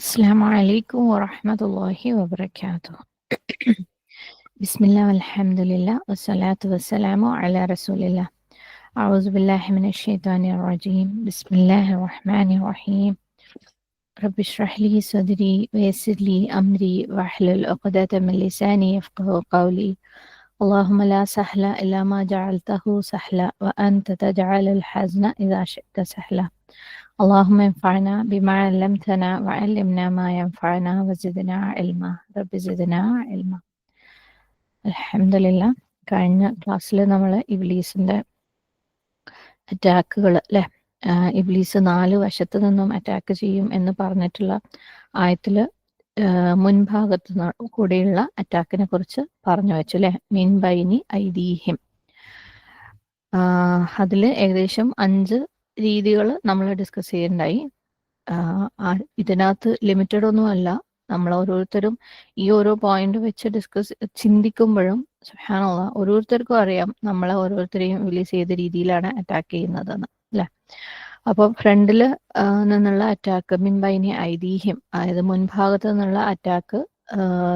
السلام عليكم ورحمة الله وبركاته. بسم الله والحمد لله والصلاة والسلام على رسول الله. أعوذ بالله من الشيطان الرجيم. بسم الله الرحمن الرحيم. رب اشرح لي صدري ويسر لي أمري واحلل عقدة من لساني يفقه قولي. اللهم لا سهل إلا ما جعلته سهلا وأنت تجعل الحزن إذا شئت سهلا. اللهم انفعنا بما علمتنا وعلمنا ما ينفعنا وزدنا علما. رب زدنا علما. അൽഹംദുലില്ലാ, കഴിഞ്ഞ ക്ലാസ്സിൽ നമ്മൾ ഇബ്ലീസിന്റെ അറ്റാക്കുകൾ അല്ലെ, ഇബ്ലീസ് 4 വശത്തു നിന്നും അറ്റാക്ക് ചെയ്യും എന്ന് പറഞ്ഞിട്ടുള്ള ആയത്തില് മുൻഭാഗത്ത് കൂടെയുള്ള അറ്റാക്കിനെ കുറിച്ച് പറഞ്ഞു വെച്ചു അല്ലെ. മിൻ ബൈനി ഐദീഹിം. അതിൽ ഏകദേശം 5 രീതികൾ നമ്മൾ ഡിസ്കസ് ചെയ്യുന്നുണ്ടായി. ഇതിനകത്ത് ലിമിറ്റഡ് ഒന്നും അല്ല. നമ്മൾ ഓരോരുത്തരും ഈ ഓരോ പോയിന്റ് വെച്ച് ചിന്തിക്കുമ്പോഴും സുബ്ഹാനല്ലാഹ് ഓരോരുത്തർക്കും അറിയാം നമ്മളെ ഓരോരുത്തരെയും റിലീസ് ചെയ്ത രീതിയിലാണ് അറ്റാക്ക് ചെയ്യുന്നതെന്ന് അല്ലെ. അപ്പോൾ ഫ്രണ്ടില് നിന്നുള്ള അറ്റാക്ക് മിൻ ബൈനി ഐദീഹിം, അതായത് മുൻഭാഗത്ത് നിന്നുള്ള അറ്റാക്ക്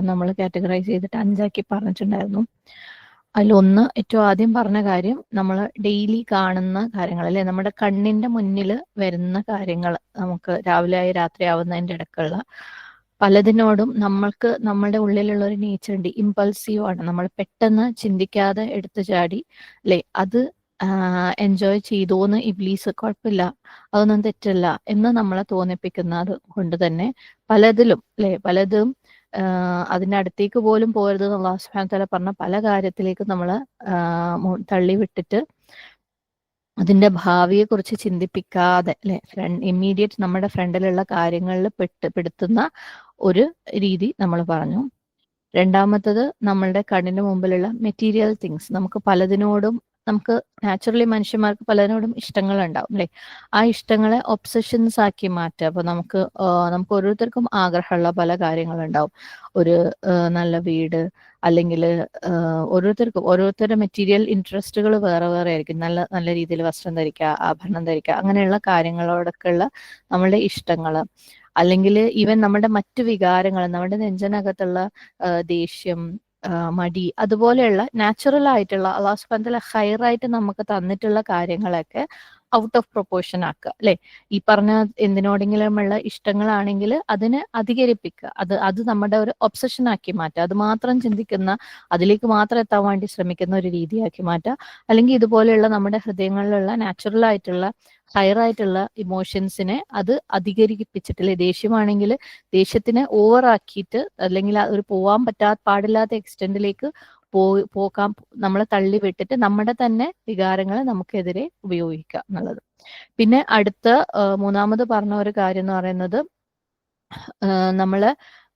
നമ്മൾ കാറ്റഗറൈസ് ചെയ്തിട്ട് 5 പറഞ്ഞിട്ടുണ്ടായിരുന്നു. അതിലൊന്ന് ഏറ്റവും ആദ്യം പറഞ്ഞ കാര്യം നമ്മൾ ഡെയിലി കാണുന്ന കാര്യങ്ങൾ അല്ലെ, നമ്മുടെ കണ്ണിന്റെ മുന്നിൽ വരുന്ന കാര്യങ്ങൾ, നമുക്ക് രാവിലെ ആയി രാത്രി ആവുന്നതിന്റെ ഇടയ്ക്കുള്ള പലതിനോടും നമ്മൾക്ക് നമ്മുടെ ഉള്ളിലുള്ള ഒരു നേച്ചർ ഉണ്ട്, ഇമ്പൾസീവ് ആണ്. നമ്മൾ പെട്ടെന്ന് ചിന്തിക്കാതെ എടുത്തു ചാടി അല്ലെ അത് എൻജോയ് ചെയ്തോന്ന് ഇബ്ലീസ് കുഴപ്പമില്ല, അതൊന്നും തെറ്റല്ല എന്ന് നമ്മളെ തോന്നിപ്പിക്കുന്നത് കൊണ്ട് തന്നെ പലതിലും അല്ലെ, പലതും അതിന്റെ അടുത്തേക്ക് പോലും പോരുത് അല്ലാഹു സുബ്ഹാനഹു വതആല പറഞ്ഞ പല കാര്യത്തിലേക്ക് നമ്മൾ തള്ളി വിട്ടിട്ട് അതിന്റെ ഭാവിയെ കുറിച്ച് ചിന്തിപ്പിക്കാതെ അല്ലെ, ഇമ്മീഡിയറ്റ് നമ്മുടെ ഫ്രണ്ടിലുള്ള കാര്യങ്ങളിൽ പെടുത്തുന്ന ഒരു രീതി നമ്മൾ പറഞ്ഞു. രണ്ടാമത്തത് നമ്മളുടെ കണ്ണിന് മുമ്പിലുള്ള മെറ്റീരിയൽ തിങ്സ്, നമുക്ക് പലതിനോടും, നമുക്ക് നാച്ചുറലി മനുഷ്യന്മാർക്ക് പലതിനോടും ഇഷ്ടങ്ങൾ ഉണ്ടാവും അല്ലെ, ആ ഇഷ്ടങ്ങളെ ഒബ്സഷൻസ് ആക്കി മാറ്റുക. അപ്പൊ നമുക്ക് ഓരോരുത്തർക്കും ആഗ്രഹമുള്ള പല കാര്യങ്ങളുണ്ടാവും. ഒരു നല്ല വീട്, അല്ലെങ്കിൽ ഓരോരുത്തർക്കും ഓരോരുത്തരുടെ മെറ്റീരിയൽ ഇൻട്രസ്റ്റുകൾ വേറെ വേറെ ആയിരിക്കും. നല്ല നല്ല രീതിയിൽ വസ്ത്രം ധരിക്കുക, ആഭരണം ധരിക്കുക, അങ്ങനെയുള്ള കാര്യങ്ങളോടൊക്കെയുള്ള നമ്മളുടെ ഇഷ്ടങ്ങൾ, അല്ലെങ്കിൽ ഈവൻ നമ്മുടെ മറ്റു വികാരങ്ങൾ, നമ്മുടെ നെഞ്ചനകത്തുള്ള ദേഷ്യം, മടി, അതുപോലെയുള്ള നാച്ചുറൽ ആയിട്ടുള്ള അല്ലാഹു സുബ്ഹാനഹു വതആല ഹൈറായിട്ട് നമുക്ക് തന്നിട്ടുള്ള കാര്യങ്ങളൊക്കെ ഔട്ട് ഓഫ് പ്രൊപ്പോർഷൻ ആക്കുക അല്ലെ. ഈ പറഞ്ഞ എന്തിനോടെങ്കിലുമുള്ള ഇഷ്ടങ്ങളാണെങ്കിൽ അതിനെ അധികരിപ്പിക്കുക, അത് നമ്മുടെ ഒരു ഒബ്സഷൻ ആക്കി മാറ്റുക, അത് മാത്രം ചിന്തിക്കുന്ന, അതിലേക്ക് മാത്രം എത്താൻ വേണ്ടി ശ്രമിക്കുന്ന ഒരു രീതിയാക്കി മാറ്റുക. അല്ലെങ്കിൽ ഇതുപോലെയുള്ള നമ്മുടെ ഹൃദയങ്ങളിലുള്ള നാച്ചുറൽ ആയിട്ടുള്ള ഹയറായിട്ടുള്ള ഇമോഷൻസിനെ അത് അധികരിപ്പിച്ചിട്ടില്ലേ, ദേഷ്യമാണെങ്കിൽ ദേഷ്യത്തിനെ ഓവർ ആക്കിയിട്ട്, അല്ലെങ്കിൽ ഒരു പോവാൻ പാടില്ലാത്ത എക്സ്റ്റെൻഡിലേക്ക് പോകാൻ നമ്മളെ തള്ളി വിട്ടിട്ട് നമ്മുടെ തന്നെ വികാരങ്ങളെ നമുക്കെതിരെ ഉപയോഗിക്കുക എന്നുള്ളത്. പിന്നെ അടുത്ത മൂന്നാമത് പറഞ്ഞ ഒരു കാര്യം എന്ന് പറയുന്നത്, നമ്മള്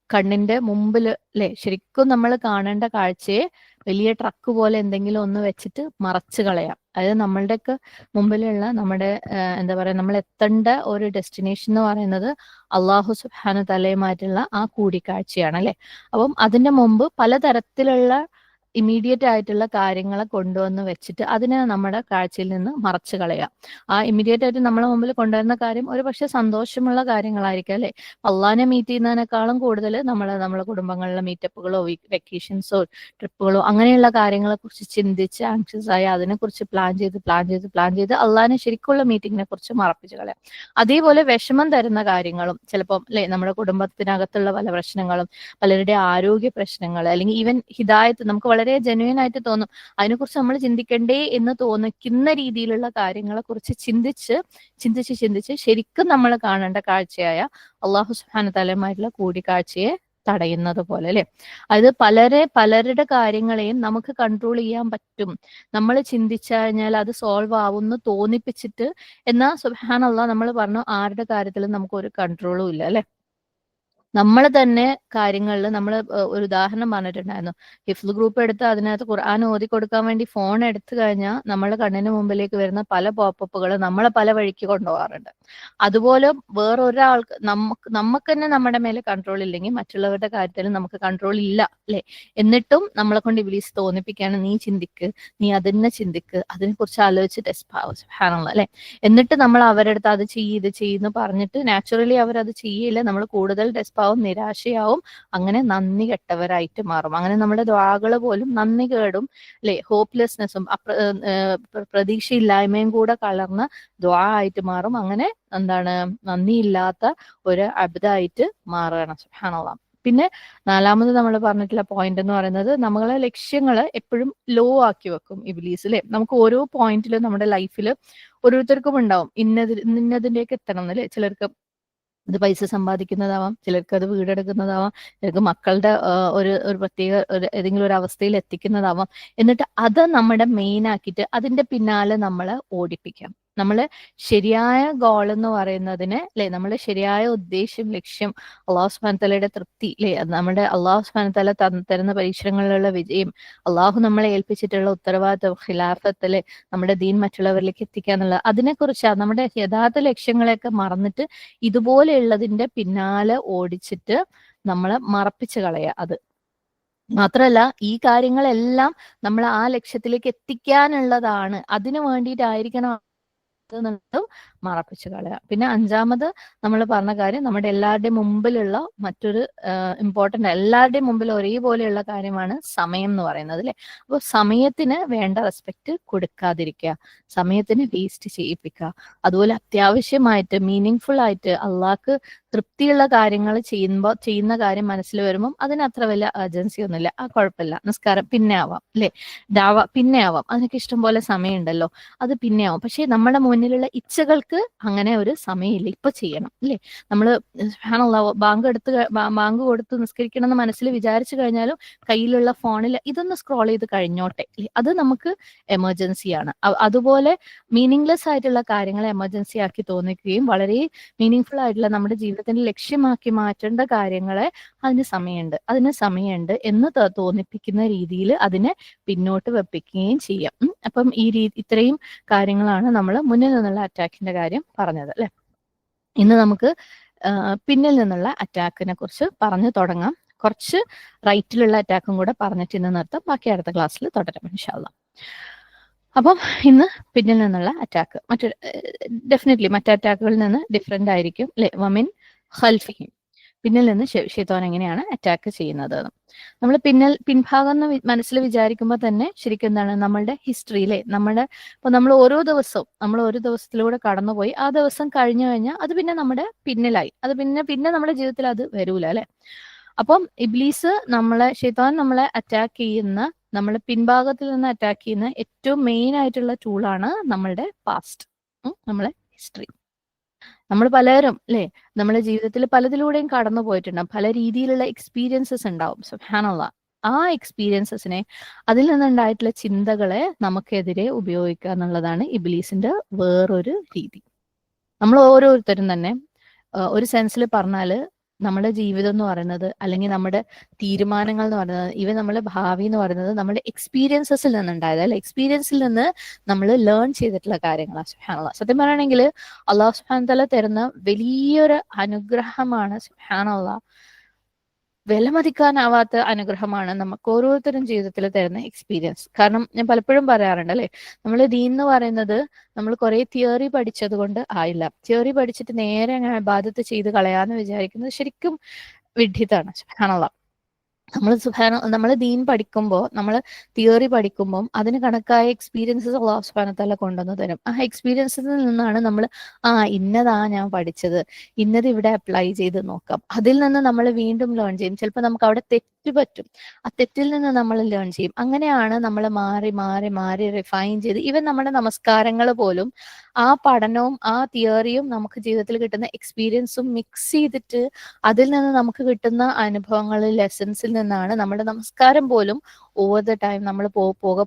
കണ്ണിന്റെ മുമ്പിൽ അല്ലെ, ശരിക്കും നമ്മൾ കാണേണ്ട കാഴ്ചയെ വലിയ ട്രക്ക് പോലെ എന്തെങ്കിലും ഒന്ന് വെച്ചിട്ട് മറച്ചു കളയാം. അതായത് നമ്മളുടെയൊക്കെ മുമ്പിലുള്ള നമ്മുടെ എന്താ പറയാ, നമ്മൾ എത്തേണ്ട ഒരു ഡെസ്റ്റിനേഷൻ എന്ന് പറയുന്നത് അള്ളാഹു സുബ്ഹാനഹു തആലയുമായിട്ടുള്ള ആ കൂടിക്കാഴ്ചയാണ് അല്ലെ. അപ്പം അതിന്റെ മുമ്പ് പലതരത്തിലുള്ള ഇമ്മീഡിയറ്റ് ആയിട്ടുള്ള കാര്യങ്ങളെ കൊണ്ടുവന്ന് വെച്ചിട്ട് അതിനെ നമ്മുടെ കാഴ്ചയിൽ നിന്ന് മറച്ചു കളയാം. ആ ഇമ്മീഡിയറ്റ് ആയിട്ട് നമ്മളെ മുമ്പിൽ കൊണ്ടുവരുന്ന കാര്യം ഒരു പക്ഷെ സന്തോഷമുള്ള കാര്യങ്ങളായിരിക്കും അല്ലെ. അള്ളാഹിനെ മീറ്റ് ചെയ്യുന്നതിനേക്കാളും കൂടുതൽ നമ്മളെ കുടുംബങ്ങളിലെ മീറ്റപ്പുകളോ വെക്കേഷൻസോ ട്രിപ്പുകളോ അങ്ങനെയുള്ള കാര്യങ്ങളെ കുറിച്ച് ചിന്തിച്ച് ആങ്ഷ്യസ് ആയി അതിനെക്കുറിച്ച് പ്ലാൻ ചെയ്ത് അള്ളാഹിനെ ശരിക്കുള്ള മീറ്റിങ്ങിനെ കുറിച്ച് മറപ്പിച്ച് കളയാം. അതേപോലെ വിഷമം തരുന്ന കാര്യങ്ങളും ചിലപ്പം അല്ലെ, നമ്മുടെ കുടുംബത്തിനകത്തുള്ള പല പ്രശ്നങ്ങളും, പലരുടെ ആരോഗ്യ പ്രശ്നങ്ങൾ, അല്ലെങ്കിൽ ഈവൻ ഹിദായത്ത്, നമുക്ക് വളരെ ജെന്യുവൻ ആയിട്ട് തോന്നും അതിനെക്കുറിച്ച് നമ്മൾ ചിന്തിക്കണ്ടേ എന്ന് തോന്നിക്കുന്ന രീതിയിലുള്ള കാര്യങ്ങളെ കുറിച്ച് ചിന്തിച്ച് ശരിക്കും നമ്മൾ കാണേണ്ട കാഴ്ചയായ അള്ളാഹു സുബ്ഹാനഹു തആലയുമായിട്ടുള്ള കൂടിക്കാഴ്ചയെ തടയുന്നത് പോലെ അല്ലെ. അത് പലരുടെ കാര്യങ്ങളെയും നമുക്ക് കൺട്രോൾ ചെയ്യാൻ പറ്റും, നമ്മൾ ചിന്തിച്ചു കഴിഞ്ഞാൽ അത് സോൾവ് ആവുമെന്ന് തോന്നിപ്പിച്ചിട്ട്, എന്നാൽ സുബ്ഹാനല്ലാഹ് നമ്മൾ പറഞ്ഞു ആരുടെ കാര്യത്തിലും നമുക്ക് ഒരു കൺട്രോളും ഇല്ല അല്ലെ. നമ്മൾ തന്നെ കാര്യങ്ങളിൽ നമ്മൾ ഒരു ഉദാഹരണം പറഞ്ഞിട്ടുണ്ടായിരുന്നു. ഹിഫ്ള് ഗ്രൂപ്പ് എടുത്ത് അതിനകത്ത് ഖുർആൻ ഓതി കൊടുക്കാൻ വേണ്ടി ഫോൺ എടുത്തു കഴിഞ്ഞാൽ നമ്മളെ കണ്ണിന് മുമ്പിലേക്ക് വരുന്ന പല പോപ്പപ്പുകൾ നമ്മളെ പല വഴിക്ക് കൊണ്ടുപോകാറുണ്ട്. അതുപോലെ വേറൊരാൾക്ക് നമുക്ക് തന്നെ നമ്മുടെ മേലെ കൺട്രോൾ ഇല്ലെങ്കിൽ മറ്റുള്ളവരുടെ കാര്യത്തിൽ നമുക്ക് കൺട്രോൾ ഇല്ല അല്ലെ? എന്നിട്ടും നമ്മളെ കൊണ്ട് ഇബ്ലീസ് തോന്നിപ്പിക്കാണ്, നീ ചിന്തിക്ക്, നീ അതിനെ ചിന്തിക്ക്, അതിനെക്കുറിച്ച് ആലോചിച്ച് സുബ്ഹാനല്ലാഹ് അല്ലെ? എന്നിട്ട് നമ്മൾ അവരുടെ അടുത്ത് അത് ചെയ്യ് ഇത് ചെയ്യുന്നു പറഞ്ഞിട്ട് നാച്ചുറലി അവരത് ചെയ്യില്ല. നമ്മൾ കൂടുതൽ ഡെസ്പാവും, നിരാശയാവും, അങ്ങനെ നന്ദി കെട്ടവരായിട്ട് മാറും. അങ്ങനെ നമ്മുടെ ദ്വാകൾ പോലും നന്ദി കേടും അല്ലെ, ഹോപ്പ്ലെസ്നെസ്സും പ്രതീക്ഷയില്ലായ്മയും കൂടെ കലർന്ന ദ്വാ ആയിട്ട് മാറും. അങ്ങനെ എന്താണ്, നന്ദിയില്ലാത്ത ഒരു അബ്ദായിട്ട് മാറുകയാണ്. സുബ്ഹാനല്ലാഹ്. പിന്നെ നാലാമത് നമ്മൾ പറഞ്ഞിട്ടുള്ള പോയിന്റ് എന്ന് പറയുന്നത്, നമ്മളെ ലക്ഷ്യങ്ങള് എപ്പോഴും ലോ ആക്കി വെക്കും ഇബ്ലീസ് അല്ലെ? നമുക്ക് ഓരോ പോയിന്റിലും നമ്മുടെ ലൈഫിൽ ഓരോരുത്തർക്കും ഉണ്ടാവും ഇന്നതിന്റെയൊക്കെ എത്തണം എന്നല്ലേ. ചിലർക്ക് അത് പൈസ സമ്പാദിക്കുന്നതാവാം, ചിലർക്ക് അത് വീടെടുക്കുന്നതാവാം, ചിലർക്ക് മക്കളുടെ ഒരു പ്രത്യേക ഏതെങ്കിലും ഒരു അവസ്ഥയിൽ എത്തിക്കുന്നതാവാം. എന്നിട്ട് അത് നമ്മുടെ മെയിൻ ആക്കിയിട്ട് അതിന്റെ പിന്നാലെ നമ്മളെ ഓടിപ്പിക്കാം. നമ്മള് ശരിയായ ഗോൾ എന്ന് പറയുന്നതിന് അല്ലെ, നമ്മുടെ ശരിയായ ഉദ്ദേശം, ലക്ഷ്യം, അള്ളാഹു സുബ്ഹാനഹു വതആലയുടെ തൃപ്തി അല്ലെ, നമ്മുടെ അള്ളാഹു സുബ്ഹാനഹു വതആല തരുന്ന പരീക്ഷണങ്ങളിലുള്ള വിജയം, അള്ളാഹു നമ്മളെ ഏൽപ്പിച്ചിട്ടുള്ള ഉത്തരവാദിത്വം, ഖിലാഫത്തില് നമ്മുടെ ദീൻ മറ്റുള്ളവരിലേക്ക് എത്തിക്കുക എന്നുള്ള അതിനെക്കുറിച്ച് നമ്മുടെ യഥാർത്ഥ ലക്ഷ്യങ്ങളെയൊക്കെ മറന്നിട്ട് ഇതുപോലെയുള്ളതിന്റെ പിന്നാലെ ഓടിച്ചിട്ട് നമ്മളെ മറപ്പിച്ച് കളയുക. അത് മാത്രല്ല, ഈ കാര്യങ്ങളെല്ലാം നമ്മൾ ആ ലക്ഷ്യത്തിലേക്ക് എത്തിക്കാനുള്ളതാണ്, അതിനു വേണ്ടിയിട്ടായിരിക്കണം എന്നുള്ളതും മറപ്പിച്ച് കളയുക. പിന്നെ അഞ്ചാമത് നമ്മൾ പറഞ്ഞ കാര്യം, നമ്മുടെ എല്ലാവരുടെയും മുമ്പിലുള്ള മറ്റൊരു ഇമ്പോർട്ടന്റ്, എല്ലാവരുടെയും മുമ്പിൽ ഒരേപോലെയുള്ള കാര്യമാണ് സമയം എന്ന് പറയുന്നത് അല്ലെ? അപ്പോൾ സമയത്തിന് വേണ്ട റെസ്പെക്ട് കൊടുക്കാതിരിക്കുക, സമയത്തിന് വേസ്റ്റ് ചെയ്യിപ്പിക്കുക. അതുപോലെ അത്യാവശ്യമായിട്ട് മീനിങ് ഫുൾ ആയിട്ട് അള്ളാഹ്ക്ക് തൃപ്തിയുള്ള കാര്യങ്ങൾ ചെയ്യുന്ന കാര്യം മനസ്സിൽ വരുമ്പം അതിന് അത്ര വലിയ അർജൻസി ഒന്നുമില്ല, ആ കുഴപ്പമില്ല, നിസ്കാരം പിന്നെ ആവാം അല്ലെ, ദാവ പിന്നെ ആവാം, അതിനൊക്കെ ഇഷ്ടം പോലെ സമയമുണ്ടല്ലോ, അത് പിന്നെ ആവും. പക്ഷെ നമ്മുടെ മുന്നിലുള്ള ഇച്ഛകൾക്ക് അങ്ങനെ ഒരു സമയമില്ല, ഇപ്പൊ ചെയ്യണം അല്ലെ? നമ്മള് ബാങ്ക് കൊടുത്ത് നിസ്കരിക്കണം എന്ന് മനസ്സിൽ വിചാരിച്ചു കഴിഞ്ഞാലും കയ്യിലുള്ള ഫോണിൽ ഇതൊന്ന് സ്ക്രോൾ ചെയ്ത് കഴിഞ്ഞോട്ടെ, അത് നമുക്ക് എമർജൻസിയാണ്. അതുപോലെ മീനിങ്ലെസ് ആയിട്ടുള്ള കാര്യങ്ങളെ എമർജൻസി ആക്കി തോന്നിക്കുകയും വളരെ മീനിങ് ഫുൾ ആയിട്ടുള്ള നമ്മുടെ ജീവിതത്തിന്റെ ലക്ഷ്യമാക്കി മാറ്റേണ്ട കാര്യങ്ങളെ അതിന് സമയമുണ്ട് എന്ന് തോന്നിപ്പിക്കുന്ന രീതിയിൽ അതിനെ പിന്നോട്ട് വെപ്പിക്കുകയും ചെയ്യാം. അപ്പം ഇത്രയും കാര്യങ്ങളാണ് നമ്മൾ മുന്നിൽ നിന്നുള്ള അറ്റാക്കിന്റെ കാര്യം പറഞ്ഞത് അല്ലെ? ഇന്ന് നമുക്ക് പിന്നിൽ നിന്നുള്ള അറ്റാക്കിനെ കുറിച്ച് പറഞ്ഞു തുടങ്ങാം. കുറച്ച് റൈറ്റിലുള്ള അറ്റാക്കും കൂടെ പറഞ്ഞിട്ട് ഇന്ന് നിർത്താം, ബാക്കി അടുത്ത ക്ലാസ്സിൽ തുടരാം ഇൻഷാ അല്ലാഹ്. അപ്പം ഇന്ന് പിന്നിൽ നിന്നുള്ള അറ്റാക്ക് ഡെഫിനറ്റ്ലി മറ്റേ അറ്റാക്കുകളിൽ നിന്ന് ഡിഫറെന്റ് ആയിരിക്കും അല്ലെ? വമിൻ ഖൽഫിഹിം, പിന്നിൽ നിന്ന് ശൈത്താൻ എങ്ങനെയാണ് അറ്റാക്ക് ചെയ്യുന്നത്. നമ്മൾ പിൻഭാഗം എന്ന് മനസ്സിൽ വിചാരിക്കുമ്പോൾ തന്നെ ശരിക്കും എന്താണ് നമ്മളുടെ ഹിസ്റ്ററിയിലെ നമ്മൾ ഓരോ ദിവസത്തിലൂടെ കടന്നുപോയി, ആ ദിവസം കഴിഞ്ഞു കഴിഞ്ഞാൽ അത് പിന്നെ നമ്മുടെ പിന്നിലായി, അത് പിന്നെ നമ്മുടെ ജീവിതത്തിൽ അത് വരൂല അല്ലെ? അപ്പം ഇബ്ലീസ് ശൈത്താൻ നമ്മളെ അറ്റാക്ക് ചെയ്യുന്ന, നമ്മളെ പിൻഭാഗത്തിൽ നിന്ന് അറ്റാക്ക് ചെയ്യുന്ന ഏറ്റവും മെയിൻ ആയിട്ടുള്ള ടൂളാണ് നമ്മളുടെ പാസ്റ്റ്, നമ്മളെ ഹിസ്റ്ററി. നമ്മൾ പലരും അല്ലെ, നമ്മുടെ ജീവിതത്തിൽ പലതിലൂടെയും കടന്നു പോയിട്ടുണ്ടാവും, പല രീതിയിലുള്ള എക്സ്പീരിയൻസസ് ഉണ്ടാവും. സുബ്ഹാനല്ലാഹ്. ആ എക്സ്പീരിയൻസസിനെ, അതിൽ നിന്നുണ്ടായിട്ടുള്ള ചിന്തകളെ നമുക്കെതിരെ ഉപയോഗിക്കുക എന്നുള്ളതാണ് ഇബ്ലീസിന്റെ വേറൊരു രീതി. നമ്മൾ ഓരോരുത്തരും തന്നെ ഒരു സെൻസിൽ പറഞ്ഞാല് നമ്മുടെ ജീവിതം എന്ന് പറയുന്നത്, അല്ലെങ്കിൽ നമ്മുടെ തീരുമാനങ്ങൾ എന്ന് പറയുന്നത്, നമ്മുടെ ഭാവി എന്ന് പറയുന്നത് നമ്മുടെ എക്സ്പീരിയൻസസിൽ നിന്നുണ്ടായത് അല്ലെ? എക്സ്പീരിയൻസിൽ നിന്ന് നമ്മൾ ലേൺ ചെയ്തിട്ടുള്ള കാര്യങ്ങളാണ്. സുബ്ഹാനല്ലാഹ്. സത്യം പറയുകയാണെങ്കിൽ അള്ളാഹു സുബ്ഹാനഹു വതആല തരുന്ന വലിയൊരു അനുഗ്രഹമാണ്. സുബ്ഹാനല്ലാഹ്. വിലമതിക്കാനാവാത്ത അനുഗ്രഹമാണ് നമുക്ക് ഓരോരുത്തരും ജീവിതത്തിൽ തരുന്ന എക്സ്പീരിയൻസ്. കാരണം ഞാൻ പലപ്പോഴും പറയാറുണ്ട് അല്ലെ, നമ്മൾ ദീൻ എന്ന് പറയുന്നത് നമ്മൾ കുറെ തിയറി പഠിച്ചത് കൊണ്ട് ആയില്ല. തിയറി പഠിച്ചിട്ട് നേരെ അങ്ങനെ ഇബാദത്ത് ചെയ്ത് കളയാന്ന് വിചാരിക്കുന്നത് ശരിക്കും വിഡ്ഢിത്താണ്. സുബ്ഹാനല്ലാഹ്. നമ്മൾ ദീൻ പഠിക്കുമ്പോൾ, നമ്മൾ തിയറി പഠിക്കുമ്പോൾ അതിന് കണക്കായ എക്സ്പീരിയൻസസ് അല്ലാഹു സുബ്ഹാനഹു വതആല കൊണ്ടുവന്ന് തരും. ആ എക്സ്പീരിയൻസിൽ നിന്നാണ് നമ്മൾ ഇന്നതാ ഞാൻ പഠിച്ചത്, ഇന്നത് ഇവിടെ അപ്ലൈ ചെയ്ത് നോക്കാം, അതിൽ നിന്ന് നമ്മൾ വീണ്ടും ലേൺ ചെയ്യും. ചിലപ്പോൾ നമുക്ക് അവിടെ തെറ്റ് പറ്റും, ആ തെറ്റിൽ നിന്ന് നമ്മൾ ലേൺ ചെയ്യും. അങ്ങനെയാണ് നമ്മൾ മാറി മാറി മാറി റിഫൈൻ ചെയ്ത്, ഈവൻ നമ്മുടെ നമസ്കാരങ്ങൾ പോലും ആ പഠനവും ആ തിയറിയും നമുക്ക് ജീവിതത്തിൽ കിട്ടുന്ന എക്സ്പീരിയൻസും മിക്സ് ചെയ്തിട്ട് അതിൽ നിന്ന് നമുക്ക് കിട്ടുന്ന അനുഭവങ്ങളിൽ, ലെസൺസിൽ നിന്നാണ് നമ്മുടെ നമസ്കാരം പോലും ഓവർ ദ ടൈം നമ്മൾ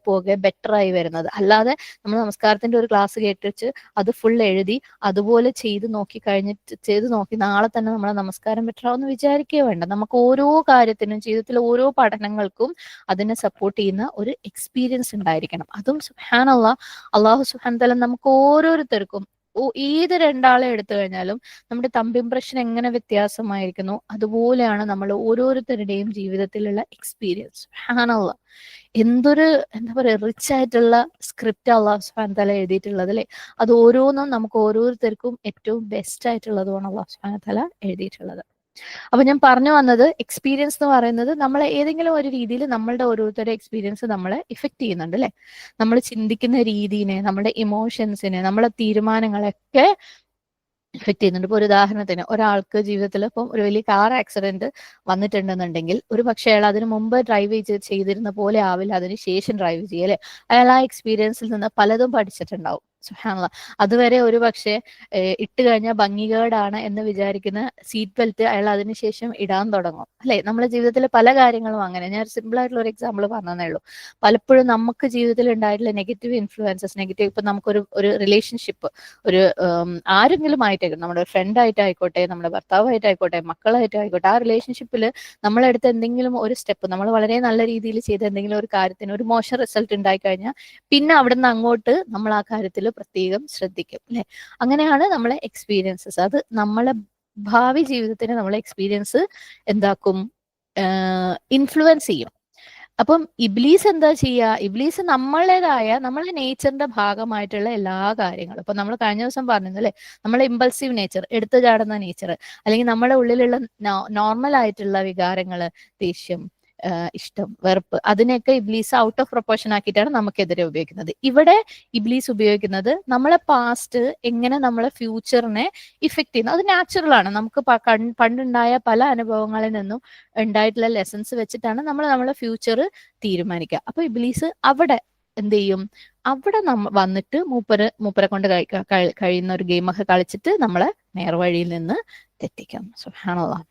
പോകെ ബെറ്റർ ആയി വരുന്നത്. അല്ലാതെ നമ്മൾ നമസ്കാരത്തിന്റെ ഒരു ക്ലാസ് കേട്ടിച്ച് അത് ഫുൾ എഴുതി അതുപോലെ ചെയ്ത് നോക്കി നാളെ തന്നെ നമ്മളെ നമസ്കാരം ബെറ്റർ ആവുമെന്ന് വിചാരിക്കേ വേണ്ട. നമുക്ക് ഓരോ കാര്യത്തിനും ജീവിതത്തിലെ ഓരോ പഠനങ്ങൾക്കും അതിനെ സപ്പോർട്ട് ചെയ്യുന്ന ഒരു എക്സ്പീരിയൻസ് ഉണ്ടായിരിക്കണം. അതും സുബ്ഹാനല്ലാഹ് അള്ളാഹു സുബ്ഹാനഹു വ തആല നമുക്ക് ഓരോരുത്തർക്കും ഏത് രണ്ടാളെ എടുത്തു കഴിഞ്ഞാലും നമ്മുടെ തമ്പ് ഇംപ്രഷൻ എങ്ങനെ വ്യത്യാസമായിരിക്കുന്നു അതുപോലെയാണ് നമ്മൾ ഓരോരുത്തരുടെയും ജീവിതത്തിലുള്ള എക്സ്പീരിയൻസ്. സുബ്ഹാനല്ലാഹ് എന്തൊരു എന്താ പറയാ റിച്ച് ആയിട്ടുള്ള സ്ക്രിപ്റ്റ് അള്ളാഹു സുബ്ഹാനഹു വ തആല എഴുതിയിട്ടുള്ളത് അല്ലെ. അത് ഓരോന്നും നമുക്ക് ഓരോരുത്തർക്കും ഏറ്റവും ബെസ്റ്റ് ആയിട്ടുള്ളതുമാണ് അള്ളാഹു സുബ്ഹാനഹു വ തആല എഴുതിയിട്ടുള്ളത്. അപ്പൊ ഞാൻ പറഞ്ഞു വന്നത് എക്സ്പീരിയൻസ് എന്ന് പറയുന്നത് നമ്മളെ ഏതെങ്കിലും ഒരു രീതിയിൽ നമ്മളുടെ ഓരോരുത്തരുടെ എക്സ്പീരിയൻസ് നമ്മളെ ഇഫക്ട് ചെയ്യുന്നുണ്ട് അല്ലെ. നമ്മൾ ചിന്തിക്കുന്ന രീതിനെ, നമ്മുടെ ഇമോഷൻസിനെ, നമ്മളെ തീരുമാനങ്ങളൊക്കെ എഫക്ട് ചെയ്യുന്നുണ്ട്. ഇപ്പൊ ഒരു ഉദാഹരണത്തിന് ഒരാൾക്ക് ജീവിതത്തിൽ ഇപ്പം ഒരു വലിയ കാർ ആക്സിഡന്റ് വന്നിട്ടുണ്ടെന്നുണ്ടെങ്കിൽ ഒരു പക്ഷേ അയാൾ അതിന് മുമ്പ് ഡ്രൈവ് ചെയ്തിരുന്ന പോലെ ആവില്ല അതിന് ശേഷം ഡ്രൈവ് ചെയ്യുക അല്ലെ. അയാൾ ആ എക്സ്പീരിയൻസിൽ നിന്ന് പലതും പഠിച്ചിട്ടുണ്ടാവും. സുബ്ഹാനല്ലാഹ് അതുവരെ ഒരു പക്ഷേ ഇട്ട് കഴിഞ്ഞാൽ ഭംഗികേടാണ് എന്ന് വിചാരിക്കുന്ന സീറ്റ് ബെൽറ്റ് അയാൾ അതിനുശേഷം ഇടാൻ തുടങ്ങും അല്ലെ. നമ്മുടെ ജീവിതത്തിലെ പല കാര്യങ്ങളും അങ്ങനെ. ഞാൻ സിമ്പിൾ ആയിട്ടുള്ള ഒരു എക്സാമ്പിൾ പറഞ്ഞതേ ഉള്ളൂ. പലപ്പോഴും നമുക്ക് ജീവിതത്തിൽ ഉണ്ടായിട്ടുള്ള നെഗറ്റീവ് ഇൻഫ്ലുവൻസസ്, നെഗറ്റീവ് ഇപ്പൊ നമുക്കൊരു റിലേഷൻഷിപ്പ് ഒരു ആരെങ്കിലും ആയിട്ടേക്കും, നമ്മുടെ ഫ്രണ്ട് ആയിട്ടായിക്കോട്ടെ, നമ്മുടെ ഭർത്താവായിട്ടായിക്കോട്ടെ, മക്കളായിട്ടായിക്കോട്ടെ, ആ റിലേഷൻഷിപ്പിൽ നമ്മളെടുത്ത് എന്തെങ്കിലും ഒരു സ്റ്റെപ്പ്, നമ്മൾ വളരെ നല്ല രീതിയിൽ ചെയ്ത എന്തെങ്കിലും ഒരു കാര്യത്തിന് ഒരു മോശം റിസൾട്ട് ഉണ്ടായി കഴിഞ്ഞാൽ പിന്നെ അവിടുന്ന് അങ്ങോട്ട് നമ്മൾ ആ കാര്യത്തിൽ പ്രത്യേകം ശ്രദ്ധിക്കും അല്ലെ. അങ്ങനെയാണ് നമ്മളെ എക്സ്പീരിയൻസസ്. അത് നമ്മളെ ഭാവി ജീവിതത്തിന് നമ്മളെ എക്സ്പീരിയൻസ് എന്താക്കും, ഇൻഫ്ലുവൻസ് ചെയ്യും. അപ്പം ഇബ്ലീസ് എന്താ ചെയ്യുക? ഇബ്ലീസ് നമ്മളേതായ നമ്മളെ നേച്ചറിന്റെ ഭാഗമായിട്ടുള്ള എല്ലാ കാര്യങ്ങളും, ഇപ്പൊ നമ്മൾ കഴിഞ്ഞ ദിവസം പറഞ്ഞത് അല്ലെ, നമ്മളെ ഇമ്പൾസീവ് നേച്ചർ, എടുത്തു ചാടുന്ന നേച്ചർ, അല്ലെങ്കിൽ നമ്മുടെ ഉള്ളിലുള്ള നോർമൽ ആയിട്ടുള്ള വികാരങ്ങള്, ദേഷ്യം, ഇഷ്ടം, വെറുപ്പ്, അതിനെയൊക്കെ ഇബ്ലീസ് ഔട്ട് ഓഫ് പ്രൊപ്പോർഷൻ ആക്കിയിട്ടാണ് നമുക്കെതിരെ ഉപയോഗിക്കുന്നത്. ഇവിടെ ഇബ്ലീസ് ഉപയോഗിക്കുന്നത് നമ്മളെ പാസ്റ്റ് എങ്ങനെ നമ്മളെ ഫ്യൂച്ചറിനെ ഇഫക്ട് ചെയ്യുന്നു. അത് നാച്ചുറൽ ആണ്. നമുക്ക് പണ്ടുണ്ടായ പല അനുഭവങ്ങളിൽ നിന്നും ഉണ്ടായിട്ടുള്ള ലെസൺസ് വെച്ചിട്ടാണ് നമ്മളെ ഫ്യൂച്ചർ തീരുമാനിക്കുക. അപ്പൊ ഇബ്ലീസ് അവിടെ എന്ത് ചെയ്യും? അവിടെ വന്നിട്ട് മൂപ്പരെ കൊണ്ട് കഴിയുന്ന ഒരു ഗെയിമൊക്കെ കളിച്ചിട്ട് നമ്മളെ നേർവഴിയിൽ നിന്ന് തെറ്റിക്കാം. സുബ്ഹാനല്ലാഹ്.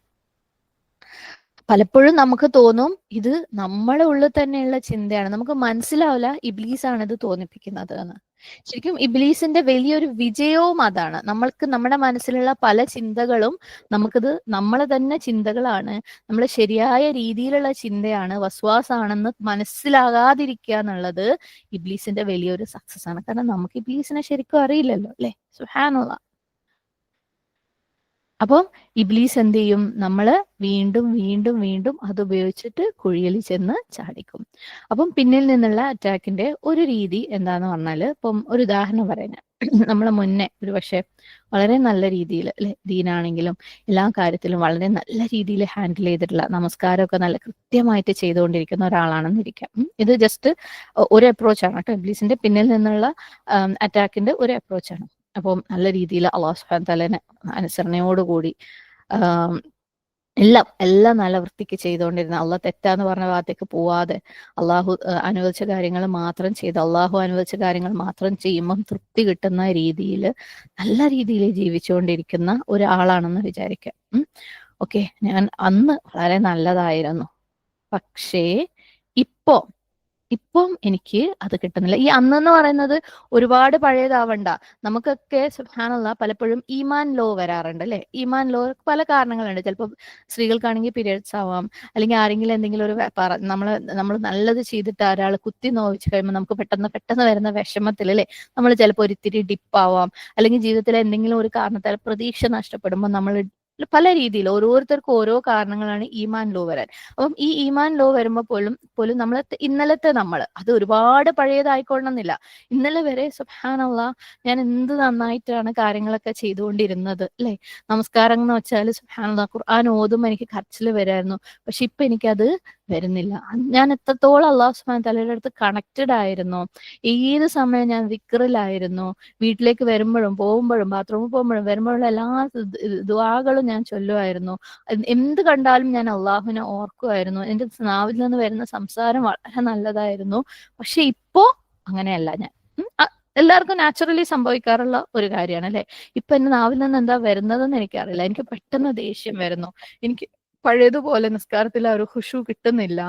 പലപ്പോഴും നമുക്ക് തോന്നും ഇത് നമ്മളെ ഉള്ളിൽ തന്നെയുള്ള ചിന്തയാണ്, നമുക്ക് മനസ്സിലാവില്ല ഇബ്ലീസ് ആണ് ഇത് തോന്നിപ്പിക്കുന്നത് എന്ന്. ശരിക്കും ഇബ്ലീസിന്റെ വലിയൊരു വിജയവും അതാണ്. നമ്മൾക്ക് നമ്മുടെ മനസ്സിലുള്ള പല ചിന്തകളും നമുക്കിത് നമ്മളെ തന്നെ ചിന്തകളാണ്, നമ്മൾ ശരിയായ രീതിയിലുള്ള ചിന്തയാണ്, വസ്വാസാണെന്ന് മനസ്സിലാകാതിരിക്കുക എന്നുള്ളത് ഇബ്ലീസിന്റെ വലിയൊരു സക്സസ് ആണ്. കാരണം നമുക്ക് ഇബ്ലീസിനെ ശരിക്കും അറിയില്ലല്ലോ അല്ലെ. സുബ്ഹാനല്ലാഹ്. അപ്പം ഇബ്ലീസ് എന്ത് ചെയ്യും? നമ്മള് വീണ്ടും വീണ്ടും വീണ്ടും അത് ഉപയോഗിച്ചിട്ട് കുഴിയിൽ ചെന്ന് ചാടിക്കും. അപ്പം പിന്നിൽ നിന്നുള്ള അറ്റാക്കിന്റെ ഒരു രീതി എന്താന്ന് പറഞ്ഞാല്, ഇപ്പം ഒരു ഉദാഹരണം പറയാൻ, നമ്മളെ മുന്നേ ഒരു പക്ഷെ വളരെ നല്ല രീതിയിൽ അല്ലെ, ദീനാണെങ്കിലും എല്ലാ കാര്യത്തിലും വളരെ നല്ല രീതിയിൽ ഹാൻഡിൽ ചെയ്തിട്ടുള്ള, നമസ്കാരമൊക്കെ നല്ല കൃത്യമായിട്ട് ചെയ്തുകൊണ്ടിരിക്കുന്ന ഒരാളാണെന്നിരിക്കാം. ഇത് ജസ്റ്റ് ഒരു അപ്രോച്ചാണ് കേട്ടോ, ഇബ്ലീസിന്റെ പിന്നിൽ നിന്നുള്ള അറ്റാക്കിന്റെ ഒരു അപ്രോച്ചാണ്. അപ്പം നല്ല രീതിയിൽ അള്ളാഹു സുബ്ഹാനഹു വ തആലനെ അനുസരണയോടുകൂടി എല്ലാം നല്ല വൃത്തിക്ക് ചെയ്തുകൊണ്ടിരുന്ന, അള്ളാഹ് തെറ്റാന്ന് പറഞ്ഞ ഭാഗത്തേക്ക് പോവാതെ അള്ളാഹു അനുവദിച്ച കാര്യങ്ങൾ മാത്രം ചെയ്ത്, അള്ളാഹു അനുവദിച്ച കാര്യങ്ങൾ മാത്രം ചെയ്യുമ്പം തൃപ്തി കിട്ടുന്ന രീതിയിൽ നല്ല രീതിയിൽ ജീവിച്ചുകൊണ്ടിരിക്കുന്ന ഒരാളാണെന്ന് വിചാരിക്കാം. ഓക്കെ, ഞാൻ അന്ന് വളരെ നല്ലതായിരുന്നു, പക്ഷേ ഇപ്പം എനിക്ക് അത് കിട്ടുന്നില്ല. ഈ അന്നെന്ന് പറയുന്നത് ഒരുപാട് പഴയതാവണ്ട. നമുക്കൊക്കെ സുബ്ഹാനല്ലാഹ് പലപ്പോഴും ഈമാൻ ലോ വരാറുണ്ട് അല്ലെ. ഈമാൻ ലോ പല കാരണങ്ങളുണ്ട്. ചിലപ്പോൾ സ്ത്രീകൾക്കാണെങ്കിൽ പീരിയഡ്സ് ആവാം, അല്ലെങ്കിൽ ആരെങ്കിലും എന്തെങ്കിലും ഒരു നമ്മൾ നല്ലത് ചെയ്തിട്ട് ഒരാൾ കുത്തി നോവിച്ച് കഴിയുമ്പോൾ നമുക്ക് പെട്ടെന്ന് വരുന്ന വിഷമത്തിൽ അല്ലെ, നമ്മൾ ചിലപ്പോൾ ഒരിത്തിരി ഡിപ്പാവാം, അല്ലെങ്കിൽ ജീവിതത്തിലെ എന്തെങ്കിലും ഒരു കാരണത്താൽ പ്രതീക്ഷ നഷ്ടപ്പെടുമ്പോൾ നമ്മൾ പല രീതിയിൽ ഓരോരുത്തർക്കും ഓരോ കാരണങ്ങളാണ് ഈമാൻ ലോ വരാൻ. അപ്പം ഈ ഈമാൻ ലോ വരുമ്പോൾ പോലും നമ്മൾ ഇന്നലത്തെ അത് ഒരുപാട് പഴയതായിക്കൊള്ളണമെന്നില്ല. ഇന്നലെ വരെ സുബ്ഹാനല്ലാഹ് ഞാൻ എന്ത് നന്നായിട്ടാണ് കാര്യങ്ങളൊക്കെ ചെയ്തുകൊണ്ടിരുന്നത് അല്ലെ. നമസ്കാരം എന്ന് വെച്ചാൽ സുബ്ഹാനല്ലാഹ് ഖുർആൻ ഓതുമ്പോൾ എനിക്ക് കരച്ചിൽ വരായിരുന്നു. പക്ഷെ ഇപ്പൊ എനിക്കത് വരുന്നില്ല. ഞാൻ എത്രത്തോളം അള്ളാഹു സുബ്ഹാനഹു വ തആലയുടെ അടുത്ത് കണക്റ്റഡ് ആയിരുന്നു, ഏത് സമയം ഞാൻ ദിക്റിലായിരുന്നു, വീട്ടിലേക്ക് വരുമ്പോഴും പോകുമ്പോഴും ബാത്റൂമിൽ പോകുമ്പോഴും വരുമ്പോഴും എല്ലാ ദുആകളും ഞാൻ ചൊല്ലുമായിരുന്നു. എന്ത് കണ്ടാലും ഞാൻ അള്ളാഹുവിനെ ഓർക്കുമായിരുന്നു. എന്റെ നാവിൽ നിന്ന് വരുന്ന സംസാരം വളരെ നല്ലതായിരുന്നു. പക്ഷെ ഇപ്പോ അങ്ങനെയല്ല ഞാൻ. എല്ലാവർക്കും നാച്ചുറലി സംഭവിക്കാറുള്ള ഒരു കാര്യമാണ് അല്ലെ. ഇപ്പൊ എന്റെ നാവിൽ നിന്ന് എന്താ വരുന്നതെന്ന് എനിക്കറിയില്ല. എനിക്ക് പെട്ടെന്ന് ദേഷ്യം വരുന്നു, എനിക്ക് പഴയതുപോലെ നിസ്കാരത്തിൽ ആ ഒരു ഖുശൂ കിട്ടുന്നില്ല.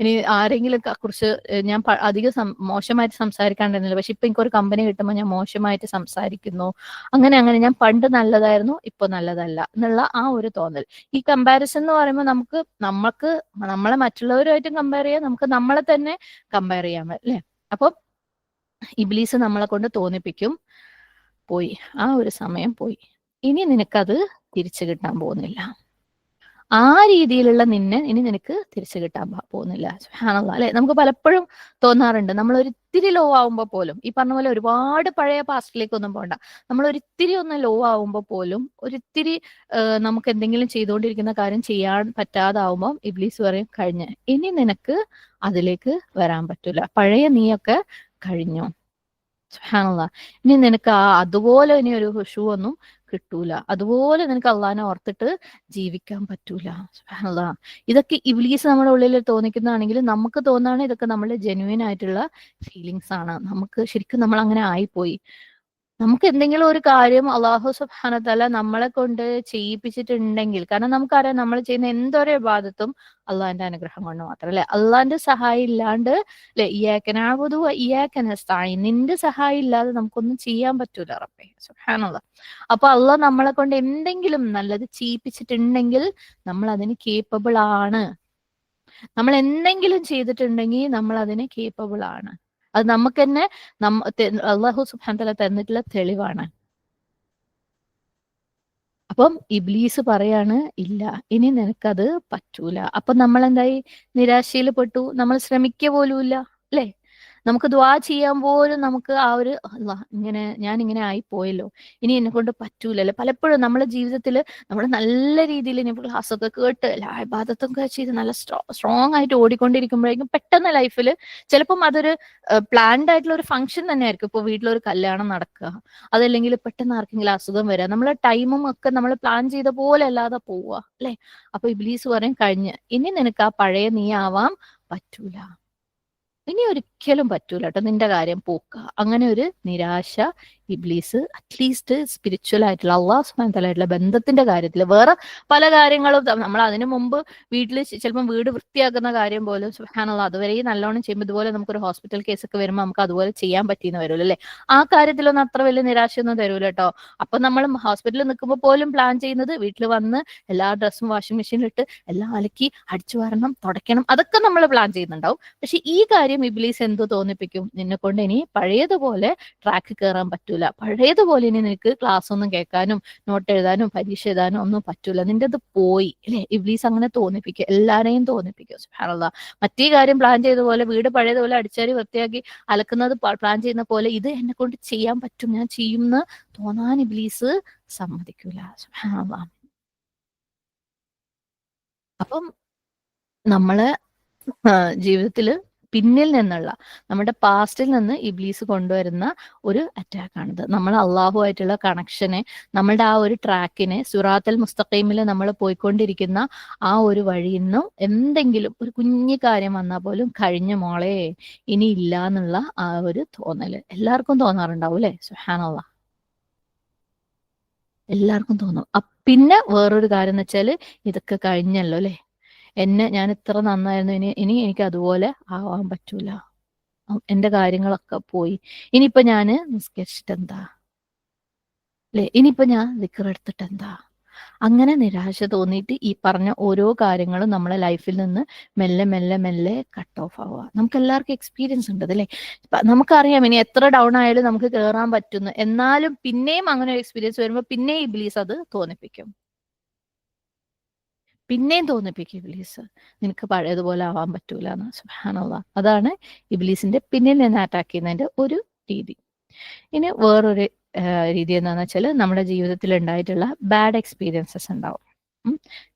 ഇനി ആരെങ്കിലും കുറിച്ച് ഞാൻ അധികം മോശമായിട്ട് സംസാരിക്കാണ്ടിരുന്നില്ല. പക്ഷെ ഇപ്പൊ എനിക്കൊരു കമ്പനി കിട്ടുമ്പോൾ ഞാൻ മോശമായിട്ട് സംസാരിക്കുന്നു. അങ്ങനെ അങ്ങനെ ഞാൻ പണ്ട് നല്ലതായിരുന്നു, ഇപ്പൊ നല്ലതല്ല എന്നുള്ള ആ ഒരു തോന്നൽ. ഈ കമ്പാരിസൺ എന്ന് പറയുമ്പോൾ നമുക്ക് നമ്മളെ മറ്റുള്ളവരുമായിട്ടും കമ്പയർ ചെയ്യാം, നമുക്ക് നമ്മളെ തന്നെ കമ്പയർ ചെയ്യാം അല്ലെ. അപ്പൊ ഇബ്ലീസ് നമ്മളെ കൊണ്ട് തോന്നിപ്പിക്കും, പോയി, ആ ഒരു സമയം പോയി, ഇനി നിനക്കത് തിരിച്ചു കിട്ടാൻ പോകുന്നില്ല. ആ രീതിയിലുള്ള നിന്നെ ഇനി നിനക്ക് തിരിച്ചു കിട്ടാൻ പോകുന്നില്ല. സുബ്ഹാനല്ലാഹ് അല്ലെ. നമുക്ക് പലപ്പോഴും തോന്നാറുണ്ട്, നമ്മൾ ഒരിത്തിരി ലോ ആവുമ്പോൾ പോലും, ഈ പറഞ്ഞ പോലെ ഒരുപാട് പഴയ പാസ്റ്റിലേക്ക് ഒന്നും പോകണ്ട, നമ്മൾ ഒരിത്തിരി ഒന്ന് ലോ ആവുമ്പോൾ പോലും, ഒരിത്തിരി നമുക്ക് എന്തെങ്കിലും ചെയ്തുകൊണ്ടിരിക്കുന്ന കാര്യം ചെയ്യാൻ പറ്റാതാവുമ്പോൾ ഇബ്ലീസ് പറയും, കഴിഞ്ഞ്, ഇനി നിനക്ക് അതിലേക്ക് വരാൻ പറ്റൂല, പഴയ നീയൊക്കെ കഴിഞ്ഞു. സുബ്ഹാനല്ലാഹ്. ഇനി നിനക്ക് അതുപോലെ ഇനി ഒരു ഖുശൂ ഒന്നും കിട്ടൂല, അതുപോലെ നിനക്ക് അള്ളാഹിനെ ഓർത്തിട്ട് ജീവിക്കാൻ പറ്റൂല. സുബ്ഹാനല്ലാഹ്. ഇതൊക്കെ ഇബ്ലീസ് നമ്മുടെ ഉള്ളിൽ തോന്നിക്കുന്നതാണെങ്കിൽ നമുക്ക് തോന്നാണ് ഇതൊക്കെ നമ്മളുടെ ജെന്യുവൻ ആയിട്ടുള്ള ഫീലിങ്സ് ആണ്. നമുക്ക് ശരിക്കും നമ്മൾ അങ്ങനെ ആയിപ്പോയി. നമുക്ക് എന്തെങ്കിലും ഒരു കാര്യം അള്ളാഹു സുബ്ഹാനഹു വ തആല നമ്മളെ കൊണ്ട് ചെയ്യിപ്പിച്ചിട്ടുണ്ടെങ്കിൽ, കാരണം നമുക്കറിയാം നമ്മൾ ചെയ്യുന്ന എന്തൊരു ഇബാദത്തും അള്ളാഹിന്റെ അനുഗ്രഹം കൊണ്ട് മാത്രം അല്ലെ. അള്ളാഹിന്റെ സഹായം ഇല്ലാണ്ട് അല്ലെ, ഇയ്യാക നഅ്ബുദു വ ഇയ്യാക നസ്തഈൻ, നിന്റെ സഹായം ഇല്ലാതെ നമുക്കൊന്നും ചെയ്യാൻ പറ്റൂല റബ്ബേ. സുബ്ഹാനല്ലാഹ്. അപ്പൊ അള്ളാഹ് നമ്മളെ കൊണ്ട് എന്തെങ്കിലും നല്ലത് ചെയ്യിപ്പിച്ചിട്ടുണ്ടെങ്കിൽ നമ്മൾ അതിന് കേപ്പബിൾ ആണ്. നമ്മൾ എന്തെങ്കിലും ചെയ്തിട്ടുണ്ടെങ്കിൽ നമ്മൾ അതിന് കേപ്പബിൾ ആണ്. അത് നമുക്ക് തന്നെ അള്ളാഹു സുബ്ഹാനഹു വ തആല തന്നിട്ടുള്ള തെളിവാണ്. അപ്പം ഇബ്ലീസ് പറയാണ്, ഇല്ല, ഇനി നിനക്കത് പറ്റൂല. അപ്പൊ നമ്മൾ എന്തായി? നിരാശയിൽ പെട്ടു. നമ്മൾ ശ്രമിക്കുക പോലുമില്ല അല്ലെ. നമുക്ക് ദുആ ചെയ്യാൻ പോലും നമുക്ക് ആ ഒരു ഞാൻ ഇങ്ങനെ ആയിപ്പോയല്ലോ, ഇനി എന്നെ കൊണ്ട് പറ്റൂലല്ലോ. പലപ്പോഴും നമ്മുടെ ജീവിതത്തിൽ നമ്മൾ നല്ല രീതിയിൽ ഇനി ക്ലാസ് ഒക്കെ കേട്ട് എല്ലാ ഇബാദത്തൊക്കെ ചെയ്ത് നല്ല സ്ട്രോങ് ആയിട്ട് ഓടിക്കൊണ്ടിരിക്കുമ്പോഴേക്കും പെട്ടെന്ന് ലൈഫിൽ ചിലപ്പം അതൊരു പ്ലാൻഡ് ആയിട്ടുള്ള ഒരു ഫംഗ്ഷൻ തന്നെ ആയിരിക്കും. ഇപ്പൊ വീട്ടിലൊരു കല്യാണം നടക്കുക, അതല്ലെങ്കിൽ പെട്ടെന്ന് ആർക്കെങ്കിലും അസുഖം വരിക, നമ്മളെ ടൈമും ഒക്കെ നമ്മൾ പ്ലാൻ ചെയ്ത പോലെ അല്ലാതെ പോവുക അല്ലെ. അപ്പൊ ഇബ്ലീസ് പറയും, കഴിഞ്ഞ്, ഇനി നിനക്ക് ആ പഴയ നീ ആവാൻ പറ്റൂല, ഇനി ഒരിക്കലും പറ്റൂല കേട്ടോ നിന്റെ കാര്യം പോക്ക. അങ്ങനെ ഒരു നിരാശ ഇബ്ലീസ് അറ്റ്ലീസ്റ്റ് സ്പിരിച്വൽ ആയിട്ടുള്ള അള്ളാഹു സുബ്ഹാനഹു വ തആല ആയിട്ടുള്ള ബന്ധത്തിന്റെ കാര്യത്തിൽ, വേറെ പല കാര്യങ്ങളും നമ്മൾ അതിനു മുമ്പ് വീട്ടിൽ ചിലപ്പോൾ വീട് വൃത്തിയാക്കുന്ന കാര്യം പോലും സുബ്ഹാനല്ലാഹ് അതുവരെ നല്ലോണം ചെയ്യുമ്പോൾ, ഇതുപോലെ നമുക്കൊരു ഹോസ്പിറ്റൽ കേസ് ഒക്കെ വരുമ്പോൾ നമുക്ക് അതുപോലെ ചെയ്യാൻ പറ്റിയെന്ന് വരുമല്ലോ അല്ലെ. ആ കാര്യത്തിലൊന്നും അത്ര വലിയ നിരാശയൊന്നും തരൂല കേട്ടോ. അപ്പൊ നമ്മൾ ഹോസ്പിറ്റലിൽ നിൽക്കുമ്പോൾ പോലും പ്ലാൻ ചെയ്യുന്നത് വീട്ടിൽ വന്ന് എല്ലാ ഡ്രസ്സും വാഷിംഗ് മെഷീനിലിട്ട് എല്ലാം അലക്കി അടിച്ചു വാരണം, തുടയ്ക്കണം, അതൊക്കെ നമ്മൾ പ്ലാൻ ചെയ്യുന്നുണ്ടാവും. പക്ഷെ ഈ കാര്യം ഇബ്ലീസ് എന്ത് തോന്നിപ്പിക്കും? നിന്നെ കൊണ്ട് ഇനി പഴയതുപോലെ ട്രാക്ക് കയറാൻ പറ്റൂല, പഴയതുപോലെ ഇനി നിനക്ക് ക്ലാസ് ഒന്നും കേൾക്കാനും നോട്ട് എഴുതാനും പരീക്ഷ എഴുതാനും ഒന്നും പറ്റൂല, നിന്റെ അത് പോയി അല്ലെ. ഇബ്ലീസ് അങ്ങനെ തോന്നിപ്പിക്കുക, എല്ലാരെയും തോന്നിപ്പിക്കുക. സുബ്ഹാനല്ലാഹ്. മറ്റേ കാര്യം പ്ലാൻ ചെയ്ത പോലെ, വീട് പഴയതുപോലെ അടിച്ചാരി വൃത്തിയാക്കി അലക്കുന്നത് പ്ലാൻ ചെയ്യുന്ന പോലെ ഇത് എന്നെ കൊണ്ട് ചെയ്യാൻ പറ്റും, ഞാൻ ചെയ്യുമെന്ന് തോന്നാൻ ഇബ്ലീസ് സമ്മതിക്കൂല. സുബ്ഹാനല്ലാഹ്. അപ്പം നമ്മള് ജീവിതത്തില് പിന്നിൽ നിന്നുള്ള, നമ്മുടെ പാസ്റ്റിൽ നിന്ന് ഇബ്ലീസ് കൊണ്ടുവരുന്ന ഒരു അറ്റാക്കാണിത്. നമ്മൾ അള്ളാഹുമായിട്ടുള്ള കണക്ഷനെ, നമ്മളുടെ ആ ഒരു ട്രാക്കിനെ, സിറാത്തുൽ മുസ്തഖീമിൽ നമ്മൾ പോയിക്കൊണ്ടിരിക്കുന്ന ആ ഒരു വഴിയിൽ നിന്നും എന്തെങ്കിലും ഒരു കുഞ്ഞു കാര്യം വന്നാൽ പോലും കഴിഞ്ഞ മോളെ ഇനി ഇല്ല എന്നുള്ള ആ ഒരു തോന്നല് എല്ലാവർക്കും തോന്നാറുണ്ടാവും അല്ലെ. സുബ്ഹാനല്ലാഹ്. എല്ലാവർക്കും തോന്നും. പിന്നെ വേറൊരു കാര്യം എന്ന് വെച്ചാല്, ഇതൊക്കെ കഴിഞ്ഞല്ലോ അല്ലെ, ഞാൻ ഇത്ര നന്നായിരുന്നു, ഇനി എനിക്ക് അതുപോലെ ആവാൻ പറ്റൂല, എന്റെ കാര്യങ്ങളൊക്കെ പോയി, ഇനിയിപ്പൊ ഞാന് നിസ്കരിച്ചിട്ട് എന്താ അല്ലെ, ഇനിയിപ്പൊ ഞാൻ ദിക്റെടുത്തിട്ട് എന്താ. അങ്ങനെ നിരാശ തോന്നിയിട്ട് ഈ പറഞ്ഞ ഓരോ കാര്യങ്ങളും നമ്മളെ ലൈഫിൽ നിന്ന് മെല്ലെ മെല്ലെ മെല്ലെ കട്ട് ഓഫ് ആവുക. നമുക്ക് എല്ലാവർക്കും എക്സ്പീരിയൻസ് ഉണ്ട് അല്ലേ. നമുക്കറിയാം ഇനി എത്ര ഡൗൺ ആയാലും നമുക്ക് കയറാൻ പറ്റുന്നു, എന്നാലും പിന്നെയും അങ്ങനെ ഒരു എക്സ്പീരിയൻസ് വരുമ്പോൾ പിന്നെയും ഇബ്ലീസ് അത് തോന്നിപ്പിക്കും, പിന്നെയും തോന്നിപ്പിക്കും ഇബ്ലീസ്, നിനക്ക് പഴയതുപോലെ ആവാൻ പറ്റൂല എന്ന്. സുബ്ഹാനല്ലാഹ്. അതാണ് ഇബ്ലീസിന്റെ പിന്നിൽ നിന്ന് അറ്റാക്ക് ചെയ്യുന്നതിന്റെ ഒരു രീതി. ഇനി വേറൊരു രീതി എന്താണെന്ന് വെച്ചാൽ, നമ്മുടെ ജീവിതത്തിൽ ഉണ്ടായിട്ടുള്ള ബാഡ് എക്സ്പീരിയൻസസ് ഉണ്ടാവും.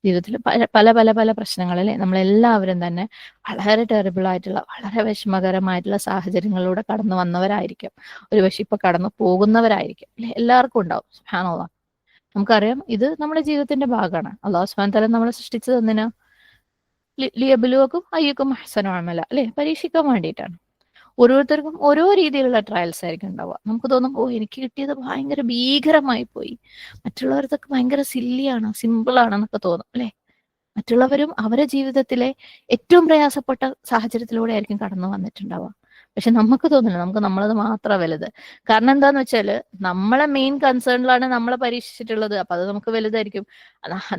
ജീവിതത്തിൽ പല പല പല പ്രശ്നങ്ങളിൽ നമ്മളെല്ലാവരും തന്നെ വളരെ ടെറിബിൾ ആയിട്ടുള്ള, വളരെ വിഷമകരമായിട്ടുള്ള സാഹചര്യങ്ങളിലൂടെ കടന്നു വന്നവരായിരിക്കും, ഒരുപക്ഷെ ഇപ്പൊ കടന്നു പോകുന്നവരായിരിക്കും അല്ലെ. എല്ലാവർക്കും ഉണ്ടാവും. സുബ്ഹാനല്ലാഹ്. നമുക്കറിയാം ഇത് നമ്മുടെ ജീവിതത്തിന്റെ ഭാഗമാണ്. അല്ലാഹു സുബ്ഹാനഹു വ തആല നമ്മളെ സൃഷ്ടിച്ചത് എന്തിനാ? ലിയബ്ലുവക്കും അയ്യക്കും അഹ്സനു അമല അല്ലെ, പരീക്ഷിക്കാൻ വേണ്ടിയിട്ടാണ്. ഓരോരുത്തർക്കും ഓരോ രീതിയിലുള്ള ട്രയൽസ് ആയിരിക്കും ഉണ്ടാവുക. നമുക്ക് തോന്നും, ഓ എനിക്ക് കിട്ടിയത് ഭയങ്കര ഭീകരമായി പോയി, മറ്റുള്ളവർക്കൊക്കെ ഭയങ്കര സില്ലിയാണ്, സിമ്പിൾ ആണ് എന്നൊക്കെ തോന്നും അല്ലെ. മറ്റുള്ളവരും അവരുടെ ജീവിതത്തിലെ ഏറ്റവും പ്രയാസപ്പെട്ട സാഹചര്യത്തിലൂടെ ആയിരിക്കും കടന്നു വന്നിട്ടുണ്ടാവുക. പക്ഷെ നമുക്ക് തോന്നില്ല, നമുക്ക് നമ്മളത് മാത്രമാണ് വലുത്. കാരണം എന്താന്ന് വെച്ചാല് നമ്മളെ മെയിൻ കൺസേണിലാണ് നമ്മളെ പരീക്ഷിച്ചിട്ടുള്ളത്. അപ്പൊ അത് നമുക്ക് വലുതായിരിക്കും.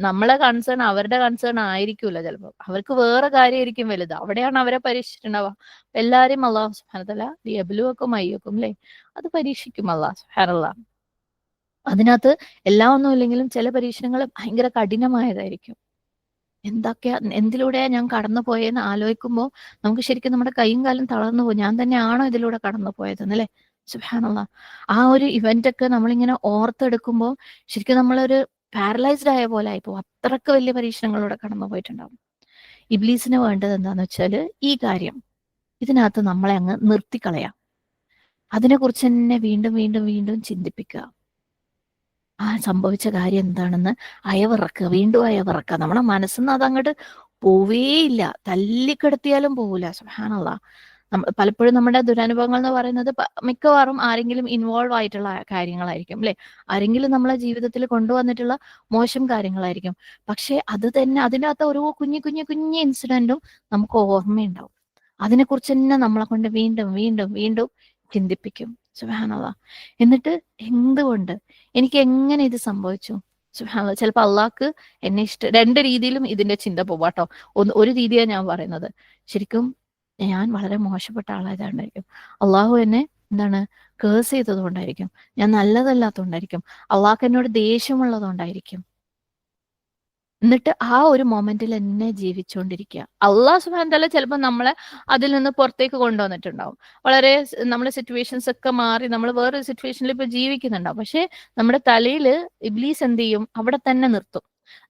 നമ്മളെ കൺസേൺ അവരുടെ കൺസേൺ ആയിരിക്കൂല ചിലപ്പോൾ. അവർക്ക് വേറെ കാര്യമായിരിക്കും വലുത്. അവിടെയാണ് അവരെ പരീക്ഷിച്ചിട്ടുണ്ടാവുക. എല്ലാരും അള്ളാഹു സുബ്ഹാനഹു വ തആല ലിയബ്ലുവക്കും അയ്യക്കും അല്ലേ, അത് പരീക്ഷിക്കും അള്ളാഹു സുബ്ഹാനല്ലാഹ്. അതിനകത്ത് എല്ലാം ഒന്നും ഇല്ലെങ്കിലും ചില പരീക്ഷണങ്ങൾ ഭയങ്കര കഠിനമായതായിരിക്കും. എന്തിലൂടെയാ ഞാൻ കടന്നു പോയെന്ന് ആലോചിക്കുമ്പോൾ നമുക്ക് ശരിക്കും നമ്മുടെ കൈയും കാലും തളർന്നു പോകും. ഞാൻ തന്നെയാണോ ഇതിലൂടെ കടന്നു പോയതെന്നല്ലേ. സുബ്ഹാനല്ലാഹ്. ആ ഒരു ഇവന്റ് ഒക്കെ നമ്മളിങ്ങനെ ഓർത്തെടുക്കുമ്പോൾ ശരിക്കും നമ്മളൊരു പാരലൈസ്ഡ് ആയ പോലെ ആയിപ്പോവും. അത്രക്ക് വലിയ പരീക്ഷണങ്ങളിലൂടെ കടന്നു പോയിട്ടുണ്ടാവും. ഇബ്ലീസിന് വേണ്ടത് എന്താന്ന് വെച്ചാല് ഈ കാര്യം, ഇതിനകത്ത് നമ്മളെ അങ്ങ് നിർത്തിക്കളയാം. അതിനെക്കുറിച്ച് തന്നെ വീണ്ടും വീണ്ടും വീണ്ടും ചിന്തിപ്പിക്കുക. ആ സംഭവിച്ച കാര്യം എന്താണെന്ന് അയവിറക്കുക, വീണ്ടും അയവിറക്കുക. നമ്മുടെ മനസ്സിന്ന് അതങ്ങോട്ട് പോവേയില്ല. തല്ലിക്കെടുത്തിയാലും പോവില്ല. സുബ്ഹാനല്ലാഹ്. പലപ്പോഴും നമ്മുടെ ദുരനുഭവങ്ങൾ എന്ന് പറയുന്നത് മിക്കവാറും ആരെങ്കിലും ഇൻവോൾവ് ആയിട്ടുള്ള കാര്യങ്ങളായിരിക്കും അല്ലെ. ആരെങ്കിലും നമ്മളെ ജീവിതത്തിൽ കൊണ്ടുവന്നിട്ടുള്ള മോശം കാര്യങ്ങളായിരിക്കും. പക്ഷെ അത് തന്നെ അതിനകത്ത് ഓരോ കുഞ്ഞു കുഞ്ഞു കുഞ്ഞു ഇൻസിഡന്റും നമുക്ക് ഓർമ്മയുണ്ടാവും. അതിനെക്കുറിച്ച് തന്നെ നമ്മളെ കൊണ്ട് വീണ്ടും വീണ്ടും വീണ്ടും ചിന്തിപ്പിക്കും. സുബ്ഹാനല്ലാഹ്. എന്നിട്ട് എന്തുകൊണ്ട്, എനിക്ക് എങ്ങനെ ഇത് സംഭവിച്ചു? സുബ്ഹാനല്ലാഹ്. ചിലപ്പോൾ അള്ളാഹ്ക്ക് എന്നെ രണ്ട് രീതിയിലും ഇതിന്റെ ചിന്ത പോവാട്ടോ. ഒരു രീതിയാണ് ഞാൻ പറയുന്നത്. ശരിക്കും ഞാൻ വളരെ മോശപ്പെട്ട ആളായതുകൊണ്ടായിരിക്കും. അള്ളാഹു എന്നെ എന്താണ് കേഴ്സ് ചെയ്തത് കൊണ്ടായിരിക്കും. ഞാൻ നല്ലതല്ലാത്തതുകൊണ്ടായിരിക്കും. അള്ളാഹ്ക്ക് എന്നോട് ദേഷ്യമുള്ളതുകൊണ്ടായിരിക്കും. എന്നിട്ട് ആ ഒരു മൊമെന്റിൽ എന്നെ ജീവിച്ചുകൊണ്ടിരിക്കുക. അള്ളാഹു സുബ്ഹാനഹു വ തആല ചിലപ്പോൾ നമ്മളെ അതിൽ നിന്ന് പുറത്തേക്ക് കൊണ്ടുവന്നിട്ടുണ്ടാവും. വളരെ നമ്മുടെ സിറ്റുവേഷൻസ് ഒക്കെ മാറി നമ്മൾ വേറൊരു സിറ്റുവേഷനിൽ ഇപ്പൊ ജീവിക്കുന്നുണ്ടാവും. പക്ഷെ നമ്മുടെ തലയിൽ ഇബ്ലീസ് എന്ത് ചെയ്യും? അവിടെ തന്നെ നിർത്തും.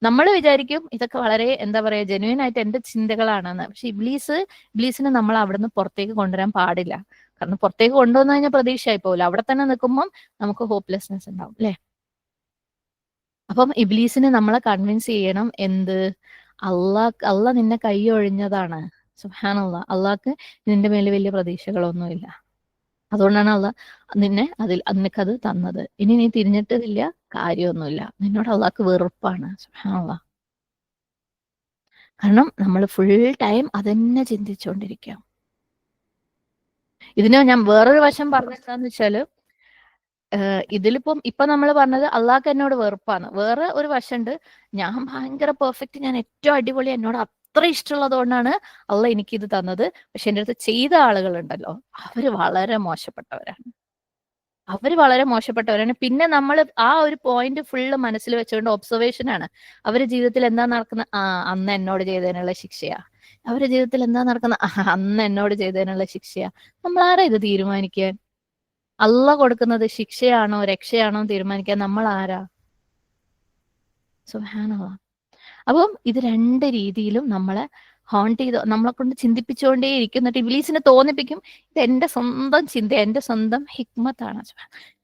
നമ്മൾ വിചാരിക്കും ഇതൊക്കെ വളരെ എന്താ പറയാ ജെന്യുവൻ ആയിട്ട് എന്റെ ചിന്തകളാണെന്ന്. പക്ഷെ ഇബ്ലീസിനെ നമ്മൾ അവിടെ നിന്ന് പുറത്തേക്ക് കൊണ്ടുവരാൻ പാടില്ല. കാരണം പുറത്തേക്ക് കൊണ്ടുവന്നു കഴിഞ്ഞാൽ പ്രതീക്ഷയായി പോകില്ല. അവിടെ തന്നെ നിൽക്കുമ്പോൾ നമുക്ക് ഹോപ്പ്ലെസ്നെസ് ഉണ്ടാവും അല്ലെ. അപ്പം ഇബ്ലീസിനെ നമ്മളെ കൺവിൻസ് ചെയ്യണം എന്ത്? അള്ളാഹ് നിന്നെ കൈ ഒഴിഞ്ഞതാണ്. സുബ്ഹാനല്ലാഹ്. അള്ളാഹ്ക്ക് നിന്റെ മേലെ വലിയ പ്രതീക്ഷകളൊന്നുമില്ല. അതുകൊണ്ടാണ് അള്ളാഹ് നിനക്കത് തന്നത്. ഇനി നീ തിരിഞ്ഞിട്ടില്ല, കാര്യമൊന്നുമില്ല. നിന്നോട് അള്ളാഹ്ക്ക് വെറുപ്പാണ്. സുബ്ഹാനല്ലാഹ്. കാരണം നമ്മൾ ഫുൾ ടൈം അതന്നെ ചിന്തിച്ചുകൊണ്ടിരിക്കുക. ഇതിന് ഞാൻ വേറൊരു വശം പറഞ്ഞെന്താന്ന് വെച്ചാല്, ഇതിലിപ്പം ഇപ്പൊ നമ്മൾ പറഞ്ഞത് അള്ളാഹ്ക്ക് എന്നോട് വെറുപ്പാണ്. വേറെ ഒരു വശമുണ്ട്, ഞാൻ ഭയങ്കര പെർഫെക്റ്റ്, ഞാൻ ഏറ്റവും അടിപൊളി, എന്നോട് അത്ര ഇഷ്ടമുള്ളത് കൊണ്ടാണ് അള്ളാഹ് എനിക്കിത് തന്നത്. പക്ഷെ എൻ്റെ അടുത്ത് ചെയ്ത ആളുകളുണ്ടല്ലോ, അവര് വളരെ മോശപ്പെട്ടവരാണ്. പിന്നെ നമ്മൾ ആ ഒരു പോയിന്റ് ഫുള്ള് മനസ്സിൽ വെച്ചുകൊണ്ട് ഒബ്സർവേഷൻ ആണ്. അവരുടെ ജീവിതത്തിൽ എന്താ നടക്കുന്നത്? അന്ന് എന്നോട് ചെയ്തതിനുള്ള ശിക്ഷയാ. അവരുടെ ജീവിതത്തിൽ എന്താ നടക്കുന്നത്? അന്ന് എന്നോട് ചെയ്തതിനുള്ള ശിക്ഷയാ. നമ്മൾ ആരാ ഇത് തീരുമാനിക്കാൻ? അള്ളാഹ് കൊടുക്കുന്നത് ശിക്ഷയാണോ രക്ഷയാണോ തീരുമാനിക്കാൻ നമ്മൾ ആരാ? സുബ്ഹാനല്ലാഹ്. അപ്പം ഇത് രണ്ട് രീതിയിലും നമ്മളെ ഹോണ്ട് ചെയ്ത് നമ്മളെ കൊണ്ട് ചിന്തിപ്പിച്ചുകൊണ്ടേ ഇരിക്കും. എന്നിട്ട് ഇബ്ലീസിനെ തോന്നിപ്പിക്കും ഇത് എന്റെ സ്വന്തം ചിന്ത, എന്റെ സ്വന്തം ഹിക്മത്താണ്.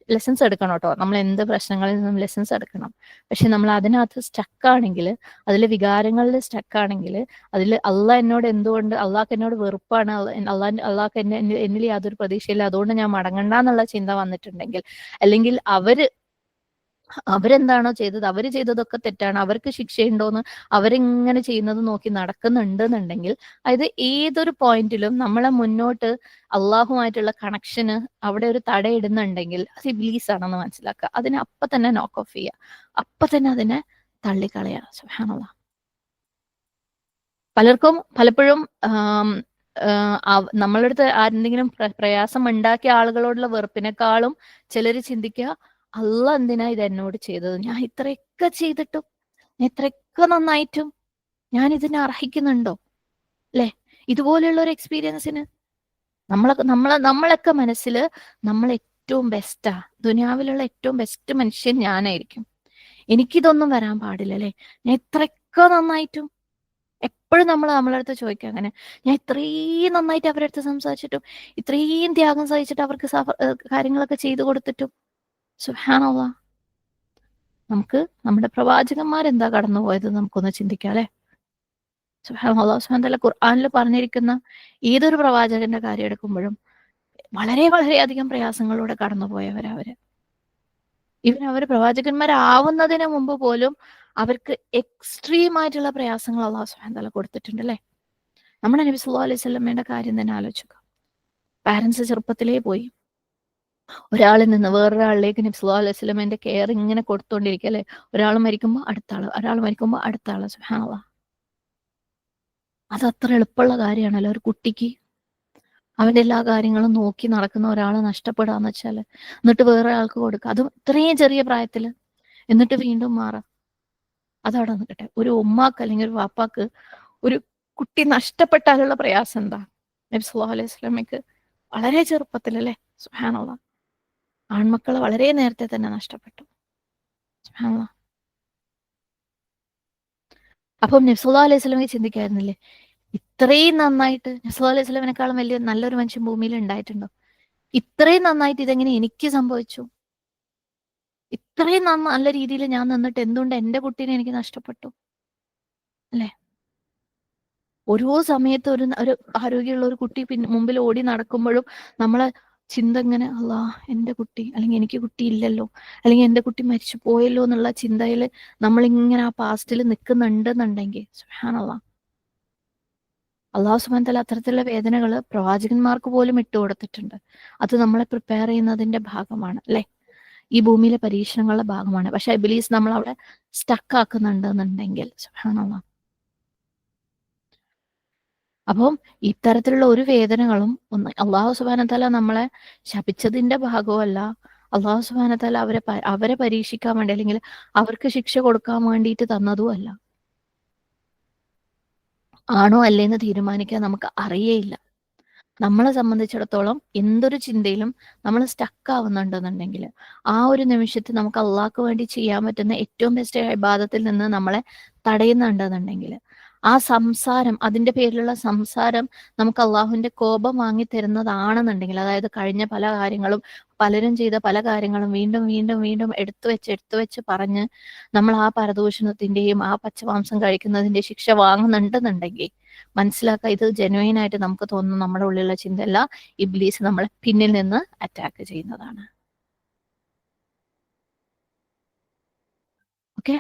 ലെസൺസ് എടുക്കണം കേട്ടോ. നമ്മൾ എന്ത് പ്രശ്നങ്ങളിൽ നിന്നും ലെസൺസ് എടുക്കണം. പക്ഷെ നമ്മൾ അതിനകത്ത് സ്റ്റക്കാണെങ്കിൽ, അതിലെ വികാരങ്ങളിൽ സ്റ്റക്കാണെങ്കിൽ, അതിൽ അള്ളാഹ്ക്ക് എന്നോട് വെറുപ്പാണ്, അള്ളാഹ്ക്ക് എന്നിൽ യാതൊരു പ്രതീക്ഷയില്ല, അതുകൊണ്ട് ഞാൻ മടങ്ങണ്ട എന്നുള്ള ചിന്ത വന്നിട്ടുണ്ടെങ്കിൽ, അല്ലെങ്കിൽ അവരെന്താണോ ചെയ്തത്, അവര് ചെയ്തതൊക്കെ തെറ്റാണ്, അവർക്ക് ശിക്ഷയുണ്ടോന്ന് അവരിങ്ങനെ ചെയ്യുന്നത് നോക്കി നടക്കുന്നുണ്ടെന്നുണ്ടെങ്കിൽ, അതായത് ഏതൊരു പോയിന്റിലും നമ്മളെ മുന്നോട്ട് അള്ളാഹുമായിട്ടുള്ള കണക്ഷന് അവിടെ ഒരു തടയിടുന്നുണ്ടെങ്കിൽ അത് ഇബ്ലീസ് ആണെന്ന് മനസ്സിലാക്കുക. അതിനെ അപ്പൊ തന്നെ നോക്ക് ഓഫ് ചെയ്യുക, അപ്പൊ തന്നെ അതിനെ തള്ളിക്കളയുക. സുബ്ഹാനല്ലാഹ്. പലപ്പോഴും നമ്മളുടെ അടുത്ത് എന്തെങ്കിലും പ്രയാസം ഉണ്ടാക്കിയ ആളുകളോടുള്ള വെറുപ്പിനെക്കാളും ചിലര് ചിന്തിക്കുക, അള്ളാഹ് എന്തിനാ ഇത് എന്നോട് ചെയ്തത്? ഞാൻ ഇത്രയൊക്കെ ചെയ്തിട്ടും, ഇത്രയൊക്കെ നന്നായിട്ടും ഞാൻ ഇതിനെ അർഹിക്കുന്നുണ്ടോ അല്ലെ? ഇതുപോലെയുള്ള ഒരു എക്സ്പീരിയൻസിന് നമ്മളൊക്കെ മനസ്സിൽ നമ്മൾ ഏറ്റവും ബെസ്റ്റാ, ദുനിയാവിലുള്ള ഏറ്റവും ബെസ്റ്റ് മനുഷ്യൻ ഞാനായിരിക്കും, എനിക്കിതൊന്നും വരാൻ പാടില്ല അല്ലെ, ഞാൻ ഇത്രയൊക്കെ നന്നായിട്ടും. എപ്പോഴും നമ്മളെ അടുത്ത് ചോദിക്കുക അങ്ങനെ, ഞാൻ ഇത്രയും നന്നായിട്ട് അവരുടെ അടുത്ത് സംസാരിച്ചിട്ടും, ഇത്രയും ത്യാഗം സഹിച്ചിട്ട് അവർക്ക് കാര്യങ്ങളൊക്കെ ചെയ്തു കൊടുത്തിട്ടും. സുബ്ഹാനല്ലാഹ്. നമുക്ക് നമ്മുടെ പ്രവാചകന്മാരെന്താ കടന്നുപോയത് നമുക്കൊന്ന് ചിന്തിക്കാം അല്ലെ. സുബ്ഹാനല്ലാഹ്. അല്ലാഹു സുബ്ഹാനഹു വ തആല ഖുർആനിൽ പറഞ്ഞിരിക്കുന്ന ഏതൊരു പ്രവാചകന്റെ കാര്യം എടുക്കുമ്പോഴും വളരെ വളരെയധികം പ്രയാസങ്ങളിലൂടെ കടന്നുപോയവരവര്. അവർ പ്രവാചകന്മാരാവുന്നതിന് മുമ്പ് പോലും അവർക്ക് എക്സ്ട്രീം ആയിട്ടുള്ള പ്രയാസങ്ങൾ അള്ളാഹു സുബ്ഹാനഹു വതആല കൊടുത്തിട്ടുണ്ട് അല്ലേ? നമ്മുടെ നബി സല്ലല്ലാഹു അലൈഹി വസല്ലമയുടെ കാര്യം തന്നെ ആലോചിക്കുക. പാരന്റ്സ് ചെറുപ്പത്തിലേ പോയി ഒരാളിൽ നിന്ന് വേറൊരാളിലേക്ക് നബി സല്ലല്ലാഹു അലൈഹി വസല്ലമയുടെ കെയർ ഇങ്ങനെ കൊടുത്തോണ്ടിരിക്കുക അല്ലേ? ഒരാൾ മരിക്കുമ്പോൾ അടുത്ത ആള്, ഒരാൾ മരിക്കുമ്പോൾ അടുത്ത ആള്. സുബ്ഹാനല്ലാഹ്. അത് അത്ര എളുപ്പമുള്ള കാര്യമാണല്ലോ ഒരു കുട്ടിക്ക്. അവന്റെ എല്ലാ കാര്യങ്ങളും നോക്കി നടക്കുന്ന ഒരാളെ നഷ്ടപ്പെടാന്ന് വെച്ചാല്, എന്നിട്ട് വേറെ ആൾക്ക് കൊടുക്കുക, അതും ഇത്രയും ചെറിയ പ്രായത്തില്, എന്നിട്ട് വീണ്ടും മാറാം. അതവിടെ നിൽക്കട്ടെ. ഒരു ഉമ്മാക്ക് അല്ലെങ്കിൽ ഒരു വാപ്പാക്ക് ഒരു കുട്ടി നഷ്ടപ്പെട്ടാലുള്ള പ്രയാസം എന്താ? നബി സല്ലല്ലാഹു അലൈഹി വസല്ലമയ്ക്ക് വളരെ ചെറുപ്പത്തിലല്ലേ? സുബ്ഹാനല്ലാഹ്. ആൺമക്കളെ വളരെ നേരത്തെ തന്നെ നഷ്ടപ്പെട്ടു. സുബ്ഹാനല്ലാഹ്. അപ്പം നബി സല്ലല്ലാഹു അലൈഹി വസല്ലമയ്ക്ക് ചിന്തിക്കായിരുന്നില്ലേ, ഇത്രയും നന്നായിട്ട് നബി സല്ലല്ലാഹു അലൈഹി വസല്ലമയെക്കാളും വലിയ നല്ലൊരു മനുഷ്യൻ ഭൂമിയിൽ ഉണ്ടായിട്ടുണ്ടോ? ഇത്രയും നന്നായിട്ട് ഇതെങ്ങനെ എനിക്ക് സംഭവിച്ചു? ഇത്രയും നല്ല രീതിയിൽ ഞാൻ നിന്നിട്ട് എന്തുകൊണ്ട് എന്റെ കുട്ടീനെ എനിക്ക് നഷ്ടപ്പെട്ടു? അല്ലെ? ഓരോ സമയത്ത് ഒരു ആരോഗ്യമുള്ള ഒരു കുട്ടി മുമ്പിൽ ഓടി നടക്കുമ്പോഴും നമ്മളെ ചിന്ത ഇങ്ങനെ, അല്ലാ എന്റെ കുട്ടി, അല്ലെങ്കിൽ എനിക്ക് കുട്ടി ഇല്ലല്ലോ, അല്ലെങ്കിൽ എന്റെ കുട്ടി മരിച്ചു പോയല്ലോ എന്നുള്ള ചിന്തയിൽ നമ്മളിങ്ങനെ ആ പാസ്റ്റിൽ നിൽക്കുന്നുണ്ടെന്നുണ്ടെങ്കിൽ സുബ്ഹാനല്ലാഹ്, അള്ളാഹു സുബ്ഹാനഹു വതആല അത്തരത്തിലുള്ള വേദനകൾ പ്രവാചകന്മാർക്ക് പോലും ഇട്ടുകൊടുത്തിട്ടുണ്ട്. അത് നമ്മളെ പ്രിപ്പയർ ചെയ്യുന്നതിന്റെ ഭാഗമാണ് അല്ലെ? ഈ ഭൂമിയിലെ പരീക്ഷണങ്ങളുടെ ഭാഗമാണ്. പക്ഷെ ഇബ്ലീസ് നമ്മൾ അവിടെ സ്റ്റക്ക് ആക്കുന്നുണ്ടെന്നുണ്ടെങ്കിൽ സുബ്ഹാനല്ലാഹ്. അപ്പം ഇത്തരത്തിലുള്ള ഒരു വേദനകളും ഒന്ന് അള്ളാഹു സുബ്ഹാനഹു വതആല നമ്മളെ ശപിച്ചതിന്റെ ഭാഗമല്ല. അള്ളാഹു സുബ്ഹാനഹു വതആല അവരെ പരീക്ഷിക്കാൻ വേണ്ടി, അല്ലെങ്കിൽ അവർക്ക് ശിക്ഷ കൊടുക്കാൻ വേണ്ടിയിട്ട് തന്നതും അല്ല. ആണോ അല്ലേന്ന് തീരുമാനിക്കാൻ നമുക്ക് അറിയേയില്ല. നമ്മളെ സംബന്ധിച്ചിടത്തോളം എന്തൊരു ചിന്തയിലും നമ്മൾ സ്റ്റക്ക് ആവുന്നുണ്ടെന്നുണ്ടെങ്കിൽ ആ ഒരു നിമിഷത്തിൽ നമുക്ക് അള്ളാഹ്ക്ക് വേണ്ടി ചെയ്യാൻ പറ്റുന്ന ഏറ്റവും ബെസ്റ്റ് ഇബാദത്തിൽ നിന്ന് നമ്മളെ തടയുന്നുണ്ടെന്നുണ്ടെങ്കിൽ ആ സംസാരം, അതിന്റെ പേരിലുള്ള സംസാരം നമുക്ക് അള്ളാഹുവിന്റെ കോപം വാങ്ങി തരുന്നതാണെന്നുണ്ടെങ്കിൽ, അതായത് കഴിഞ്ഞ പല കാര്യങ്ങളും, പലരും ചെയ്ത പല കാര്യങ്ങളും വീണ്ടും വീണ്ടും വീണ്ടും എടുത്തു വെച്ച് പറഞ്ഞ് നമ്മൾ ആ പരദൂഷണത്തിന്റെയും ആ പച്ചമാംസം കഴിക്കുന്നതിന്റെ ശിക്ഷ വാങ്ങുന്നുണ്ടെന്നുണ്ടെങ്കിൽ മനസ്സിലാക്കുക, ഇത് ജെനുവൈൻ ആയിട്ട് നമുക്ക് തോന്നുന്നു നമ്മുടെ ഉള്ളിലുള്ള ചിന്തയല്ല, ഇബ്ലീസ് നമ്മളെ പിന്നിൽ നിന്ന് അറ്റാക്ക് ചെയ്യുന്നതാണ്. ഓക്കെ,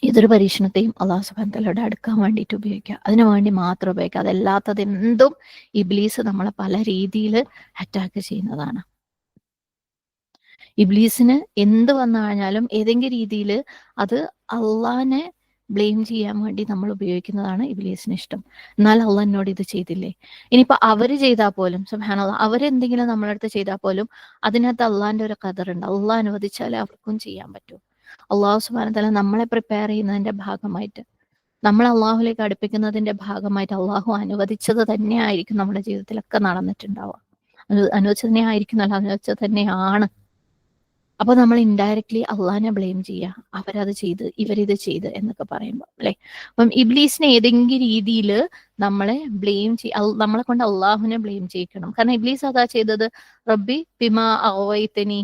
ഏതൊരു പരീക്ഷണത്തെയും അള്ളാഹു സുബ്ഹാനഹു വതആലയോട് അടുക്കാൻ വേണ്ടിയിട്ട് ഉപയോഗിക്കുക, അതിനു വേണ്ടി മാത്രം ഉപയോഗിക്കുക. അതല്ലാത്തത് എന്തും ഇബ്ലീസ് നമ്മളെ പല രീതിയിൽ അറ്റാക്ക് ചെയ്യുന്നതാണ്. ഇബ്ലീസിന് എന്ത് വന്നു കഴിഞ്ഞാലും ഏതെങ്കിലും രീതിയിൽ അത് അള്ളാഹിനെ ബ്ലെയിം ചെയ്യാൻ വേണ്ടി നമ്മൾ ഉപയോഗിക്കുന്നതാണ് ഇബ്ലീസിന് ഇഷ്ടം. എന്നാൽ അള്ളാഹ് എന്നോട് ഇത് ചെയ്തില്ലേ, ഇനിയിപ്പോ അവര് ചെയ്താൽ പോലും സുബ്ഹാനല്ലാഹ്, അവരെന്തെങ്കിലും നമ്മളടുത്ത് ചെയ്താൽ പോലും അതിനകത്ത് അള്ളാഹിന്റെ ഒരു ഖദറുണ്ട്. അള്ളാഹ് അനുവദിച്ചാലേ അവർക്കും ചെയ്യാൻ പറ്റൂ. അള്ളാഹു സുബ്ഹാനഹു വതആല നമ്മളെ പ്രിപ്പയർ ചെയ്യുന്നതിന്റെ ഭാഗമായിട്ട്, നമ്മളെ അള്ളാഹുലേക്ക് അടുപ്പിക്കുന്നതിന്റെ ഭാഗമായിട്ട് അള്ളാഹു അനുവദിച്ചത് തന്നെയായിരിക്കും നമ്മുടെ ജീവിതത്തിലൊക്കെ നടന്നിട്ടുണ്ടാവുക. അനുവദിച്ചത് തന്നെ ആയിരിക്കും, അല്ല അനുവദിച്ചത് തന്നെയാണ്. അപ്പൊ നമ്മൾ ഇൻഡയറക്ട്ലി അള്ളാഹിനെ ബ്ലെയിം ചെയ്യുക, അവരത് ചെയ്ത് ഇവരിത് ചെയ്ത് എന്നൊക്കെ പറയുമ്പോൾ അല്ലെ? അപ്പം ഇബ്ലീസിനെ ഏതെങ്കിലും രീതിയിൽ നമ്മളെ ബ്ലെയിം നമ്മളെ കൊണ്ട് അള്ളാഹുവിനെ ബ്ലെയിം ചെയ്യിക്കണം. കാരണം ഇബ്ലീസ് അതാ ചെയ്തത്. റബ്ബി ബിമാ അഗ്വൈതനി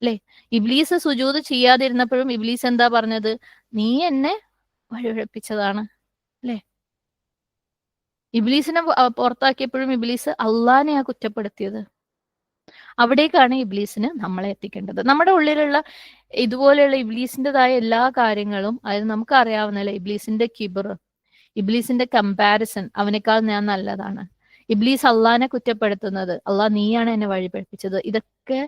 അല്ലെ? ഇബ്ലീസ് സുജൂദ് ചെയ്യാതിരുന്നപ്പോഴും ഇബ്ലീസ് എന്താ പറഞ്ഞത്? നീ എന്നെ വഴിപിഴപ്പിച്ചതാണ് അല്ലെ? ഇബ്ലീസിനെ പുറത്താക്കിയപ്പോഴും ഇബ്ലീസ് അള്ളാഹിനെയാ കുറ്റപ്പെടുത്തിയത്. അവിടേക്കാണ് ഇബ്ലീസിന് നമ്മളെ എത്തിക്കേണ്ടത്. നമ്മുടെ ഉള്ളിലുള്ള ഇതുപോലെയുള്ള ഇബ്ലീസിൻ്റെതായ എല്ലാ കാര്യങ്ങളും, അതായത് നമുക്ക് അറിയാവുന്നല്ലേ, ഇബ്ലീസിന്റെ കിബർ, ഇബ്ലീസിന്റെ കമ്പാരിസൺ, അവനേക്കാൾ ഞാൻ നല്ലതാണ്, ഇബ്ലീസ് അള്ളാഹിനെ കുറ്റപ്പെടുത്തുന്നത്, അള്ളാഹ് നീയാണ് എന്നെ വഴിപഠിപ്പിച്ചത്, ഇതൊക്കെ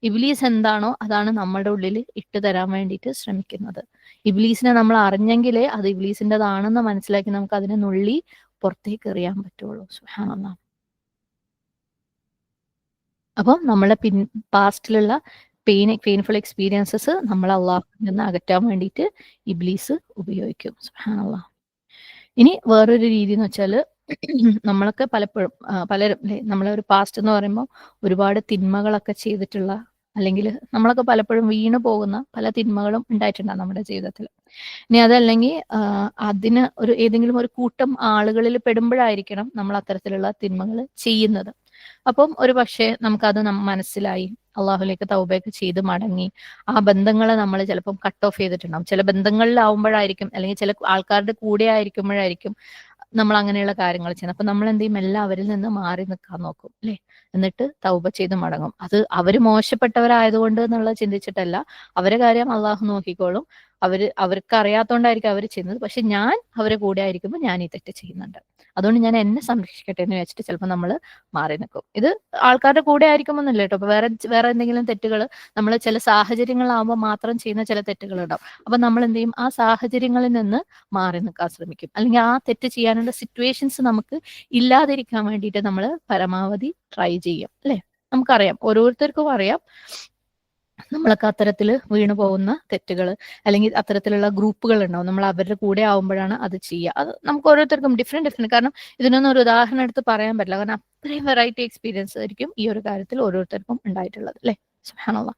ഇബ്ലീസ് എന്താണോ അതാണ് നമ്മുടെ ഉള്ളിൽ ഇട്ട് തരാൻ വേണ്ടിയിട്ട് ശ്രമിക്കുന്നത്. ഇബ്ലീസിനെ നമ്മൾ അറിഞ്ഞെങ്കിലേ അത് ഇബ്ലീസിൻ്റെതാണെന്ന് മനസ്സിലാക്കി നമുക്ക് അതിനെ നുള്ളി പുറത്തേക്ക് എറിയാൻ പറ്റുള്ളൂ. സുബ്ഹാനല്ലാഹ്. അപ്പം നമ്മളെ പാസ്റ്റിലുള്ള പെയിൻഫുൾ എക്സ്പീരിയൻസസ് നമ്മൾ അള്ളാഹുവിൽ നിന്ന് അകറ്റാൻ വേണ്ടിയിട്ട് ഇബ്ലീസ് ഉപയോഗിക്കും. സുബ്ഹാനല്ലാഹ്. ഇനി വേറൊരു രീതി എന്ന് വെച്ചാൽ, നമ്മളൊക്കെ പലപ്പോഴും പലരും അല്ലെ, നമ്മളെ ഒരു പാസ്റ്റ് എന്ന് പറയുമ്പോൾ ഒരുപാട് തിന്മകളൊക്കെ ചെയ്തിട്ടുള്ള, അല്ലെങ്കിൽ നമ്മളൊക്കെ പലപ്പോഴും വീണു പോകുന്ന പല തിന്മകളും ഉണ്ടായിട്ടുണ്ടാകും നമ്മുടെ ജീവിതത്തിൽ. ഇനി അതല്ലെങ്കിൽ അതിന് ഏതെങ്കിലും ഒരു കൂട്ടം ആളുകളിൽ പെടുമ്പോഴായിരിക്കണം നമ്മൾ അത്തരത്തിലുള്ള തിന്മകൾ ചെയ്യുന്നത്. അപ്പം ഒരു പക്ഷേ നമുക്കത് മനസ്സിലായി, അള്ളാഹുലേക്ക് തൗബയൊക്കെ ചെയ്ത് മടങ്ങി ആ ബന്ധങ്ങളെ നമ്മൾ ചിലപ്പം കട്ട് ഓഫ് ചെയ്തിട്ടുണ്ടാവും. ചില ബന്ധങ്ങളിലാവുമ്പോഴായിരിക്കും, അല്ലെങ്കിൽ ചില ആൾക്കാരുടെ കൂടെ ആയിരിക്കുമ്പോഴായിരിക്കും നമ്മൾ അങ്ങനെയുള്ള കാര്യങ്ങൾ ചെയ്യുന്നത്. അപ്പൊ നമ്മൾ എന്ത് ചെയ്യും, എല്ലാം അവരിൽ നിന്ന് മാറി നിൽക്കാൻ നോക്കും അല്ലെ. എന്നിട്ട് തൗബ ചെയ്ത് മടങ്ങും. അത് അവര് മോശപ്പെട്ടവരായതുകൊണ്ട് എന്നുള്ളത് ചിന്തിച്ചിട്ടല്ല, അവരെ കാര്യം അള്ളാഹു നോക്കിക്കോളും. അവർക്ക് അറിയാത്തോണ്ടായിരിക്കും അവർ ചെയ്യുന്നത്. പക്ഷെ ഞാൻ അവരെ കൂടെ ആയിരിക്കുമ്പോൾ ഞാൻ ഈ തെറ്റ് ചെയ്യുന്നുണ്ട്, അതുകൊണ്ട് ഞാൻ എന്നെ സംരക്ഷിക്കട്ടെ എന്ന് വെച്ചിട്ട് ചിലപ്പോൾ നമ്മൾ മാറി നിൽക്കും. ഇത് ആൾക്കാരുടെ കൂടെ ആയിരിക്കുമെന്നില്ല കേട്ടോ. അപ്പൊ വേറെ എന്തെങ്കിലും തെറ്റുകൾ നമ്മൾ ചില സാഹചര്യങ്ങളാവുമ്പോൾ മാത്രം ചെയ്യുന്ന ചില തെറ്റുകൾ ഉണ്ടാവും. അപ്പൊ നമ്മൾ എന്ത് ചെയ്യും, ആ സാഹചര്യങ്ങളിൽ നിന്ന് മാറി നിൽക്കാൻ ശ്രമിക്കും. അല്ലെങ്കിൽ ആ തെറ്റ് ചെയ്യാനുള്ള സിറ്റുവേഷൻസ് നമുക്ക് ഇല്ലാതിരിക്കാൻ വേണ്ടിയിട്ട് നമ്മൾ പരമാവധി ട്രൈ ചെയ്യും അല്ലെ. നമുക്കറിയാം, ഓരോരുത്തർക്കും അറിയാം നമ്മളൊക്കെ അത്തരത്തിൽ വീണു പോകുന്ന തെറ്റുകൾ, അല്ലെങ്കിൽ അത്തരത്തിലുള്ള ഗ്രൂപ്പുകൾ ഉണ്ടാവും, നമ്മൾ അവരുടെ കൂടെ ആവുമ്പോഴാണ് അത് ചെയ്യുക. അത് നമുക്ക് ഓരോരുത്തർക്കും ഡിഫറെന്റ്, കാരണം ഇതിനൊന്നും ഒരു ഉദാഹരണം എടുത്ത് പറയാൻ പറ്റില്ല, കാരണം അത്രയും വെറൈറ്റി എക്സ്പീരിയൻസ് ആയിരിക്കും ഈ ഒരു കാര്യത്തിൽ ഓരോരുത്തർക്കും ഉണ്ടായിട്ടുള്ളത് അല്ലെ. സുബ്ഹാനല്ലാഹ്.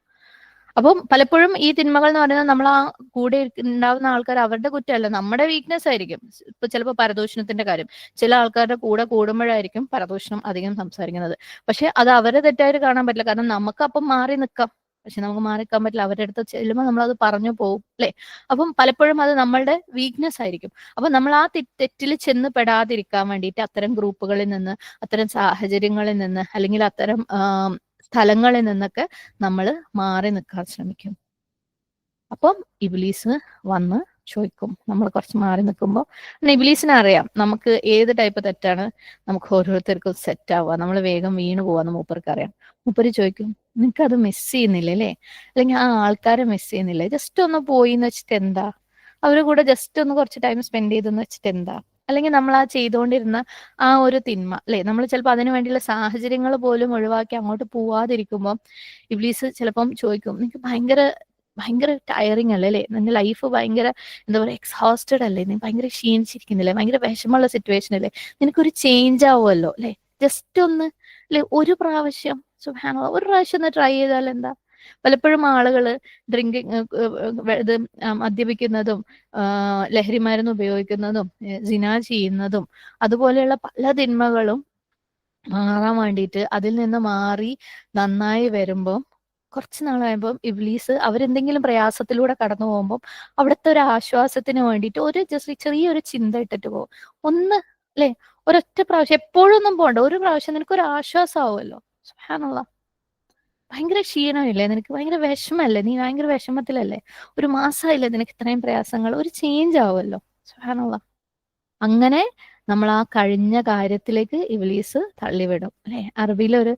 അപ്പം പലപ്പോഴും ഈ തിന്മകൾ എന്ന് പറയുന്നത് നമ്മൾ ആ കൂടെ ഉണ്ടാവുന്ന ആൾക്കാർ അവരുടെ കുറ്റമല്ല, നമ്മുടെ വീക്ക്നെസ് ആയിരിക്കും. ഇപ്പൊ ചിലപ്പോൾ പരദൂഷണത്തിന്റെ കാര്യം, ചില ആൾക്കാരുടെ കൂടെ കൂടുമ്പോഴായിരിക്കും പരദൂഷണം അധികം സംസാരിക്കുന്നത്. പക്ഷെ അത് അവരെ തെറ്റായിട്ട് കാണാൻ പറ്റില്ല, കാരണം നമുക്ക് അപ്പം മാറി നിൽക്കാം. പക്ഷെ നമുക്ക് മാറി നിൽക്കാൻ പറ്റില്ല, അവരുടെ അടുത്ത് ചെല്ലുമ്പോൾ നമ്മൾ അത് പറഞ്ഞു പോകും അല്ലെ. അപ്പം പലപ്പോഴും അത് നമ്മളുടെ വീക്ക്നെസ് ആയിരിക്കും. അപ്പൊ നമ്മൾ ആ തെറ്റിൽ ചെന്ന് പെടാതിരിക്കാൻ വേണ്ടിയിട്ട് അത്തരം ഗ്രൂപ്പുകളിൽ നിന്ന്, അത്തരം സാഹചര്യങ്ങളിൽ നിന്ന്, അല്ലെങ്കിൽ അത്തരം സ്ഥലങ്ങളിൽ നിന്നൊക്കെ നമ്മൾ മാറി നിൽക്കാൻ ശ്രമിക്കും. അപ്പം ഇബ്ലീസ് വന്ന് ചോദിക്കും, നമ്മൾ കുറച്ച് മാറി നിൽക്കുമ്പോൾ. ഇബ്ലീസിനെ അറിയാം നമുക്ക് ഏത് ടൈപ്പ് തെറ്റാണ് നമുക്ക് ഓരോരുത്തർക്കും സെറ്റ് ആവുക, നമ്മൾ വേഗം വീണു പോവാന്ന് മൂപ്പർക്ക് അറിയാം. മൂപ്പര് ചോദിക്കും, നിനക്ക് അത് മിസ് ചെയ്യുന്നില്ല അല്ലേ, അല്ലെങ്കിൽ ആ ആൾക്കാരെ മിസ് ചെയ്യുന്നില്ല, ജസ്റ്റ് ഒന്ന് പോയി എന്ന് വെച്ചിട്ട് എന്താ, അവരുടെ കൂടെ ജസ്റ്റ് ഒന്ന് കുറച്ച് ടൈം സ്പെൻഡ് ചെയ്തെന്ന് വെച്ചിട്ട് എന്താ, അല്ലെങ്കിൽ നമ്മൾ ആ ചെയ്തുകൊണ്ടിരുന്ന ആ ഒരു തിന്മ അല്ലെ, നമ്മൾ ചിലപ്പോൾ അതിനു വേണ്ടിയുള്ള സാഹചര്യങ്ങൾ പോലും ഒഴിവാക്കി അങ്ങോട്ട് പോവാതിരിക്കുമ്പോൾ ഇബ്ലീസ് ചിലപ്പം ചോദിക്കും, നിനക്ക് ഭയങ്കര ഭയങ്കര ടയറിങ് അല്ലേ അല്ലെ, നിന്റെ ലൈഫ് ഭയങ്കര എന്താ പറയുക എക്സോസ്റ്റഡ് അല്ലേ, നീ ഭയങ്കര ക്ഷീണിച്ചിരിക്കുന്നില്ലേ, ഭയങ്കര വിഷമമുള്ള സിറ്റുവേഷൻ അല്ലേ, നിനക്കൊരു ചേഞ്ച് ആവുമല്ലോ അല്ലെ, ജസ്റ്റ് ഒന്ന് അല്ലെ ഒരു പ്രാവശ്യം, സുബ്ഹാനല്ലാഹ്, ഒരു പ്രാവശ്യം ഒന്ന് ട്രൈ ചെയ്താൽ എന്താ. പലപ്പോഴും ആളുകൾ ഡ്രിങ്കിങ് ഇത് മദ്യപിക്കുന്നതും ലഹരി മരുന്ന് ഉപയോഗിക്കുന്നതും സിന ചെയ്യുന്നതും അതുപോലെയുള്ള പല തിന്മകളും മാറാൻ വേണ്ടിയിട്ട് അതിൽ നിന്ന് മാറി നന്നായി വരുമ്പോൾ കുറച്ച് നാളാകുമ്പോൾ ഇബ്ലീസ് അവരെന്തെങ്കിലും പ്രയാസത്തിലൂടെ കടന്നു പോകുമ്പോൾ അവിടുത്തെ ഒരു ആശ്വാസത്തിന് വേണ്ടിയിട്ട് ഒരു ജസ്റ്റ് ചെറിയൊരു ചിന്ത ഇട്ടിട്ട് പോകും. ഒന്ന് അല്ലെ, ഒരൊറ്റ പ്രാവശ്യം, എപ്പോഴും ഒന്നും പോകണ്ട, ഒരു പ്രാവശ്യം നിനക്കൊരു ആശ്വാസമാവുമല്ലോ. സുബ്ഹാനല്ലാഹ്. ഭയങ്കര ക്ഷീണമില്ലേ നിനക്ക്, ഭയങ്കര വിഷമല്ലേ, നീ ഭയങ്കര വിഷമത്തിലല്ലേ, ഒരു മാസമായില്ലേ നിനക്ക് ഇത്രയും പ്രയാസങ്ങൾ, ഒരു ചേഞ്ച് ആവുമല്ലോ. സുബ്ഹാനല്ലാഹ്. അങ്ങനെ നമ്മൾ ആ കഴിഞ്ഞ കാര്യത്തിലേക്ക് ഇബ്ലീസ് തള്ളിവിടും അല്ലെ. അറബിയിലൊരു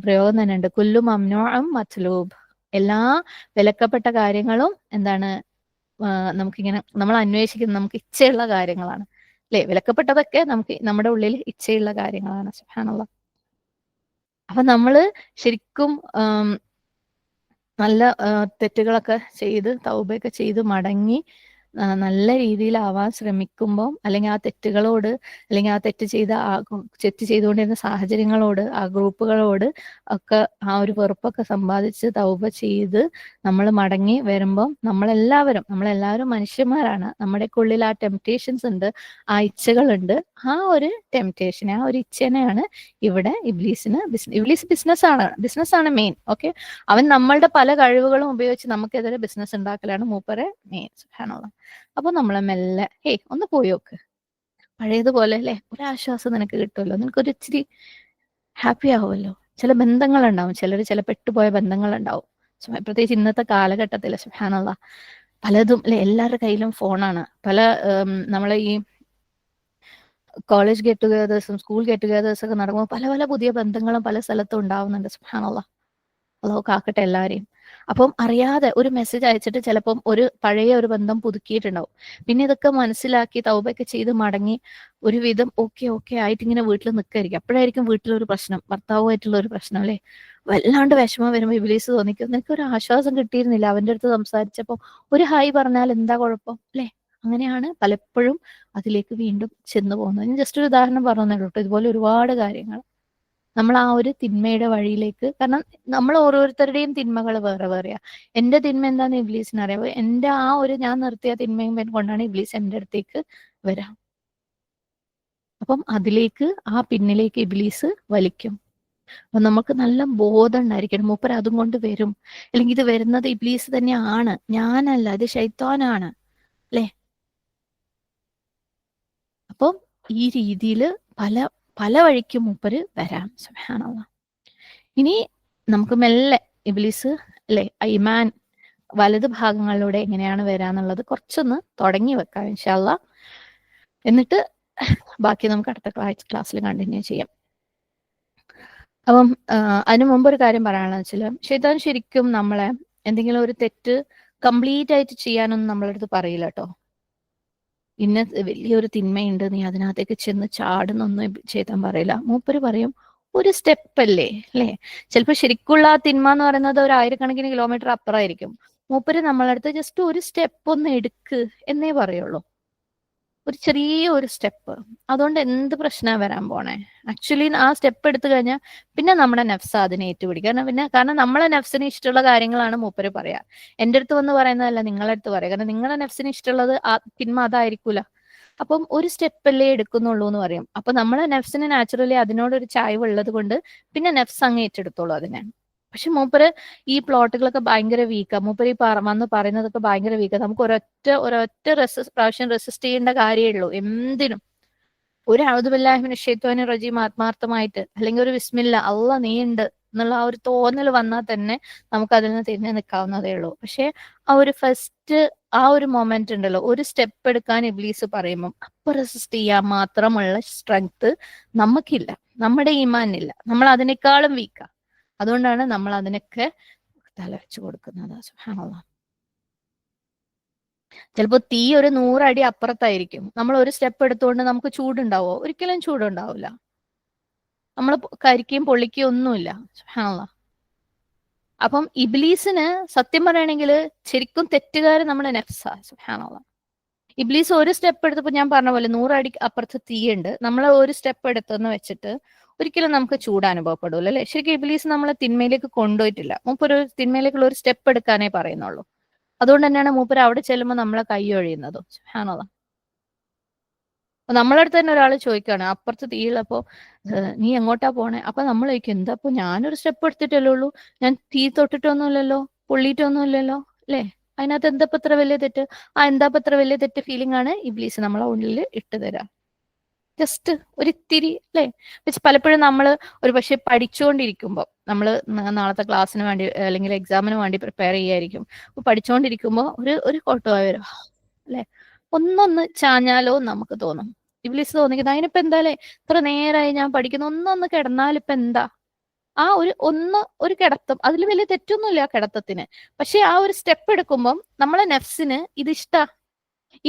പ്രയോഗം തന്നെ ഉണ്ട്, കുല്ലു മംനൂഉം മത്ലൂബ്. എല്ലാ വിലക്കപ്പെട്ട കാര്യങ്ങളും എന്താണ്, നമുക്കിങ്ങനെ നമ്മൾ അന്വേഷിക്കുന്ന നമുക്ക് ഇച്ഛയുള്ള കാര്യങ്ങളാണ് അല്ലെ. വിലക്കപ്പെട്ടതൊക്കെ നമുക്ക് നമ്മുടെ ഉള്ളിൽ ഇച്ഛയുള്ള കാര്യങ്ങളാണ്. സുബ്ഹാനല്ലാഹ്. അപ്പൊ നമ്മള് ശരിക്കും നല്ല തെറ്റുകളൊക്കെ ചെയ്ത് തൗബയൊക്കെ ചെയ്ത് മടങ്ങി നല്ല രീതിയിലാവാൻ ശ്രമിക്കുമ്പോൾ, അല്ലെങ്കിൽ ആ തെറ്റുകളോട്, അല്ലെങ്കിൽ ആ തെറ്റ് ചെയ്തുകൊണ്ടിരുന്ന സാഹചര്യങ്ങളോട്, ആ ഗ്രൂപ്പുകളോട് ഒക്കെ ആ ഒരു വെറുപ്പൊക്കെ സമ്പാദിച്ച് തൗബ ചെയ്ത് നമ്മൾ മടങ്ങി വരുമ്പോൾ നമ്മളെല്ലാവരും മനുഷ്യന്മാരാണ്, നമ്മുടെ ഉള്ളിൽ ആ ടെംപ്റ്റേഷൻസ് ഉണ്ട്, ആ ഇച്ഛകളുണ്ട്. ആ ഒരു ടെംപ്റ്റേഷനെ, ആ ഒരു ഇച്ഛനെയാണ് ഇവിടെ ഇബ്ലീസ് ബിസിനസ്സാണ് മെയിൻ. ഓക്കെ, അവൻ നമ്മളുടെ പല കഴിവുകളും ഉപയോഗിച്ച് നമുക്കെതിരെ ബിസിനസ് ഉണ്ടാക്കലാണ് മൂപ്പരെ മെയിൻ. സുബ്ഹാനല്ലാഹ്. അപ്പൊ നമ്മളെ മെല്ലെ ഒന്ന് പോയി നോക്ക്, പഴയതുപോലെ അല്ലെ, ഒരാശ്വാസം നിനക്ക് കിട്ടുമല്ലോ, നിനക്കൊരു ഇച്ചിരി ഹാപ്പി ആവുമല്ലോ. ചില ബന്ധങ്ങളുണ്ടാവും, ചില പെട്ടുപോയ ബന്ധങ്ങളുണ്ടാവും, പ്രത്യേകിച്ച് ഇന്നത്തെ കാലഘട്ടത്തിൽ. സുബ്ഹാനല്ലാഹ്. പലതും അല്ലെ, എല്ലാവരുടെ കയ്യിലും ഫോണാണ്. നമ്മളെ ഈ കോളേജ് ഗെറ്റ് ടുഗദേഴ്സും സ്കൂൾ ഗെറ്റ് ടുഗദേഴ്സും ഒക്കെ നടക്കുമ്പോൾ പല പല പുതിയ ബന്ധങ്ങളും പല സ്ഥലത്തും ഉണ്ടാവുന്നുണ്ട്. സുബ്ഹാനല്ലാഹ്. അള്ളാഹു കാക്കട്ടെ എല്ലാരെയും. അപ്പം അറിയാതെ ഒരു മെസ്സേജ് അയച്ചിട്ട് ചിലപ്പം പഴയ ഒരു ബന്ധം പുതുക്കിയിട്ടുണ്ടാവും. പിന്നെ ഇതൊക്കെ മനസ്സിലാക്കി തൗബയൊക്കെ ചെയ്ത് മടങ്ങി ഒരുവിധം ഓക്കെ ആയിട്ട് ഇങ്ങനെ വീട്ടിൽ നിൽക്കായിരിക്കും. അപ്പോഴായിരിക്കും വീട്ടിലൊരു പ്രശ്നം, ഭർത്താവുമായിട്ടുള്ള ഒരു പ്രശ്നം അല്ലെ. വല്ലാണ്ട് വിഷമം വരുമ്പോൾ ഇബ്ലീസ് തോന്നിക്കും, നിനക്ക് ഒരു ആശ്വാസം കിട്ടിയിരുന്നില്ല അവന്റെ അടുത്ത് സംസാരിച്ചപ്പോൾ, ഒരു ഹായ് പറഞ്ഞാൽ എന്താ കുഴപ്പം അല്ലെ. അങ്ങനെയാണ് പലപ്പോഴും അതിലേക്ക് വീണ്ടും ചെന്ന് പോകുന്നത്. ഞാൻ ജസ്റ്റ് ഒരു ഉദാഹരണം പറഞ്ഞു കേട്ടോ. ഇതുപോലെ ഒരുപാട് കാര്യങ്ങൾ നമ്മൾ ആ ഒരു തിന്മയുടെ വഴിയിലേക്ക്, കാരണം നമ്മൾ ഓരോരുത്തരുടെയും തിന്മകൾ വേറെ വേറെയാ. എന്റെ തിന്മ എന്താന്ന് ഇബ്ലീസിന് അറിയാം. എന്റെ ആ ഒരു ഞാൻ നിർത്തിയ തിന്മയും കൊണ്ടാണ് ഇബ്ലീസ് എന്റെ അടുത്തേക്ക് വരാം. അപ്പം അതിലേക്ക്, ആ പിന്നിലേക്ക് ഇബ്ലീസ് വലിക്കും. അപ്പൊ നമുക്ക് നല്ല ബോധം ഉണ്ടായിരിക്കണം, മൂപ്പർ അതും കൊണ്ട് വരും, അല്ലെങ്കിൽ ഇത് വരുന്നത് ഇബ്ലീസ് തന്നെയാണ്, ഞാനല്ല, ഇത് ശൈത്താനാണ് അല്ലെ. അപ്പം ഈ രീതിയിൽ പല പല വഴിക്കും മൂപ്പര് വരാം. സുബ്ഹാനല്ലാഹ്. ഇനി നമുക്ക് മെല്ലെ ഇബ്ലീസ് അല്ലെ ഐമാൻ വലത് ഭാഗങ്ങളിലൂടെ എങ്ങനെയാണ് വരാന്നുള്ളത് കുറച്ചൊന്ന് തുടങ്ങി വെക്കാം ഇൻഷാ അല്ലാഹ്. എന്നിട്ട് ബാക്കി നമുക്ക് അടുത്ത ക്ലാസ്സിൽ കണ്ടിന്യൂ ചെയ്യാം. അപ്പം അതിനു മുമ്പ് ഒരു കാര്യം പറയാനുള്ളത് വെച്ചാൽ ശൈത്താൻ ശരിക്കും നമ്മളെ എന്തെങ്കിലും ഒരു തെറ്റ് കംപ്ലീറ്റ് ആയിട്ട് ചെയ്യാനൊന്നും നമ്മളെ അടുത്ത് പറയില്ല കേട്ടോ. ഇന്ന വലിയൊരു തിന്മയുണ്ട്, നീ അതിനകത്തേക്ക് ചെന്ന് ചാടുന്നൊന്നും ചെയ്താൻ പറയില്ല. മൂപ്പര് പറയും ഒരു സ്റ്റെപ്പ് അല്ലേ അല്ലേ. ചിലപ്പോൾ ശരിക്കുള്ള ആ തിന്മ എന്ന് പറയുന്നത് ഒരു 1000കണക്കിന് കിലോമീറ്റർ അപ്പുറമായിരിക്കും. മൂപ്പര് നമ്മളടുത്ത് ജസ്റ്റ് ഒരു സ്റ്റെപ്പ് ഒന്ന് എടുക്ക് എന്നേ പറയുള്ളൂ. ഒരു ചെറിയ ഒരു സ്റ്റെപ്പ്. അതുകൊണ്ട് എന്ത് പ്രശ്നമാണ് വരാൻ പോണേ? ആക്ച്വലി ആ സ്റ്റെപ്പ് എടുത്തു കഴിഞ്ഞാൽ പിന്നെ നമ്മുടെ നെഫ്സ് അതിനെ ഏറ്റുപിടിക്കും. കാരണം നമ്മളെ നെഫ്സിന് ഇഷ്ടമുള്ള കാര്യങ്ങളാണ് മൂപ്പര് പറയാ. എൻ്റെ അടുത്ത് വന്ന് പറയുന്നതല്ല, നിങ്ങളുടെ അടുത്ത് പറയാം. കാരണം നിങ്ങളുടെ നെഫ്സിന് ഇഷ്ടമുള്ളത് ആ തിന്മ അതായിരിക്കൂല. അപ്പം ഒരു സ്റ്റെപ്പല്ലേ എടുക്കുന്നുള്ളൂ എന്ന് പറയും. അപ്പൊ നമ്മളെ നെഫ്സിന് നാച്ചുറലി അതിനോടൊരു ചായ്വ് ഉള്ളത് കൊണ്ട് പിന്നെ നെഫ്സ് അങ്ങ് ഏറ്റെടുത്തോളൂ അതിനെ. പക്ഷെ മൂപ്പര് ഈ പ്ലോട്ടുകളൊക്കെ ഭയങ്കര വീക്കാ. മൂപ്പര് ഈ വന്ന് പറയുന്നതൊക്കെ ഭയങ്കര വീക്കാ. നമുക്ക് ഒരൊറ്റ പ്രാവശ്യം റെസിസ്റ്റ് ചെയ്യേണ്ട കാര്യമേ ഉള്ളൂ എന്തിനും. ഒരു അഊദുബില്ലാഹി മിനശ് ശൈത്വാനിർ റജീം ആത്മാർത്ഥമായിട്ട്, അല്ലെങ്കിൽ ഒരു ബിസ്മില്ല അള്ളാ നീ ഉണ്ട് എന്നുള്ള ആ ഒരു തോന്നൽ വന്നാൽ തന്നെ നമുക്ക് അതിൽ നിന്ന് തിരിഞ്ഞു നിൽക്കാവുന്നതേ ഉള്ളൂ. പക്ഷെ ആ ഒരു ഫസ്റ്റ് ആ ഒരു മൊമെന്റ് ഉണ്ടല്ലോ, ഒരു സ്റ്റെപ്പ് എടുക്കാൻ ഇബ്ലീസ് പറയുമ്പോൾ അപ്പൊ റെസിസ്റ്റ് ചെയ്യാൻ മാത്രമുള്ള സ്ട്രെങ്ത് നമുക്കില്ല, നമ്മുടെ ഈമാനില്ല. നമ്മൾ അതിനേക്കാളും വീക്കാ. അതുകൊണ്ടാണ് നമ്മൾ അതിനൊക്കെ തല വെച്ച് കൊടുക്കുന്നത്. സുബ്ഹാനല്ലാഹ്. ചിലപ്പോ തീ ഒരു 100 അടി അപ്പുറത്തായിരിക്കും. നമ്മൾ ഒരു സ്റ്റെപ്പ് എടുത്തുകൊണ്ട് നമുക്ക് ചൂടുണ്ടാവോ? ഒരിക്കലും ചൂടുണ്ടാവില്ല. നമ്മൾ കരിക്കുകയും പൊള്ളിക്കുകയും ഒന്നുമില്ല. സുബ്ഹാനല്ലാഹ്. അപ്പം ഇബ്ലീസിന് സത്യം പറയുകയാണെങ്കിൽ ശരിക്കും തെറ്റുകാരൻ നമ്മുടെ നെഫ്സാ. സുബ്ഹാനല്ലാഹ്. ഇബ്ലീസ് ഒരു സ്റ്റെപ്പ് എടുത്തപ്പോൾ ഞാൻ പറഞ്ഞ പോലെ 100 അടി അപ്പുറത്ത് തീയുണ്ട്. നമ്മൾ ഒരു സ്റ്റെപ്പ് എടുത്തെന്ന് വെച്ചിട്ട് ഒരിക്കലും നമുക്ക് ചൂട് അനുഭവപ്പെടൂല അല്ലെ. ശരിക്കും ഇബ്ലീസ് നമ്മളെ തിന്മയിലേക്ക് കൊണ്ടുപോയിട്ടില്ല. മൂപ്പര് തിന്മയിലേക്കുള്ള ഒരു സ്റ്റെപ്പ് എടുക്കാനേ പറയുന്നുള്ളൂ. അതുകൊണ്ട് തന്നെയാണ് മൂപ്പര് അവിടെ ചെല്ലുമ്പോൾ നമ്മളെ കൈ ഒഴിയുന്നതും. സുബ്ഹാനല്ലാഹ്. നമ്മളെ അടുത്ത് തന്നെ ഒരാൾ ചോദിക്കാണ് അപ്പുറത്ത് തീയുള്ളപ്പോ നീ എങ്ങോട്ടാ പോണേ? അപ്പൊ നമ്മൾ ചോദിക്കും എന്താ അപ്പൊ ഞാനൊരു സ്റ്റെപ്പ് എടുത്തിട്ടല്ലേ ഉള്ളൂ, ഞാൻ തീ തൊട്ടിട്ടൊന്നുമില്ലല്ലോ, പൊള്ളിയിട്ടൊന്നുമില്ലല്ലോ അല്ലേ. അതിനകത്ത് എന്താ ഇത്ര വലിയ തെറ്റ്? ആ എന്താ ഇത്ര വലിയ തെറ്റ് ഫീലിംഗ് ആണ് ഇബ്ലീസ് നമ്മളെ ഉള്ളിൽ ഇട്ട് തരാം. ജസ്റ്റ് ഒരിത്തിരി അല്ലേ. പക്ഷെ പലപ്പോഴും നമ്മൾ ഒരു പക്ഷെ പഠിച്ചുകൊണ്ടിരിക്കുമ്പോൾ നമ്മൾ നാളത്തെ ക്ലാസ്സിന് വേണ്ടി അല്ലെങ്കിൽ എക്സാമിന് വേണ്ടി പ്രിപ്പയർ ചെയ്യായിരിക്കും. അപ്പൊ പഠിച്ചുകൊണ്ടിരിക്കുമ്പോൾ ഒരു കോട്ടമായി വരും അല്ലെ, ഒന്നൊന്ന് ചാഞ്ഞാലോ നമുക്ക് തോന്നും. ഇബ്ലീസ് തോന്നിക്കുന്നത് അതിനിപ്പോ എന്തായാലേ ഇത്ര നേരമായി ഞാൻ പഠിക്കുന്നു, ഒന്നൊന്ന് കിടന്നാലിപ്പോ എന്താ. ആ ഒരു കിടത്തം, അതിൽ വലിയ തെറ്റൊന്നുമില്ല ആ കിടത്തത്തിന്. പക്ഷെ ആ ഒരു സ്റ്റെപ്പ് എടുക്കുമ്പോൾ നമ്മളെ നെഫ്സിന് ഇത് ഇഷ്ടാ.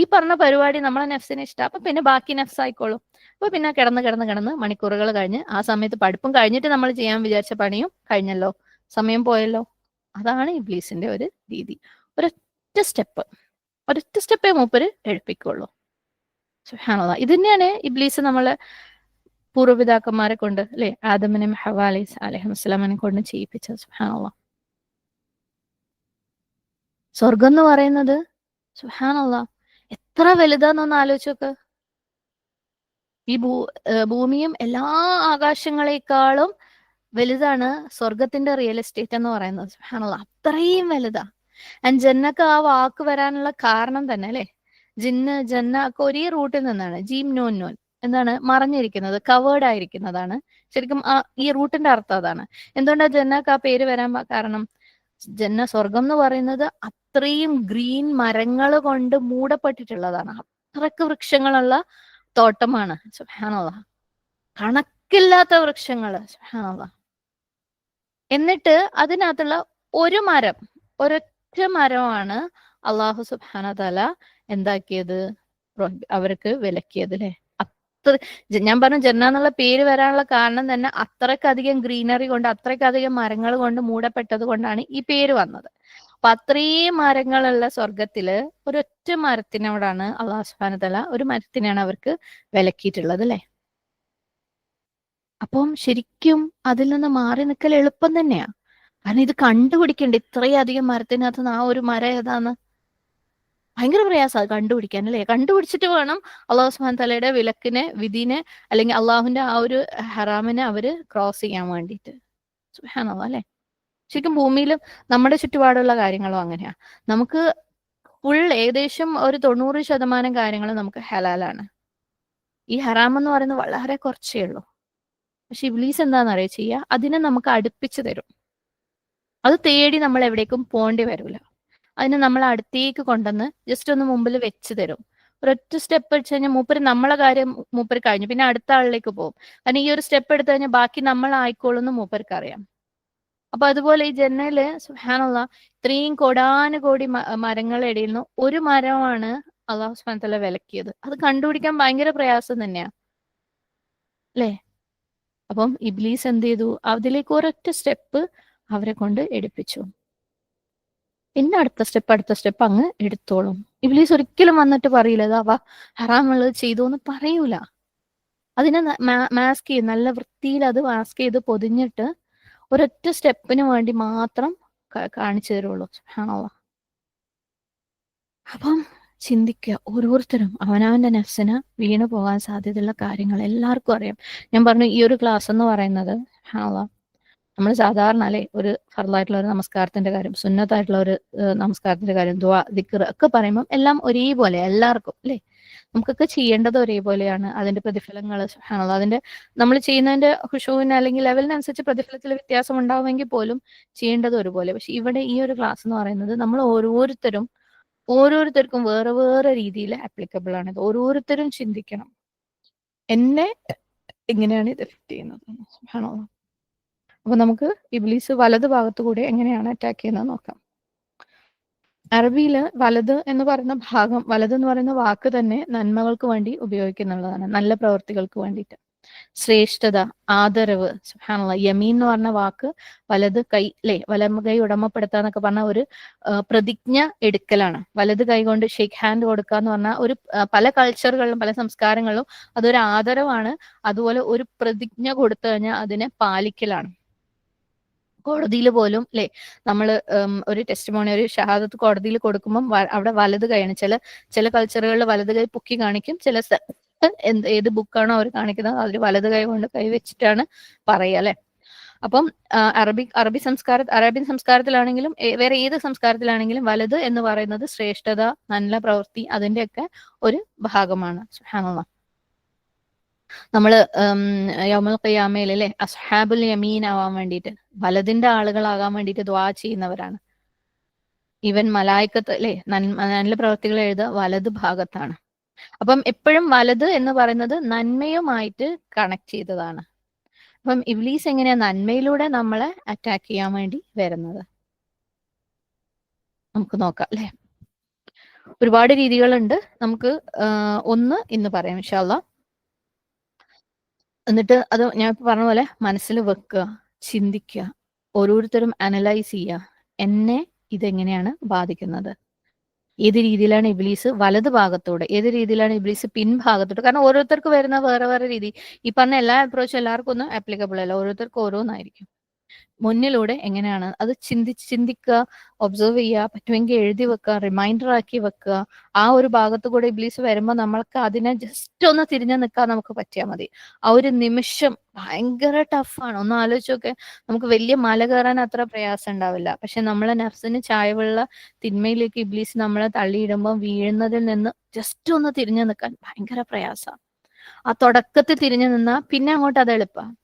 ഈ പറഞ്ഞ പരിപാടി നമ്മളെ നെഫ്സിന് ഇഷ്ടം. അപ്പൊ പിന്നെ ബാക്കി നെഫ്സ് ആയിക്കോളും. അപ്പൊ പിന്നെ കിടന്ന് മണിക്കൂറുകൾ കഴിഞ്ഞ് ആ സമയത്ത് പഠിപ്പും കഴിഞ്ഞിട്ട് നമ്മൾ ചെയ്യാൻ വിചാരിച്ച പണിയും കഴിഞ്ഞല്ലോ, സമയം പോയല്ലോ. അതാണ് ഇബ്ലീസിന്റെ ഒരു രീതി. ഒരൊറ്റ സ്റ്റെപ്പേ മൂപ്പര് എടുപ്പിക്കുള്ളൂ. സുബ്ഹാനല്ലാഹ്. ഇത് തന്നെയാണ് ഇബ്ലീസ് നമ്മളെ പൂർവ്വപിതാക്കന്മാരെ കൊണ്ട് അല്ലെ, ആദമിനെയും ഹവ്വ അലൈഹിസ്സലാമിനെ കൊണ്ട് ചെയ്യിപ്പിച്ചത്. സുബ്ഹാനല്ലാഹ്. സ്വർഗം എന്ന് പറയുന്നത് സുബ്ഹാനല്ലാഹ് എത്ര വലുതാന്നൊന്ന് ആലോചിച്ച് നോക്ക്. ഈ ഭൂമിയും എല്ലാ ആകാശങ്ങളെക്കാളും വലുതാണ് സ്വർഗത്തിന്റെ റിയൽ എസ്റ്റേറ്റ് എന്ന് പറയുന്നത്. സുബ്ഹാനല്ലാഹ്. അത്രയും വലുതാ. ആൻഡ് ജന്നക്ക് ആ വാക്ക് വരാനുള്ള കാരണം തന്നെ അല്ലെ, ജിന്ന് ജന്ന ഒക്കെ ഒരേ റൂട്ടിൽ നിന്നാണ്. ജീം നോൻ നോൻ എന്താണ് മറഞ്ഞിരിക്കുന്നത്, കവേർഡ് ആയിരിക്കുന്നതാണ് ശരിക്കും ഈ റൂട്ടിന്റെ അർത്ഥം അതാണ്. എന്തുകൊണ്ടാണ് ജന്നക്ക് ആ പേര് വരാൻ കാരണം? ജന്ന സ്വർഗം എന്ന് പറയുന്നത് അത്രയും ഗ്രീൻ മരങ്ങൾ കൊണ്ട് മൂടപ്പെട്ടിട്ടുള്ളതാണ്. അത്രക്ക് വൃക്ഷങ്ങളുള്ള തോട്ടമാണ്. സുബ്ഹാനല്ലാഹ്. കണക്കില്ലാത്ത വൃക്ഷങ്ങള്. സുബ്ഹാനല്ലാഹ്. എന്നിട്ട് അതിനകത്തുള്ള ഒരു മരം, ഒരൊറ്റ മരമാണ് അള്ളാഹു സുബ്ഹാനഹു തആല എന്താക്കിയത്? അവർക്ക് വിലക്കിയത് അല്ലെ. അത്ര ഞാൻ പറഞ്ഞു ജന്ന എന്നുള്ള പേര് വരാനുള്ള കാരണം തന്നെ അത്രക്കധികം ഗ്രീനറി കൊണ്ട്, അത്രക്കധികം മരങ്ങൾ കൊണ്ട് മൂടപ്പെട്ടത് കൊണ്ടാണ് ഈ പേര് വന്നത്. അപ്പൊ അത്രയും മരങ്ങളുള്ള സ്വർഗത്തില് ഒരൊറ്റ മരത്തിനോടാണ് അള്ളാഹു സുബ്ഹാനഹു തആല ഒരു മരത്തിനാണ് അവർക്ക് വിലക്കിയിട്ടുള്ളത് അല്ലെ. അപ്പം ശരിക്കും അതിൽ നിന്ന് മാറി നിൽക്കൽ എളുപ്പം തന്നെയാ. കാരണം ഇത് കണ്ടുപിടിക്കണ്ടേ, ഇത്രയധികം മരത്തിനകത്ത് നിന്ന് ആ ഒരു മരം ഏതാന്ന് ഭയങ്കര പ്രയാസം അത് കണ്ടുപിടിക്കാൻ അല്ലെ. കണ്ടുപിടിച്ചിട്ട് വേണം അള്ളാഹു സുബ്ഹാനഹു തആലയുടെ വിലക്കിനെ, വിധിനെ, അല്ലെങ്കിൽ അള്ളാഹുവിന്റെ ആ ഒരു ഹറാമിനെ അവര് ക്രോസ് ചെയ്യാൻ വേണ്ടിയിട്ട്. സുബ്ഹാനല്ലാഹ് അല്ലെ. ശരിക്കും ഭൂമിയിലും നമ്മുടെ ചുറ്റുപാടുള്ള കാര്യങ്ങളും അങ്ങനെയാ. നമുക്ക് ഫുൾ ഏകദേശം ഒരു 90% കാര്യങ്ങൾ നമുക്ക് ഹലാലാണ്. ഈ ഹറാം എന്ന് പറയുന്നത് വളരെ കുറച്ചേ ഉള്ളൂ. പക്ഷെ ഇബ്ലീസ് എന്താണെന്നറിയോ ചെയ്യുക, അതിനെ നമുക്ക് അടുപ്പിച്ച് തരും. അത് തേടി നമ്മൾ എവിടേക്കും പോകേണ്ടി വരില്ല. അതിനെ നമ്മൾ അടുത്തേക്ക് കൊണ്ടുവന്ന് ജസ്റ്റ് ഒന്ന് മുമ്പിൽ വെച്ച് തരും. ഒരൊറ്റ സ്റ്റെപ്പ് വെച്ച് കഴിഞ്ഞാൽ മൂപ്പര് നമ്മളെ കാര്യം മൂപ്പര് കഴിഞ്ഞു, പിന്നെ അടുത്ത ആളിലേക്ക് പോകും. കാരണം ഈ ഒരു സ്റ്റെപ്പ് എടുത്തു കഴിഞ്ഞാൽ ബാക്കി നമ്മളായിക്കോളും മൂപ്പർക്ക് അറിയാം. അപ്പൊ അതുപോലെ ഈ ജന്നല് സുബ്ഹാനല്ലാഹ് ഇത്രയും കോടാനുകോടി മരങ്ങളുടെ ഇടയിൽ നിന്ന് ഒരു മരമാണ് അള്ളാഹു സുബ്ഹാനഹു വ തആല വിലക്കിയത്. അത് കണ്ടുപിടിക്കാൻ ഭയങ്കര പ്രയാസം തന്നെയാ അല്ലേ? അപ്പം ഇബ്ലീസ് എന്ത് ചെയ്തു? അതിലേക്ക് ഒരൊറ്റ സ്റ്റെപ്പ് അവരെ കൊണ്ട് എടുപ്പിച്ചു. പിന്നെ അടുത്ത സ്റ്റെപ്പ് അങ്ങ് എടുത്തോളും. ഇബ്ലീസ് ഒരിക്കലും വന്നിട്ട് പറയില്ല ഇതാ വാ ഹറാമുള്ളത് ചെയ്തു എന്ന് പറയൂല. അതിനെ മാസ്ക് ചെയ്ത് നല്ല വൃത്തിയിൽ അത് മാസ്ക് ചെയ്ത് പൊതിഞ്ഞിട്ട് ഒരൊറ്റ സ്റ്റെപ്പിന് വേണ്ടി മാത്രം കാണിച്ചു തരുള്ളൂ. സുബ്ഹാനല്ലാഹ്. അപ്പം ചിന്തിക്കുക, ഓരോരുത്തരും അവനവന്റെ നഫ്സിന് വീണു പോകാൻ സാധ്യതയുള്ള കാര്യങ്ങൾ എല്ലാവർക്കും അറിയാം. ഞാൻ പറഞ്ഞു ഈ ഒരു ക്ലാസ് എന്ന് പറയുന്നത് സുബ്ഹാനല്ലാഹ് നമ്മൾ സാധാരണ അല്ലെ ഒരു ഫർളായിട്ടുള്ള ഒരു നമസ്കാരത്തിന്റെ കാര്യം, സുന്നത്തായിട്ടുള്ള ഒരു നമസ്കാരത്തിന്റെ കാര്യം, ദുആ ദിക്ർ ഒക്കെ പറയുമ്പോൾ എല്ലാം ഒരേപോലെ എല്ലാവർക്കും അല്ലെ, നമുക്കൊക്കെ ചെയ്യേണ്ടത് ഒരേപോലെയാണ്. അതിന്റെ പ്രതിഫലങ്ങൾ സുബ്ഹാനല്ലാഹ് അതിന്റെ നമ്മൾ ചെയ്യുന്നതിന്റെ ഖുശൂവിന് അല്ലെങ്കിൽ ലെവലിനനുസരിച്ച് പ്രതിഫലത്തിൽ വ്യത്യാസം ഉണ്ടാവുമെങ്കിൽ പോലും ചെയ്യേണ്ടത് ഒരുപോലെ. പക്ഷെ ഇവിടെ ഈ ഒരു ക്ലാസ് എന്ന് പറയുന്നത് നമ്മൾ ഓരോരുത്തർക്കും വേറെ വേറെ രീതിയിൽ ആപ്ലിക്കബിൾ ആണ്. ഇത് ഓരോരുത്തരും ചിന്തിക്കണം, എന്നെ എങ്ങനെയാണ് ഇത് എഫക്ട് ചെയ്യുന്നത്. സുബ്ഹാനല്ലാഹ്. അപ്പൊ നമുക്ക് ഇബ്ലീസ് വലത് ഭാഗത്തു കൂടെ എങ്ങനെയാണ് അറ്റാക്ക് ചെയ്യുന്നത് നോക്കാം. അറബിയില് വലത് എന്ന് പറയുന്ന ഭാഗം, വലത് എന്ന് പറയുന്ന വാക്ക് തന്നെ നന്മകൾക്ക് വേണ്ടി ഉപയോഗിക്കുന്നുള്ളതാണ്, നല്ല പ്രവൃത്തികൾക്ക് വേണ്ടിയിട്ട്. ശ്രേഷ്ഠത, ആദരവ്, സുബ്ഹാനല്ലാഹ്. യമീൻ എന്ന് പറഞ്ഞ വാക്ക് വലത് കൈ അല്ലെ, വലം കൈ ഉടമപ്പെടുത്താന്നൊക്കെ പറഞ്ഞ ഒരു പ്രതിജ്ഞ എടുക്കലാണ്. വലത് കൈ കൊണ്ട് ഷേക്ക് ഹാൻഡ് കൊടുക്കുക എന്ന് പറഞ്ഞാൽ ഒരു പല കൾച്ചറുകളിലും പല സംസ്കാരങ്ങളിലും അതൊരു ആദരവാണ്. അതുപോലെ ഒരു പ്രതിജ്ഞ കൊടുത്തു കഴിഞ്ഞാൽ അതിനെ പാലിക്കലാണ്. കോടതിയിൽ പോലും അല്ലെ, നമ്മള് ഒരു ടെസ്റ്റിമോണി, ഒരു ഷഹാദത്ത് കോടതിയിൽ കൊടുക്കുമ്പോൾ അവിടെ വലത് കൈയാണ്. ചില കൾച്ചറുകളിൽ വലത് കൈ പൊക്കി കാണിക്കും, ചില ഏത് ബുക്കാണോ അവർ കാണിക്കുന്നത് അതിൽ വലത് കൈ കൊണ്ട് കൈ വെച്ചിട്ടാണ് പറയുക അല്ലെ. അപ്പം അറേബ്യൻ സംസ്കാരത്തിലാണെങ്കിലും വേറെ ഏത് സംസ്കാരത്തിലാണെങ്കിലും വലത് എന്ന് പറയുന്നത് ശ്രേഷ്ഠത, നല്ല പ്രവൃത്തി അതിന്റെയൊക്കെ ഒരു ഭാഗമാണ്. സുബ്ഹാനല്ലാഹ്. നമ്മള് യൗമുൽ ഖിയാമയിൽ അല്ലെ അസ്ഹാബുൽ യമീൻ ആവാൻ വേണ്ടിയിട്ട്, വലതിന്റെ ആളുകളാകാൻ വേണ്ടിയിട്ട് ദുആ ചെയ്യുന്നവരാണ്. ഈവൻ മലായിക്കത്ത് അല്ലെ നല്ല പ്രവൃത്തികൾ എഴുതുക വലത് ഭാഗത്താണ്. അപ്പം എപ്പോഴും വലത് എന്ന് പറയുന്നത് നന്മയുമായിട്ട് കണക്ട് ചെയ്തതാണ്. അപ്പം ഇബ്ലീസ് എങ്ങനെയാ നന്മയിലൂടെ നമ്മളെ അറ്റാക്ക് ചെയ്യാൻ വേണ്ടി വരുന്നത് നമുക്ക് നോക്കാം അല്ലെ. ഒരുപാട് രീതികളുണ്ട്. നമുക്ക് ഒന്ന് ഇന്ന് പറയാം ഇൻഷാ അല്ലാഹ്. എന്നിട്ട് അത് ഞാൻ പറഞ്ഞ പോലെ മനസ്സിൽ വെക്കുക, ചിന്തിക്കുക, ഓരോരുത്തരും അനലൈസ് ചെയ്യുക, എന്നെ ഇതെങ്ങനെയാണ് ബാധിക്കുന്നത്, ഏത് രീതിയിലാണ് ഇബ്ലീസ് വലത് ഭാഗത്തോടെ, ഏത് രീതിയിലാണ് ഇബ്ലീസ് പിൻഭാഗത്തോടെ. കാരണം ഓരോരുത്തർക്ക് വരുന്ന വേറെ വേറെ രീതി. ഈ പറഞ്ഞ എല്ലാ അപ്രോച്ചും എല്ലാവർക്കും ഒന്നും ആപ്ലിക്കബിൾ അല്ല, ഓരോരുത്തർക്കും ഓരോന്നായിരിക്കും. മുന്നിലൂടെ എങ്ങനെയാണ് അത് ചിന്തിക്കുക, ഒബ്സർവ് ചെയ്യുക, പറ്റുമെങ്കിൽ എഴുതി വെക്കുക, റിമൈൻഡർ ആക്കി വെക്കുക. ആ ഒരു ഭാഗത്തു കൂടെ ഇബ്ലീസ് വരുമ്പോൾ നമ്മൾക്ക് അതിനെ ജസ്റ്റ് ഒന്ന് തിരിഞ്ഞു നിൽക്കാൻ നമുക്ക് പറ്റിയാൽ മതി. ആ ഒരു നിമിഷം ഭയങ്കര ടഫാണ്. ഒന്ന് ആലോചിച്ചൊക്കെ, നമുക്ക് വലിയ മല കയറാൻ അത്ര പ്രയാസം ഉണ്ടാവില്ല. പക്ഷെ നമ്മളെ നഫ്സിന് ചായവുള്ള തിന്മയിലേക്ക് ഇബ്ലീസ് നമ്മളെ തള്ളിയിടുമ്പോൾ വീഴുന്നതിൽ നിന്ന് ജസ്റ്റ് ഒന്ന് തിരിഞ്ഞു നിൽക്കാൻ ഭയങ്കര പ്രയാസമാണ്. ആ തുടക്കത്തിൽ തിരിഞ്ഞു നിന്നാൽ പിന്നെ അങ്ങോട്ട് അത് എളുപ്പമാണ്.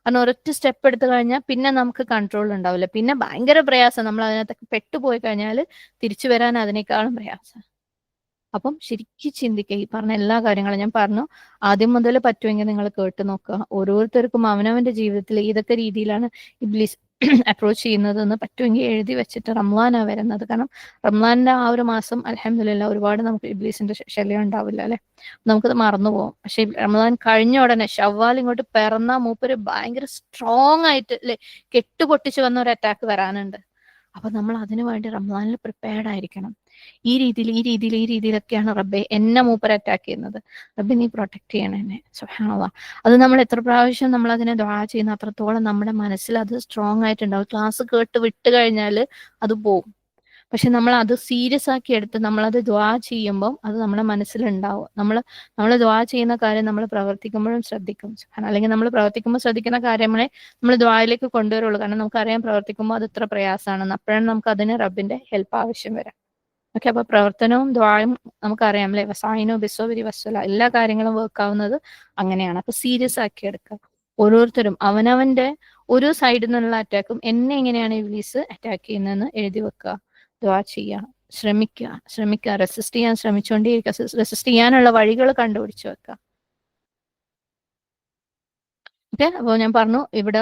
കാരണം ഒരൊറ്റ സ്റ്റെപ്പ് എടുത്തു കഴിഞ്ഞാൽ പിന്നെ നമുക്ക് കൺട്രോൾ ഉണ്ടാവില്ല. പിന്നെ ഭയങ്കര പ്രയാസം, നമ്മൾ അതിനകത്ത് പെട്ടുപോയി കഴിഞ്ഞാൽ തിരിച്ചു വരാൻ അതിനേക്കാളും പ്രയാസം. അപ്പം ശരിക്കും ചിന്തിക്കുക. ഈ പറഞ്ഞ എല്ലാ കാര്യങ്ങളും ഞാൻ പറഞ്ഞു, ആദ്യം മുതൽ പറ്റുമെങ്കിൽ നിങ്ങൾ കേട്ട് നോക്കുക. ഓരോരുത്തർക്കും അവനവന്റെ ജീവിതത്തിൽ ഏതൊക്കെ രീതിയിലാണ് ഇബ്ലീസ് അപ്രോച്ച് ചെയ്യുന്നത് എന്ന് പറ്റുമെങ്കിൽ എഴുതി വെച്ചിട്ട്. റംളാനാണ് വരുന്നത്. കാരണം റംളാനിന്റെ ആ ഒരു മാസം അൽഹംദുലില്ലാഹ് ഒരുപാട് നമുക്ക് ഇബ്ലീസിന്റെ ശല്യം ഉണ്ടാവില്ല അല്ലെ, നമുക്കത് മറന്നു പോകും. പക്ഷെ റംളാൻ കഴിഞ്ഞ ഉടനെ ഷവ്വാൽ ഇങ്ങോട്ട് പിറന്ന മൂപ്പര് ഭയങ്കര സ്ട്രോങ് ആയിട്ട് അല്ലെ കെട്ടുപൊട്ടിച്ച് വന്ന ഒരു അറ്റാക്ക് വരാനുണ്ട്. അപ്പൊ നമ്മൾ അതിനു വേണ്ടി റംളാനിൽ പ്രിപ്പയർഡ് ആയിരിക്കണം. ഈ രീതിയിലൊക്കെയാണ് റബ്ബെ എന്നെ മൂപ്പർ അറ്റാക്ക് ചെയ്യുന്നത്. റബ്ബെ നീ പ്രൊട്ടക്ട് ചെയ്യണം എന്നെ. സുബ്ഹാനല്ലാഹ്. അത് നമ്മൾ എത്ര പ്രാവശ്യം നമ്മൾ അതിനെ ദുആ ചെയ്യുന്ന അത്രത്തോളം നമ്മുടെ മനസ്സിൽ അത് സ്ട്രോങ് ആയിട്ടുണ്ടാവും. ക്ലാസ് കേട്ട് വിട്ട് കഴിഞ്ഞാൽ അത് പോകും. പക്ഷെ നമ്മൾ അത് സീരിയസ് ആക്കി എടുത്ത് നമ്മളത് ദുആ ചെയ്യുമ്പോൾ അത് നമ്മുടെ മനസ്സിലുണ്ടാവും. നമ്മൾ ദുആ ചെയ്യുന്ന കാര്യം നമ്മൾ പ്രവർത്തിക്കുമ്പോഴും ശ്രദ്ധിക്കും. അല്ലെങ്കിൽ നമ്മൾ പ്രവർത്തിക്കുമ്പോൾ ശ്രദ്ധിക്കുന്ന കാര്യങ്ങളെ നമ്മൾ ദുആയിലേക്ക് കൊണ്ടുവരുള്ളൂ. കാരണം നമുക്കറിയാം പ്രവർത്തിക്കുമ്പോൾ അത് ഇത്ര പ്രയാസമാണെന്ന്. അപ്പോഴാണ് നമുക്ക് അതിന് റബ്ബിന്റെ ഹെൽപ്പ് ആവശ്യം വരാം. ഓക്കെ, അപ്പൊ പ്രവർത്തനവും ദ്വായും നമുക്കറിയാം അല്ലെ, വസായിനോ ബിസ്വരി വസ്വല, എല്ലാ കാര്യങ്ങളും വർക്ക് ആവുന്നത് അങ്ങനെയാണ്. അപ്പൊ സീരിയസ് ആക്കി എടുക്കുക. ഓരോരുത്തരും അവനവന്റെ ഒരു സൈഡിൽ നിന്നുള്ള അറ്റാക്കും എന്നെ എങ്ങനെയാണ് ഇബ്ലീസ് അറ്റാക്ക് ചെയ്യുന്നതെന്ന് എഴുതി വെക്കുക, ദ്വാ ചെയ്യുക, ശ്രമിക്കുക, റെസിസ്റ്റ് ചെയ്യാൻ ശ്രമിച്ചുകൊണ്ടേയിരിക്കുക, റെസിസ്റ്റ് ചെയ്യാനുള്ള വഴികൾ കണ്ടുപിടിച്ച് വെക്കുക. ഓക്കെ, അപ്പോൾ ഞാൻ പറഞ്ഞു ഇവിടെ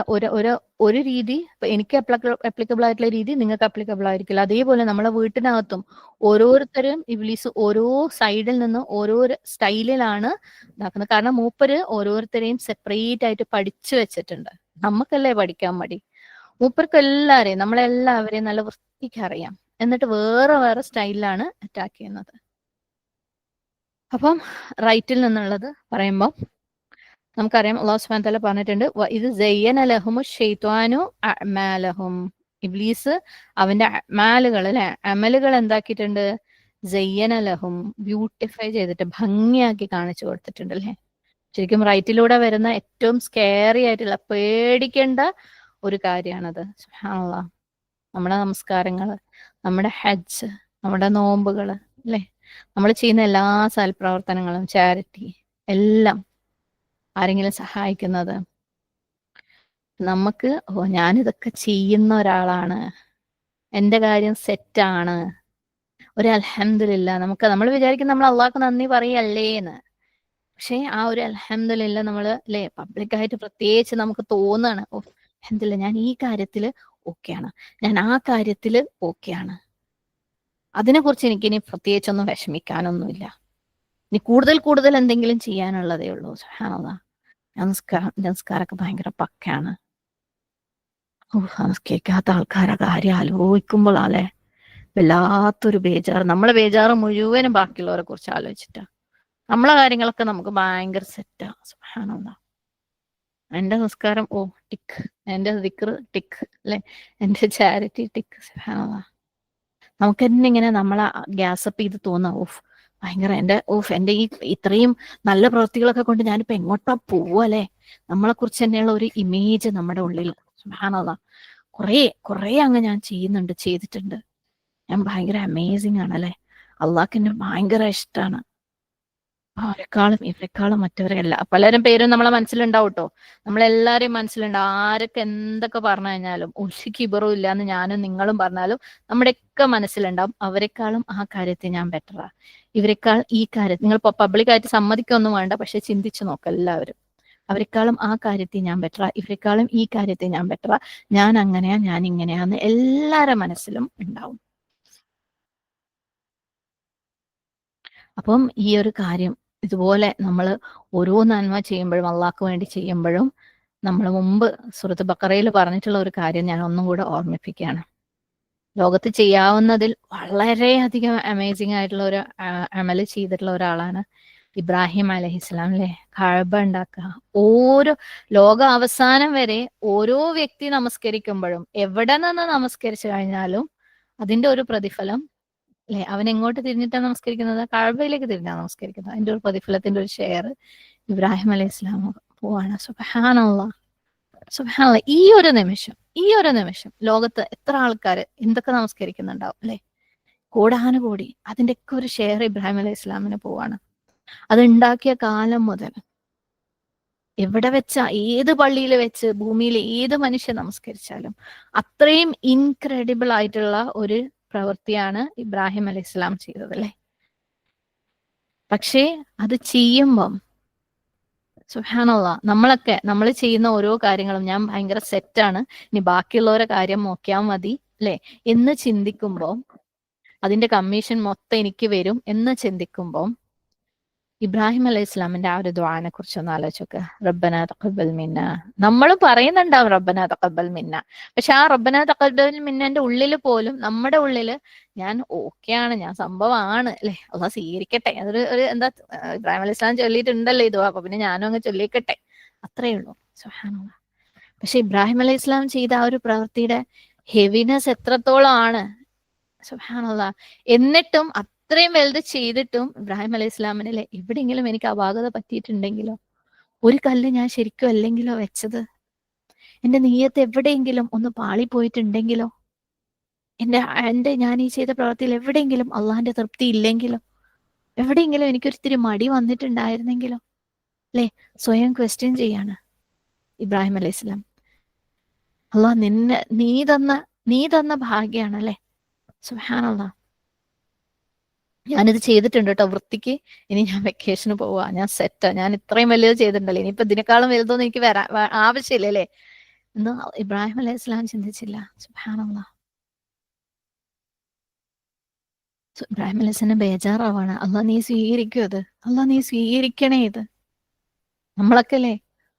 ഒരു രീതി എനിക്ക് അപ്ലിക്കബിൾ ആയിട്ടുള്ള രീതി നിങ്ങൾക്ക് അപ്ലിക്കബിൾ ആയിരിക്കില്ല. അതേപോലെ നമ്മളെ വീട്ടിനകത്തും ഓരോരുത്തരും ഇബ്ലീസ് ഓരോ സൈഡിൽ നിന്ന് ഓരോ സ്റ്റൈലിലാണ് ഇതാക്കുന്നത്. കാരണം മൂപ്പര് ഓരോരുത്തരെയും സെപ്പറേറ്റ് ആയിട്ട് പഠിച്ചു വെച്ചിട്ടുണ്ട്. നമുക്കല്ലേ പഠിക്കാൻ മടി. മൂപ്പർക്ക് എല്ലാരെയും നമ്മളെല്ലാവരെയും നല്ല വൃത്തിക്ക് അറിയാം. എന്നിട്ട് വേറെ വേറെ സ്റ്റൈലിലാണ് അറ്റാക്ക് ചെയ്യുന്നത്. അപ്പം റൈറ്റിൽ നിന്നുള്ളത് പറയുമ്പോൾ നമുക്കറിയാം അല്ലാഹു സുബ്ഹാനഹു വ തആല പറഞ്ഞിട്ടുണ്ട്, ഇത് സയ്യന ലഹുമു ശൈത്വാനു അഅമാലഹും. ഇബ്ലീസ് അവന്റെ അഅമാലുകൾ അല്ലെ, അമലുകൾ എന്താക്കിയിട്ടുണ്ട്, സയ്യന ലഹും, ബ്യൂട്ടിഫൈ ചെയ്തിട്ട് ഭംഗിയാക്കി കാണിച്ചു കൊടുത്തിട്ടുണ്ട് അല്ലെ. ശരിക്കും റൈറ്റിലൂടെ വരുന്ന ഏറ്റവും സ്കേറി ആയിട്ടുള്ള പേടിക്കേണ്ട ഒരു കാര്യമാണത്. സുബ്ഹാനല്ലാഹ്. നമ്മുടെ നമസ്കാരങ്ങൾ, നമ്മുടെ ഹജ്ജ്, നമ്മുടെ നോമ്പുകൾ അല്ലെ, നമ്മൾ ചെയ്യുന്ന എല്ലാ സൽപ്രവർത്തനങ്ങളും, ചാരിറ്റി എല്ലാം, ആരെങ്കിലും സഹായിക്കുന്നത്, നമുക്ക് ഞാനിതൊക്കെ ചെയ്യുന്ന ഒരാളാണ്, എൻ്റെ കാര്യം സെറ്റാണ്, ഒരു അൽഹംദുലില്ലാ, നമ്മൾ വിചാരിക്കും നമ്മൾ അള്ളാഹ്ക്ക് നന്ദി പറയല്ലേന്ന്. പക്ഷെ ആ ഒരു അൽഹംദുലില്ലാ നമ്മൾ അല്ലെ പബ്ലിക്കായിട്ട് പ്രത്യേകിച്ച് നമുക്ക് തോന്നാണ്, ഓ അൽഹംദുലില്ലാ ഞാൻ ഈ കാര്യത്തില് ഓക്കെയാണ്, ഞാൻ ആ കാര്യത്തില് ഓക്കെയാണ്, അതിനെക്കുറിച്ച് എനിക്കിനി പ്രത്യേകിച്ചൊന്നും വിഷമിക്കാനൊന്നുമില്ല, ഇനി കൂടുതൽ എന്തെങ്കിലും ചെയ്യാനുള്ളതേ ഉള്ളൂ. സുബ്ഹാനല്ലാഹ്. നമസ്കാരമൊക്കെ ഭയങ്കര പക്കയാണ്. നമസ്കരിക്കാത്ത ആൾക്കാരെ കാര്യം ആലോചിക്കുമ്പോഴാലേ വല്ലാത്തൊരു ബേജാറ്. നമ്മളെ ബേജാറ് മുഴുവനും ബാക്കിയുള്ളവരെ കുറിച്ച് ആലോചിച്ചിട്ടാ. നമ്മളെ കാര്യങ്ങളൊക്കെ നമുക്ക് ഭയങ്കര സെറ്റാ. സുബ്ഹാനല്ലാഹ്. എന്റെ നമസ്കാരം ടിക്ക്, എന്റെ ദിക്ർ ടിക്ക് അല്ലെ, എന്റെ ചാരിറ്റി ടിക്ക്. സുബ്ഹാനല്ലാഹ്. നമുക്ക് തന്നെ ഇങ്ങനെ നമ്മളെ ഗ്യാസപ്പ് ചെയ്ത് തോന്നാം, ഭയങ്കര എന്റെ ഈ ഇത്രയും നല്ല പ്രവൃത്തികളൊക്കെ കൊണ്ട് ഞാനിപ്പോ എങ്ങോട്ടാ പോവല്ലേ, നമ്മളെ കുറിച്ച് തന്നെയുള്ള ഒരു ഇമേജ് നമ്മുടെ ഉള്ളിൽ. സുബ്ഹാനല്ലാഹ്. കുറേ അങ്ങ് ഞാൻ ചെയ്തിട്ടുണ്ട്. ഞാൻ ഭയങ്കര അമേസിങ് ആണല്ലേ, അള്ളാഹ്ക്ക് എന്നെ ഭയങ്കര ഇഷ്ടമാണ്, അവരെക്കാളും ഇവരെക്കാളും മറ്റവരെയല്ല. പലരും പേരും നമ്മളെ മനസ്സിലുണ്ടാവും കേട്ടോ, നമ്മളെല്ലാരെയും മനസ്സിലുണ്ടാവും. ആരൊക്കെ എന്തൊക്കെ പറഞ്ഞു കഴിഞ്ഞാലും ഒരു കിബറും ഇല്ലാന്ന് ഞാനും നിങ്ങളും പറഞ്ഞാലും നമ്മുടെയൊക്കെ മനസ്സിലുണ്ടാവും, അവരെക്കാളും ആ കാര്യത്തിൽ ഞാൻ ബെറ്ററാ, ഇവരെക്കാൾ ഈ കാര്യത്തിൽ. നിങ്ങൾ പബ്ലിക്കായിട്ട് സമ്മതിക്കൊന്നും വേണ്ട, പക്ഷെ ചിന്തിച്ചു നോക്കാം എല്ലാവരും. അവരെക്കാളും ആ കാര്യത്തിൽ ഞാൻ ബെറ്ററാ, ഇവരെക്കാളും ഈ കാര്യത്തിൽ ഞാൻ ബെറ്ററാ, ഞാൻ അങ്ങനെയാ, ഞാൻ ഇങ്ങനെയാന്ന് എല്ലാവരുടെ മനസ്സിലും ഉണ്ടാവും. അപ്പം ഈ ഒരു കാര്യം ഇതുപോലെ നമ്മൾ ഓരോ നന്മ ചെയ്യുമ്പോഴും, അള്ളാഹ്ക്ക് വേണ്ടി ചെയ്യുമ്പോഴും, നമ്മൾ മുമ്പ് സൂറത്ത് ബഖറയിൽ പറഞ്ഞിട്ടുള്ള ഒരു കാര്യം ഞാൻ ഒന്നും കൂടെ ഓർമ്മിപ്പിക്കുകയാണ്. ലോകത്ത് ചെയ്യാവുന്നതിൽ വളരെയധികം അമേസിംഗ് ആയിട്ടുള്ള ഒരു അമല് ചെയ്തിട്ടുള്ള ഒരാളാണ് ഇബ്രാഹിം അലൈഹിസ്സലാം അല്ലെ. കഅബ ഉണ്ടാക്കുക. ഓരോ ലോക അവസാനം വരെ ഓരോ വ്യക്തി നമസ്കരിക്കുമ്പോഴും, എവിടെ നിന്ന് നമസ്കരിച്ചു കഴിഞ്ഞാലും അതിന്റെ ഒരു പ്രതിഫലം അല്ലെ, അവൻ എങ്ങോട്ട് തിരിഞ്ഞിട്ടാണ് നമസ്കരിക്കുന്നത്, കഅബയിലേക്ക് തിരിഞ്ഞാണ് നമസ്കരിക്കുന്നത്. അതിന്റെ ഒരു പ്രതിഫലത്തിന്റെ ഒരു ഷെയർ ഇബ്രാഹിം അലൈഹി സ്വലാം പോവാണ്. സുബ്ഹാനല്ലാഹ്. സുബ്ഹാനല്ലാഹ്. ഈ ഒരു നിമിഷം ലോകത്ത് എത്ര ആൾക്കാർ എന്തൊക്കെ നമസ്കരിക്കുന്നുണ്ടാവും അല്ലെ, കോടാനുകോടി. അതിന്റെയൊക്കെ ഒരു ഷെയർ ഇബ്രാഹിം അലൈഹി സ്വലാമിന് പോവാണ്. അത് ഉണ്ടാക്കിയ കാലം മുതൽ എവിടെ വെച്ച, ഏത് പള്ളിയിൽ വെച്ച്, ഭൂമിയിൽ ഏത് മനുഷ്യൻ നമസ്കരിച്ചാലും അത്രയും ഇൻക്രെഡിബിൾ ആയിട്ടുള്ള ഒരു പ്രവൃത്തിയാണ് ഇബ്രാഹിം അലൈഹി സ്വലാം ചെയ്തത് അല്ലെ. പക്ഷേ അത് ചെയ്യുമ്പം സുബ്ഹാനല്ലാഹ്, നമ്മൾ ചെയ്യുന്ന ഓരോ കാര്യങ്ങളും ഞാൻ ഭയങ്കര സെറ്റാണ്, ഇനി ബാക്കിയുള്ളവരെ കാര്യം നോക്കിയാൽ മതി അല്ലെ എന്ന് ചിന്തിക്കുമ്പോൾ, അതിന്റെ കമ്മീഷൻ മൊത്തം എനിക്ക് വരും എന്ന് ചിന്തിക്കുമ്പോൾ, ഇബ്രാഹിം അലൈഹി ഇസ്ലാമിന്റെ ആ ഒരു ദുആനെ കുറിച്ച് ഒന്ന് ആലോചിച്ചോക്ക്. റബ്ബന തഖബ്ബൽ മിന്ന. നമ്മൾ പറയുന്നുണ്ടാവും റബ്ബന തഖബ്ബൽ മിന്ന, പക്ഷെ ആ റബ്ബന തഖബ്ബൽ മിന്നന്റെ ഉള്ളിൽ പോലും, നമ്മുടെ ഉള്ളിൽ ഞാൻ ഓക്കെയാണ്, ഞാൻ സംഭവമാണ് അല്ലെ, അള്ളാഹ് സ്വീകരിക്കട്ടെ, അതൊരു എന്താ, ഇബ്രാഹിം അലൈഹി ഇസ്ലാം ചൊല്ലിയിട്ടുണ്ടല്ലോ ഇത്, അപ്പൊ പിന്നെ ഞാനും അങ്ങ് ചൊല്ലിക്കട്ടെ, അത്രേ ഉള്ളൂ. സുബ്ഹാനല്ലാഹ്. പക്ഷെ ഇബ്രാഹിം അലൈഹി ഇസ്ലാം ചെയ്ത ആ ഒരു പ്രവൃത്തിയുടെ ഹെവിനെസ് എത്രത്തോളം ആണ്. സുബ്ഹാനല്ലാഹ്. എന്നിട്ടും അത്രയും വലുത് ചെയ്തിട്ടും ഇബ്രാഹിം അലൈഹി ഇസ്ലാമിനെ എവിടെയെങ്കിലും എനിക്ക് അപാകത പറ്റിയിട്ടുണ്ടെങ്കിലോ, ഒരു കല്ല് ഞാൻ ശരിക്കും അല്ലെങ്കിലോ വെച്ചത്, എന്റെ നീയത്ത് എവിടെയെങ്കിലും ഒന്ന് പാളിപ്പോയിട്ടുണ്ടെങ്കിലോ, എൻ്റെ ഞാൻ ഈ ചെയ്ത പ്രവൃത്തിയിൽ എവിടെയെങ്കിലും അള്ളാഹിന്റെ തൃപ്തി ഇല്ലെങ്കിലോ, എവിടെയെങ്കിലും എനിക്കൊരിത്തിരി മടി വന്നിട്ടുണ്ടായിരുന്നെങ്കിലോ, അല്ലേ? സ്വയം ക്വസ്റ്റ്യൻ ചെയ്യാണ് ഇബ്രാഹിം അലൈഹി സ്വലാം. അള്ളാഹ് നീ തന്ന ഭാഗ്യാണല്ലേ. സുബ്ഹാനല്ലാഹ്. ഞാനിത് ചെയ്തിട്ടുണ്ട് കേട്ടോ വൃത്തിക്ക്. ഇനി ഞാൻ വെക്കേഷന് പോവാ, ഞാൻ സെറ്റാ, ഞാൻ ഇത്രയും വലുത് ചെയ്തിട്ടുണ്ടല്ലോ, ഇനിയിപ്പോ ഇതിനേക്കാളും വലുതൊന്നും എനിക്ക് ആവശ്യമില്ലല്ലേ എന്ന് ഇബ്രാഹിം അലൈഹി സ്വലാം ചിന്തിച്ചില്ല. സുബ്ഹാനല്ലാഹ്. ഇബ്രാഹിം അലൈഹി സ്വലാം ബേജാറാവാണ്. അള്ളാഹ് നീ സ്വീകരിക്കും ഇത്, അള്ളാഹ് നീ സ്വീകരിക്കണേ ഇത്. നമ്മളൊക്കെ അല്ലേ,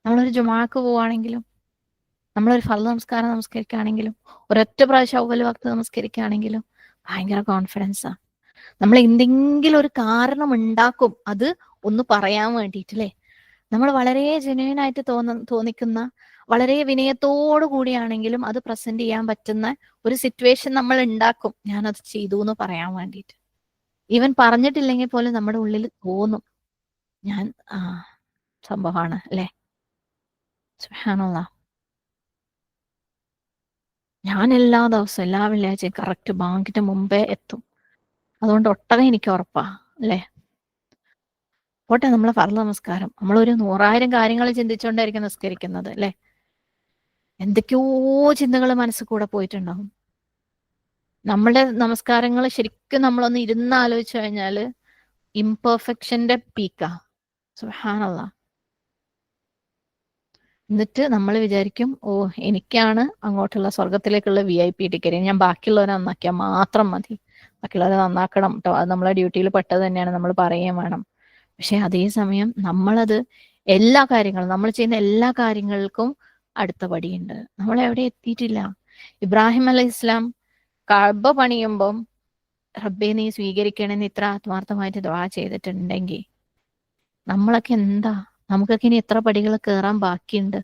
നമ്മളൊരു ജുമാക്ക് പോവാണെങ്കിലും, നമ്മളൊരു ഫർള് നമസ്കാരം നമസ്കരിക്കുകയാണെങ്കിലും, ഒരൊറ്റ പ്രാവശ്യം അവ്വൽ വക്ത് നമസ്കരിക്കുകയാണെങ്കിലും ഭയങ്കര കോൺഫിഡൻസാ. നമ്മൾ എന്തെങ്കിലും ഒരു കാരണം ഉണ്ടാക്കും അത് ഒന്ന് പറയാൻ വേണ്ടിയിട്ടല്ലേ. നമ്മൾ വളരെ ജെന്യുവൻ ആയിട്ട് തോന്നിക്കുന്ന, വളരെ വിനയത്തോടു കൂടിയാണെങ്കിലും അത് പ്രസന്റ് ചെയ്യാൻ പറ്റുന്ന ഒരു സിറ്റുവേഷൻ നമ്മൾ ഉണ്ടാക്കും, ഞാനത് ചെയ്തു എന്ന് പറയാൻ വേണ്ടിയിട്ട്. ഈവൻ പറഞ്ഞിട്ടില്ലെങ്കിൽ പോലും നമ്മുടെ ഉള്ളിൽ തോന്നും ഞാൻ സംഭവമാണ് അല്ലേ. സുബ്ഹാനല്ലാഹ്. ഞാൻ എല്ലാ ദിവസവും എല്ലാ വെള്ളിയാഴ്ചയും കറക്റ്റ് ബാങ്കിന്റെ മുമ്പേ എത്തും. അതുകൊണ്ട് ഒട്ടകം എനിക്ക് ഉറപ്പാ അല്ലേ. പോട്ടെ നമ്മളെ ഫർള് നമസ്കാരം, നമ്മളൊരു 100,000 കാര്യങ്ങൾ ചിന്തിച്ചുകൊണ്ടായിരിക്കും നിസ്കരിക്കുന്നത് അല്ലേ. എന്തൊക്കെയോ ചിന്തകൾ മനസ്സിൽ കൂടെ പോയിട്ടുണ്ടാവും. നമ്മുടെ നമസ്കാരങ്ങൾ ശരിക്കും നമ്മളൊന്ന് ഇരുന്ന് ആലോചിച്ചു കഴിഞ്ഞാല് ഇംപെർഫെക്ഷന്റെ പീക്കാ. സുബ്ഹാനല്ലാഹ്. എന്നിട്ട് നമ്മൾ വിചാരിക്കും, ഓ എനിക്കാണ് അങ്ങോട്ടുള്ള സ്വർഗത്തിലേക്കുള്ള VIP ടിക്കറ്റ്, ഞാൻ ബാക്കിയുള്ളവരെ നന്നാക്കിയാൽ മാത്രം മതി. ബാക്കിയുള്ളവരെ നന്നാക്കണം കേട്ടോ, അത് നമ്മളെ ഡ്യൂട്ടിയിൽ പെട്ടത് തന്നെയാണ്, നമ്മൾ പറയുകയും വേണം. പക്ഷെ അതേസമയം നമ്മളത് എല്ലാ കാര്യങ്ങളും, നമ്മൾ ചെയ്യുന്ന എല്ലാ കാര്യങ്ങൾക്കും അടുത്ത പടിയുണ്ട്. നമ്മൾ എവിടെ എത്തിയിട്ടില്ല. ഇബ്രാഹിം അലൈഹി ഇസ്ലാം കഅബ പണിയുമ്പം റബ്ബേ നീ സ്വീകരിക്കണമെന്ന് ഇത്ര ആത്മാർത്ഥമായിട്ട് ദുആ ചെയ്തിട്ടുണ്ടെങ്കിൽ നമ്മളൊക്കെ എന്താ, നമുക്കൊക്കെ ഇനി എത്ര പടികൾ കയറാൻ ബാക്കിയുണ്ട്.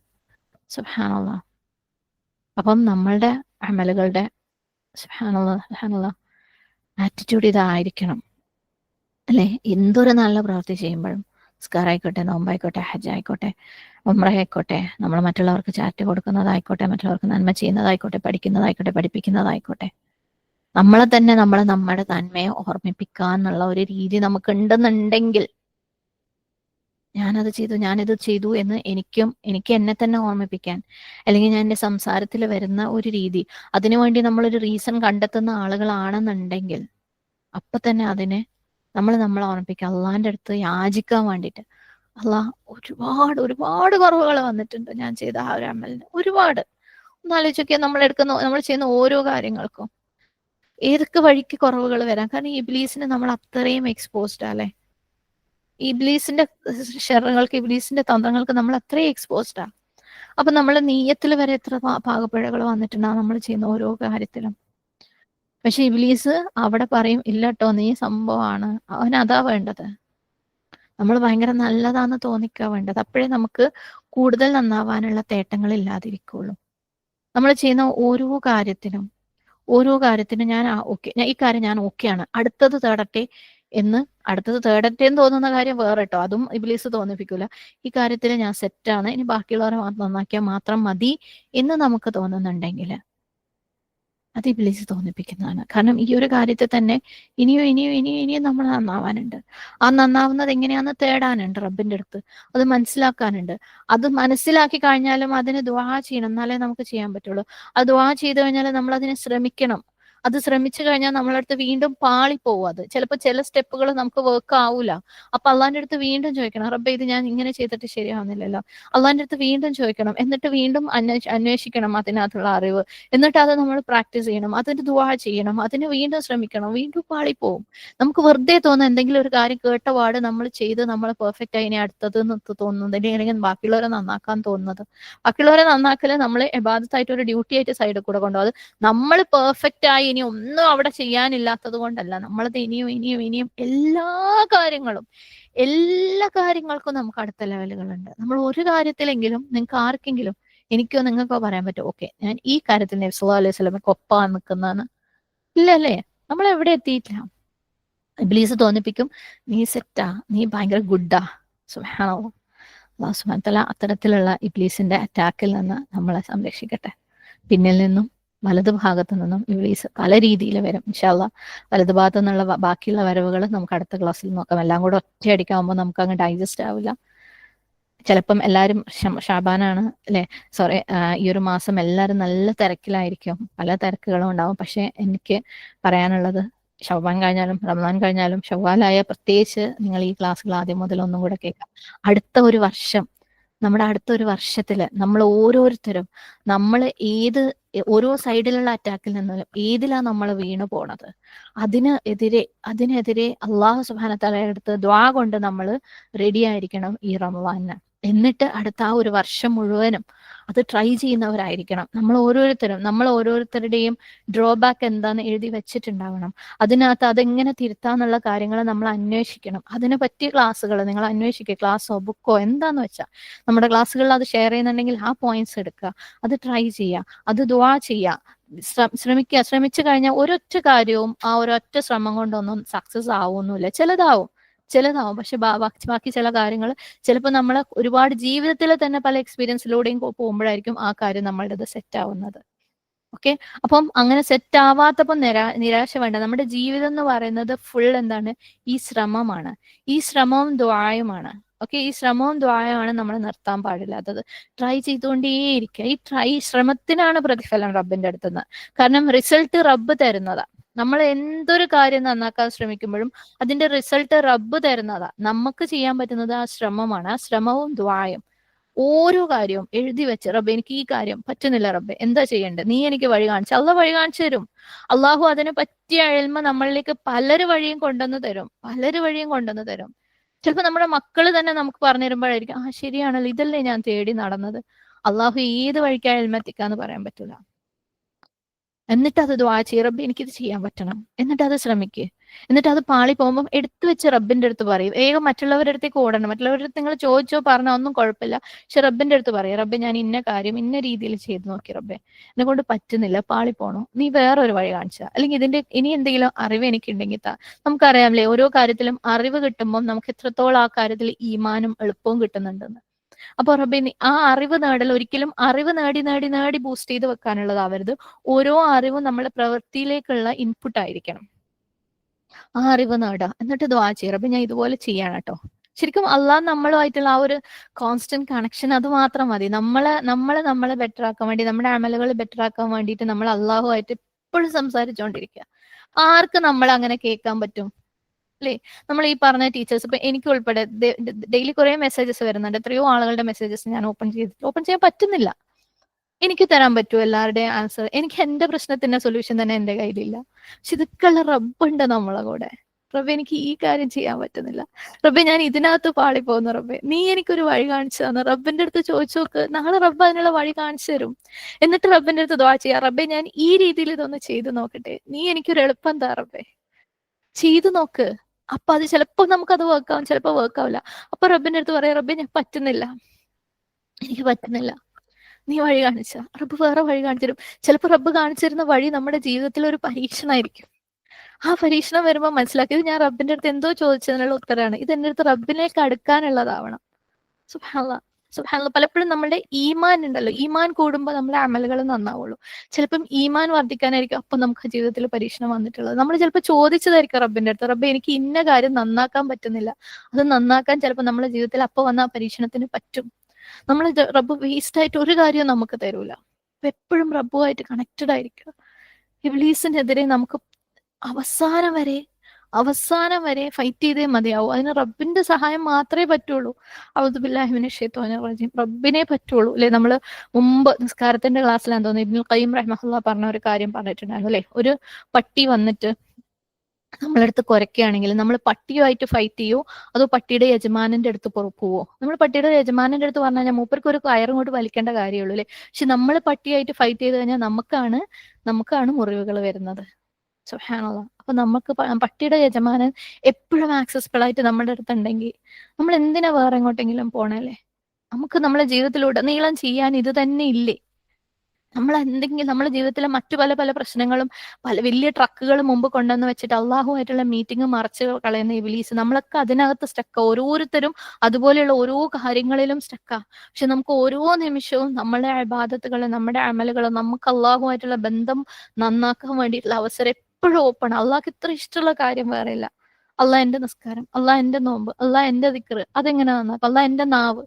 സുബ്ഹാനല്ലാഹ്. അപ്പം നമ്മളുടെ അമലുകളുടെ സുബ്ഹാനല്ലാഹ് ആറ്റിറ്റ്യൂഡ് ഇതായിരിക്കണം അല്ലെ. എന്തൊരു നല്ല പ്രവൃത്തി ചെയ്യുമ്പോഴും, നിസ്കാരമായിക്കോട്ടെ, നോമ്പായിക്കോട്ടെ, ഹജ്ജ് ആയിക്കോട്ടെ, ഉംറ ആയിക്കോട്ടെ, നമ്മൾ മറ്റുള്ളവർക്ക് ചാറ്റ് കൊടുക്കുന്നതായിക്കോട്ടെ, മറ്റുള്ളവർക്ക് നന്മ ചെയ്യുന്നതായിക്കോട്ടെ, പഠിക്കുന്നതായിക്കോട്ടെ, പഠിപ്പിക്കുന്നതായിക്കോട്ടെ, നമ്മളെ തന്നെ നമ്മുടെ നന്മയെ ഓർമ്മിപ്പിക്കാന്നുള്ള ഒരു രീതി നമുക്ക് ഉണ്ടെന്നുണ്ടെങ്കിൽ, ഞാനത് ചെയ്തു, ഞാനിത് ചെയ്തു എന്ന് എനിക്ക് എന്നെ തന്നെ ഓർമ്മിപ്പിക്കാൻ, അല്ലെങ്കിൽ ഞാൻ എൻ്റെ സംസാരത്തിൽ വരുന്ന ഒരു രീതി, അതിനുവേണ്ടി നമ്മളൊരു റീസൺ കണ്ടെത്തുന്ന ആളുകളാണെന്നുണ്ടെങ്കിൽ, അപ്പൊ തന്നെ അതിനെ നമ്മളെ ഓർമ്മിപ്പിക്കുക, അള്ളാന്റെ അടുത്ത് യാചിക്കാൻ വേണ്ടിയിട്ട്. അള്ളാഹ്, ഒരുപാട് കുറവുകൾ വന്നിട്ടുണ്ട് ഞാൻ ചെയ്ത ആ ഒരു അമലിന്, ഒരുപാട്. ഒന്ന് ആലോചിച്ചൊക്കെ നമ്മൾ ചെയ്യുന്ന ഓരോ കാര്യങ്ങൾക്കും ഏതൊക്കെ വഴിക്ക് കുറവുകൾ വരാം. കാരണം ഈ ഇബ്ലീസിന് നമ്മൾ അത്രയും എക്സ്പോസ്ഡ് അല്ലേ. ഇബ്ലീസിന്റെ ഷെറുകൾക്ക്, ഇബ്ലീസിന്റെ തന്ത്രങ്ങൾക്ക് നമ്മൾ അത്രയും എക്സ്പോസ്ഡാ. അപ്പൊ നമ്മളെ നീയത്തിൽ വരെ എത്ര പാകപ്പിഴകൾ വന്നിട്ടുണ്ടാവും നമ്മൾ ചെയ്യുന്ന ഓരോ കാര്യത്തിലും. പക്ഷെ ഇബ്ലീസ് അവിടെ പറയും, ഇല്ലട്ടോ നീ സംഭവമാണ്, അവനതാ വേണ്ടത്, നമ്മൾ ഭയങ്കര നല്ലതാന്ന് തോന്നിക്കാ വേണ്ടത്. അപ്പോഴേ നമുക്ക് കൂടുതൽ നന്നാവാനുള്ള തേട്ടങ്ങൾ ഇല്ലാതിരിക്കുള്ളൂ. നമ്മൾ ചെയ്യുന്ന ഓരോ കാര്യത്തിനും ഞാൻ ഓക്കെ, ഈ കാര്യം ഞാൻ ഓക്കെയാണ്, അടുത്തത് തേടട്ടെ എന്ന് തോന്നുന്ന കാര്യം വേറെ കേട്ടോ, അതും ഇബ്ലീസ് തോന്നിപ്പിക്കൂല. ഈ കാര്യത്തിൽ ഞാൻ സെറ്റാണ്, ഇനി ബാക്കിയുള്ളവരെ നന്നാക്കിയാൽ മാത്രം മതി എന്ന് നമുക്ക് തോന്നുന്നുണ്ടെങ്കിൽ അത് ഇബ്ലീസ് തോന്നിപ്പിക്കുന്നതാണ്. കാരണം ഈ ഒരു കാര്യത്തിൽ തന്നെ ഇനിയും നമ്മൾ നന്നാവാനുണ്ട്. ആ നന്നാവുന്നത് എങ്ങനെയാന്ന് തേടാനുണ്ട് റബ്ബിന്റെ അടുത്ത്, അത് മനസ്സിലാക്കാനുണ്ട്. അത് മനസ്സിലാക്കി കഴിഞ്ഞാലും അതിന് ദുആ ചെയ്യണം, എന്നാലേ നമുക്ക് ചെയ്യാൻ പറ്റുള്ളൂ. അത് ദുആ ചെയ്ത് കഴിഞ്ഞാൽ നമ്മൾ അതിനെ ശ്രമിക്കണം. അത് ശ്രമിച്ചു കഴിഞ്ഞാൽ നമ്മളടുത്ത് വീണ്ടും പാളിപ്പോവും. അത് ചിലപ്പോൾ ചില സ്റ്റെപ്പുകൾ നമുക്ക് വർക്ക് ആവൂല. അപ്പൊ അള്ളാന്റെ അടുത്ത് വീണ്ടും ചോദിക്കണം, റബ്ബേ ഇത് ഞാൻ ഇങ്ങനെ ചെയ്തിട്ട് ശരിയാവുന്നില്ലല്ലോ. അള്ളാന്റെ അടുത്ത് വീണ്ടും ചോദിക്കണം, എന്നിട്ട് വീണ്ടും അന്വേഷിക്കണം അതിനകത്തുള്ള അറിവ്, എന്നിട്ട് അത് നമ്മൾ പ്രാക്ടീസ് ചെയ്യണം, അതിന് ദുആ ചെയ്യണം, അതിന് വീണ്ടും ശ്രമിക്കണം, വീണ്ടും പാളിപ്പോവും. നമുക്ക് വെറുതെ തോന്നുന്ന എന്തെങ്കിലും ഒരു കാര്യം കേട്ട പാട് നമ്മൾ ചെയ്ത് നമ്മൾ പെർഫെക്റ്റ് ആയി ഇനി അടുത്തത് തോന്നുന്നത്, അല്ലെങ്കിൽ ബാക്കിയുള്ളവരെ നന്നാക്കാൻ തോന്നുന്നത്. ബാക്കിയുള്ളവരെ നന്നാക്കല് നമ്മളെ ഇബാദത്തായിട്ട് ഒരു ഡ്യൂട്ടി ആയിട്ട് സൈഡിൽ കൂടെ കൊണ്ടുപോകും. അത് നമ്മൾ പെർഫെക്റ്റ് ആയി ഇനി ഒന്നും അവിടെ ചെയ്യാനില്ലാത്തത് കൊണ്ടല്ല, നമ്മളത് ഇനിയും എല്ലാ കാര്യങ്ങൾക്കും നമുക്ക് അടുത്ത ലെവലുകളുണ്ട്. നമ്മൾ ഒരു കാര്യത്തിലെങ്കിലും നിങ്ങൾക്ക് ആർക്കെങ്കിലും, എനിക്കോ നിങ്ങൾക്കോ പറയാൻ പറ്റും, ഓക്കെ ഞാൻ ഈ കാര്യത്തിൽ നബി സല്ലല്ലാഹു അലൈഹി വസല്ലമയ്ക്ക് ഒപ്പാൻ നിൽക്കുന്നതെന്ന്? ഇല്ലല്ലേ. നമ്മൾ എവിടെ എത്തിയിട്ടില്ല. ഇബ്ലീസ് തോന്നിപ്പിക്കും, നീ സെറ്റാ, നീ ഭയങ്കര ഗുഡാ. സുബ്ഹാനല്ലാഹ്. അല്ലാഹു സുബ്ഹാനഹു വ തആല അത്തരത്തിലുള്ള ഇബ്ലീസിന്റെ അറ്റാക്കിൽ നിന്ന് നമ്മളെ സംരക്ഷിക്കട്ടെ. പിന്നിൽ നിന്നും വലതു ഭാഗത്ത് നിന്നും ഇബ്ലീസ് പല രീതിയിൽ വരും. ഇൻഷാ അല്ലാഹ് വലതു ഭാഗത്തു നിന്നുള്ള ബാക്കിയുള്ള വരവുകൾ നമുക്ക് അടുത്ത ക്ലാസ്സിൽ നോക്കാം. എല്ലാം കൂടെ ഒറ്റയടിക്കാവുമ്പോൾ നമുക്ക് അങ്ങ് ഡൈജസ്റ്റ് ആവില്ല. ചിലപ്പം എല്ലാവരും ഷാബാനാണ് അല്ലെ, സോറി, ഈ ഒരു മാസം എല്ലാവരും നല്ല തിരക്കിലായിരിക്കും, പല തിരക്കുകളും ഉണ്ടാവും. പക്ഷെ എനിക്ക് പറയാനുള്ളത്, ഷവ്വാൻ കഴിഞ്ഞാലും റമദാൻ കഴിഞ്ഞാലും ഷവ്വാലായ പ്രത്യേകിച്ച് നിങ്ങൾ ഈ ക്ലാസ്സുകൾ ആദ്യം മുതൽ ഒന്നും കൂടെ കേൾക്കാം. അടുത്ത ഒരു വർഷം, നമ്മുടെ അടുത്ത ഒരു വർഷത്തില് നമ്മൾ ഓരോരുത്തരും നമ്മൾ ഓരോ സൈഡിലുള്ള അറ്റാക്കിൽ നിന്നും ഏതിലാ നമ്മൾ വീണു പോണത്, അതിനെതിരെ അള്ളാഹു സുബ്ഹാനഹു തആലയുടെ അടുത്ത് ദുആ കൊണ്ട് നമ്മൾ റെഡി ആയിരിക്കണം ഈ റമദാനിന്. എന്നിട്ട് അടുത്ത ആ ഒരു വർഷം മുഴുവനും അത് ട്രൈ ചെയ്യുന്നവരായിരിക്കണം. നമ്മൾ ഓരോരുത്തരുടെയും ഡ്രോബാക്ക് എന്താന്ന് എഴുതി വെച്ചിട്ടുണ്ടാവണം. അതിനകത്ത് അതെങ്ങനെ തിരുത്താന്നുള്ള കാര്യങ്ങൾ നമ്മൾ അന്വേഷിക്കണം. അതിനെ പറ്റിയ ക്ലാസ്സുകൾ നിങ്ങൾ അന്വേഷിക്കുക, ക്ലാസ്സോ ബുക്കോ എന്താന്ന് വെച്ചാൽ നമ്മുടെ ക്ലാസ്സുകളിൽ അത് ഷെയർ ചെയ്യുന്നുണ്ടെങ്കിൽ ആ പോയിന്റ്സ് എടുക്കുക, അത് ട്രൈ ചെയ്യുക, അത് ദുആ ചെയ്യുക, ശ്രമിച്ചു കഴിഞ്ഞാൽ ഒരൊറ്റ കാര്യവും ആ ഒരൊറ്റ ശ്രമം കൊണ്ടൊന്നും സക്സസ് ആവുന്നില്ല. ചിലതാവും, പക്ഷെ ബാക്കി ചില കാര്യങ്ങൾ ചിലപ്പോൾ നമ്മൾ ഒരുപാട് ജീവിതത്തിൽ തന്നെ പല എക്സ്പീരിയൻസിലൂടെയും പോകുമ്പോഴായിരിക്കും ആ കാര്യം നമ്മളുടെ സെറ്റ് ആവുന്നത്. ഓക്കെ, അപ്പം അങ്ങനെ സെറ്റ് ആവാത്തപ്പോൾ നിരാശ വേണ്ട. നമ്മുടെ ജീവിതം എന്ന് പറയുന്നത് ഫുൾ എന്താണ്? ഈ ശ്രമമാണ്, ഈ ശ്രമവും ദ്വായമാണ്. ഓക്കെ, ഈ ശ്രമവും ദ്വായമാണ് നമ്മൾ നിർത്താൻ പാടില്ലാത്തത്. ട്രൈ ചെയ്തുകൊണ്ടേയിരിക്കുക. ഈ ശ്രമത്തിനാണ് പ്രതിഫലം റബ്ബിന്റെ അടുത്തുനിന്ന്. കാരണം റിസൾട്ട് റബ്ബ് തരുന്നതാ. നമ്മൾ എന്തൊരു കാര്യം നന്നാക്കാൻ ശ്രമിക്കുമ്പോഴും അതിന്റെ റിസൾട്ട് റബ്ബ് തരുന്നതാ. നമുക്ക് ചെയ്യാൻ പറ്റുന്നത് ആ ശ്രമമാണ്, ആ ശ്രമവും ദ്വായം. ഓരോ കാര്യവും എഴുതി വെച്ച്, റബ്ബെ എനിക്ക് ഈ കാര്യം പറ്റുന്നില്ല, റബ്ബെ എന്താ ചെയ്യേണ്ടത്, നീ എനിക്ക് വഴി കാണിച്ചു. അള്ളാഹ് വഴി കാണിച്ചു തരും. അള്ളാഹു അതിന് പറ്റിയ എൽമ നമ്മളിലേക്ക് പലര് വഴിയും കൊണ്ടുവന്ന് തരും. ചിലപ്പോൾ നമ്മുടെ മക്കള് തന്നെ നമുക്ക് പറഞ്ഞു തരുമ്പോഴായിരിക്കും, ആ ശരിയാണല്ലോ, ഇതല്ലേ ഞാൻ തേടി നടന്നത്. അള്ളാഹു ഏത് വഴിക്കാ എൽമെത്തിക്കാന്ന് പറയാൻ പറ്റൂല. എന്നിട്ട് അത് ദുആ ചെയ്യ്, റബ്ബേ എനിക്കിത് ചെയ്യാൻ പറ്റണം. എന്നിട്ട് അത് ശ്രമിക്കുക. എന്നിട്ട് അത് പാളി പോകുമ്പോൾ എടുത്തു വെച്ച് റബ്ബിന്റെ അടുത്ത് പറയും. വേഗം മറ്റുള്ളവരുടെ അടുത്തേക്ക് ഓടണം. മറ്റുള്ളവരുടെ അടുത്ത് നിങ്ങൾ ചോദിച്ചോ പറഞ്ഞോ ഒന്നും കുഴപ്പമില്ല, പക്ഷെ റബ്ബിന്റെ അടുത്ത് പറയും, റബ്ബെ ഞാൻ ഇന്ന കാര്യം ഇന്ന രീതിയിൽ ചെയ്ത് നോക്കി, റബ്ബെ എന്നെ കൊണ്ട് പറ്റുന്നില്ല, പാളി പോണോ, നീ വേറൊരു വഴി കാണിച്ചാ, അല്ലെങ്കിൽ ഇതിന്റെ ഇനി എന്തെങ്കിലും അറിവ് എനിക്ക് ഉണ്ടെങ്കിൽ താ. നമുക്കറിയാമല്ലേ, ഓരോ കാര്യത്തിലും അറിവ് കിട്ടുമ്പോൾ നമുക്ക് എത്രത്തോളം ആ കാര്യത്തിൽ ഈമാനും എളുപ്പവും കിട്ടുന്നുണ്ടെന്ന്. അപ്പൊ റബ്ബേ ആ അറിവ് നേടൽ ഒരിക്കലും അറിവ് നേടി ബൂസ്റ്റ് ചെയ്ത് വെക്കാനുള്ളതാവരുത്. ഓരോ അറിവും നമ്മുടെ പ്രവൃത്തിയിലേക്കുള്ള ഇൻപുട്ട് ആയിരിക്കണം. ആ അറിവ് നേടുക, എന്നിട്ട് ദുആ ചെയ്യുക, റബ്ബേ ഞാൻ ഇതുപോലെ ചെയ്യാണ് കേട്ടോ. ശരിക്കും അള്ളാഹ് നമ്മളുമായിട്ടുള്ള ആ ഒരു കോൺസ്റ്റന്റ് കണക്ഷൻ അത് മാത്രം മതി. നമ്മളെ ബെറ്റർ ആക്കാൻ വേണ്ടി, നമ്മുടെ അമലുകൾ ബെറ്റർ ആക്കാൻ വേണ്ടിയിട്ട് നമ്മൾ അള്ളാഹുമായിട്ട് എപ്പോഴും സംസാരിച്ചുകൊണ്ടിരിക്കുക. ആർക്ക് നമ്മളെ അങ്ങനെ കേൾക്കാൻ പറ്റും അല്ലേ? നമ്മൾ ഈ പറഞ്ഞ ടീച്ചേഴ്സ്, ഇപ്പൊ എനിക്ക് ഉൾപ്പെടെ ഡെയിലി കുറെ മെസ്സേജസ് വരുന്നുണ്ട്. എത്രയോ ആളുകളുടെ മെസ്സേജസ് ഞാൻ ഓപ്പൺ ചെയ്യാൻ പറ്റുന്നില്ല. എനിക്ക് തരാൻ പറ്റുമോ എല്ലാവരുടെയും ആൻസർ? എനിക്ക് എന്റെ പ്രശ്നത്തിന്റെ സൊല്യൂഷൻ തന്നെ എന്റെ കയ്യിലില്ല. പക്ഷെ ഇതൊക്കെയുള്ള റബ്ബുണ്ട് നമ്മളെ കൂടെ. റബ്ബെ എനിക്ക് ഈ കാര്യം ചെയ്യാൻ പറ്റുന്നില്ല, റബ്ബെ ഞാൻ ഇതിനകത്ത് പാളിപ്പോകുന്നു, റബ്ബെ നീ എനിക്കൊരു വഴി കാണിച്ചു തന്നു. റബ്ബിന്റെ അടുത്ത് ചോദിച്ചു നോക്ക്, നാളെ റബ്ബ് അതിനുള്ള വഴി കാണിച്ചു തരും. എന്നിട്ട് റബ്ബിന്റെ അടുത്ത് ദുആ ചെയ്യാം, റബ്ബെ ഞാൻ ഈ രീതിയിൽ ഇതൊന്ന് ചെയ്തു നോക്കട്ടെ, നീ എനിക്കൊരു എളുപ്പം താ റബ്ബെ, ചെയ്തു നോക്ക്. അപ്പൊ അത് ചിലപ്പോ നമുക്കത് വർക്കാവും, ചിലപ്പോ വർക്കാവില്ല. അപ്പൊ റബ്ബിന്റെ അടുത്ത് പറയാം, റബ്ബെ ഞാൻ എനിക്ക് പറ്റുന്നില്ല, നീ വഴി കാണിച്ച. റബ്ബ് വേറെ വഴി കാണിച്ചു തരും. ചിലപ്പോൾ റബ്ബ് കാണിച്ചിരുന്ന വഴി നമ്മുടെ ജീവിതത്തിൽ ഒരു പരീക്ഷണമായിരിക്കും. ആ പരീക്ഷണം വരുമ്പോൾ മനസ്സിലാക്കി, ഇത് ഞാൻ റബ്ബിന്റെ അടുത്ത് എന്തോ ചോദിച്ചതിനുള്ള ഉത്തരമാണ്, ഇത് എന്റെ അടുത്ത് റബ്ബിലേക്ക് അടുക്കാനുള്ളതാവണം. സുബ്ഹാനല്ലാഹ് പലപ്പോഴും നമ്മുടെ ഈമാൻ ഉണ്ടല്ലോ, ഈമാൻ കൂടുമ്പോൾ നമ്മുടെ അമലുകൾ നന്നാവുള്ളൂ. ചിലപ്പം ഈമാൻ വർദ്ധിക്കാനായിരിക്കും അപ്പൊ നമുക്ക് ജീവിതത്തിൽ പരീക്ഷണം വന്നിട്ടുള്ളത്. നമ്മൾ ചിലപ്പോൾ ചോദിച്ചതായിരിക്കും റബ്ബിന്റെ അടുത്ത്, റബ്ബെ എനിക്ക് ഇന്ന കാര്യം നന്നാക്കാൻ പറ്റുന്നില്ല, അത് നന്നാക്കാൻ ചിലപ്പോൾ നമ്മുടെ ജീവിതത്തിൽ അപ്പൊ വന്ന ആ പരീക്ഷണത്തിന് പറ്റും. നമ്മൾ റബ്ബ് വേസ്റ്റ് ആയിട്ട് ഒരു കാര്യവും നമുക്ക് തരൂല. എപ്പോഴും റബ്ബുമായിട്ട് കണക്റ്റഡ് ആയിരിക്കുക. ഇബ്ലീസിനെതിരെ നമുക്ക് അവസാനം വരെ ഫൈറ്റ് ചെയ്തേ മതിയാവൂ. അതിന് റബ്ബിന്റെ സഹായം മാത്രമേ പറ്റുള്ളൂ. ഔദു ബില്ലാഹി മിനശ് ശൈത്വാനിർ റജീം. റബ്ബിനെ പറ്റുള്ളൂ അല്ലെ. നമ്മൾ മുമ്പ് നിസ്കാരത്തിന്റെ ക്ലാസ്സിലാന്ന് തോന്നുന്നു ഇബ്നുൽ ഖയ്യിം റഹിമഹുല്ലാഹ് പറഞ്ഞ ഒരു കാര്യം പറഞ്ഞിട്ടുണ്ടായിരുന്നു അല്ലെ. ഒരു പട്ടി വന്നിട്ട് നമ്മളടുത്ത് കുരയ്ക്കുകയാണെങ്കിൽ നമ്മൾ പട്ടിയുമായിട്ട് ഫൈറ്റ് ചെയ്യോ അതോ പട്ടിയുടെ യജമാനന്റെ അടുത്ത് പോവോ? നമ്മൾ പട്ടിയുടെ യജമാനന്റെ അടുത്ത് പറഞ്ഞു കഴിഞ്ഞാൽ മൂപ്പർക്ക് ഒരു കയറും വലിക്കേണ്ട കാര്യമുള്ളൂ അല്ലെ. പക്ഷെ നമ്മൾ പട്ടിയായിട്ട് ഫൈറ്റ് ചെയ്ത് കഴിഞ്ഞാൽ നമുക്കാണ് മുറിവുകൾ വരുന്നത്. സുബ്ഹാനല്ലാഹ്. അപ്പൊ നമുക്ക് പട്ടിയുടെ യജമാനൻ എപ്പോഴും ആക്സസിബിൾ ആയിട്ട് നമ്മുടെ അടുത്തുണ്ടെങ്കിൽ നമ്മൾ എന്തിനാ വേറെ എങ്ങോട്ടെങ്കിലും പോണല്ലേ? നമുക്ക് നമ്മളെ ജീവിതത്തിലുടനീളം ചെയ്യാൻ ഇത് തന്നെ ഇല്ലേ? നമ്മുടെ ജീവിതത്തിലെ മറ്റു പല പല പ്രശ്നങ്ങളും പല വലിയ ട്രക്കുകൾ മുമ്പ് കൊണ്ടുവന്ന് വെച്ചിട്ട് അള്ളാഹുമായിട്ടുള്ള മീറ്റിംഗ് മറച്ച് കളയുന്ന ഇബ്ലീസ്, നമ്മളൊക്കെ അതിനകത്ത് സ്റ്റക്കാ. ഓരോരുത്തരും അതുപോലെയുള്ള ഓരോ കാര്യങ്ങളിലും സ്റ്റക്കാ. പക്ഷെ നമുക്ക് ഓരോ നിമിഷവും നമ്മുടെ ഇബാദത്തുകൾ, നമ്മുടെ അമലുകൾ, നമുക്ക് അള്ളാഹുമായിട്ടുള്ള ബന്ധം നന്നാക്കാൻ വേണ്ടിയിട്ടുള്ള അവസരം എപ്പോഴും ഓപ്പൺ. അള്ളാഹ്ക്ക് ഇത്ര ഇഷ്ടമുള്ള കാര്യം വേറെ ഇല്ല. അള്ളാഹ് എന്റെ നിസ്കാരം, അള്ളാഹ് എന്റെ നോമ്പ്, അള്ളാഹ് എന്റെ ദിക്ർ, അതെങ്ങനെ നന്നാക്കും? അള്ളാഹ് എന്റെ നാവ്,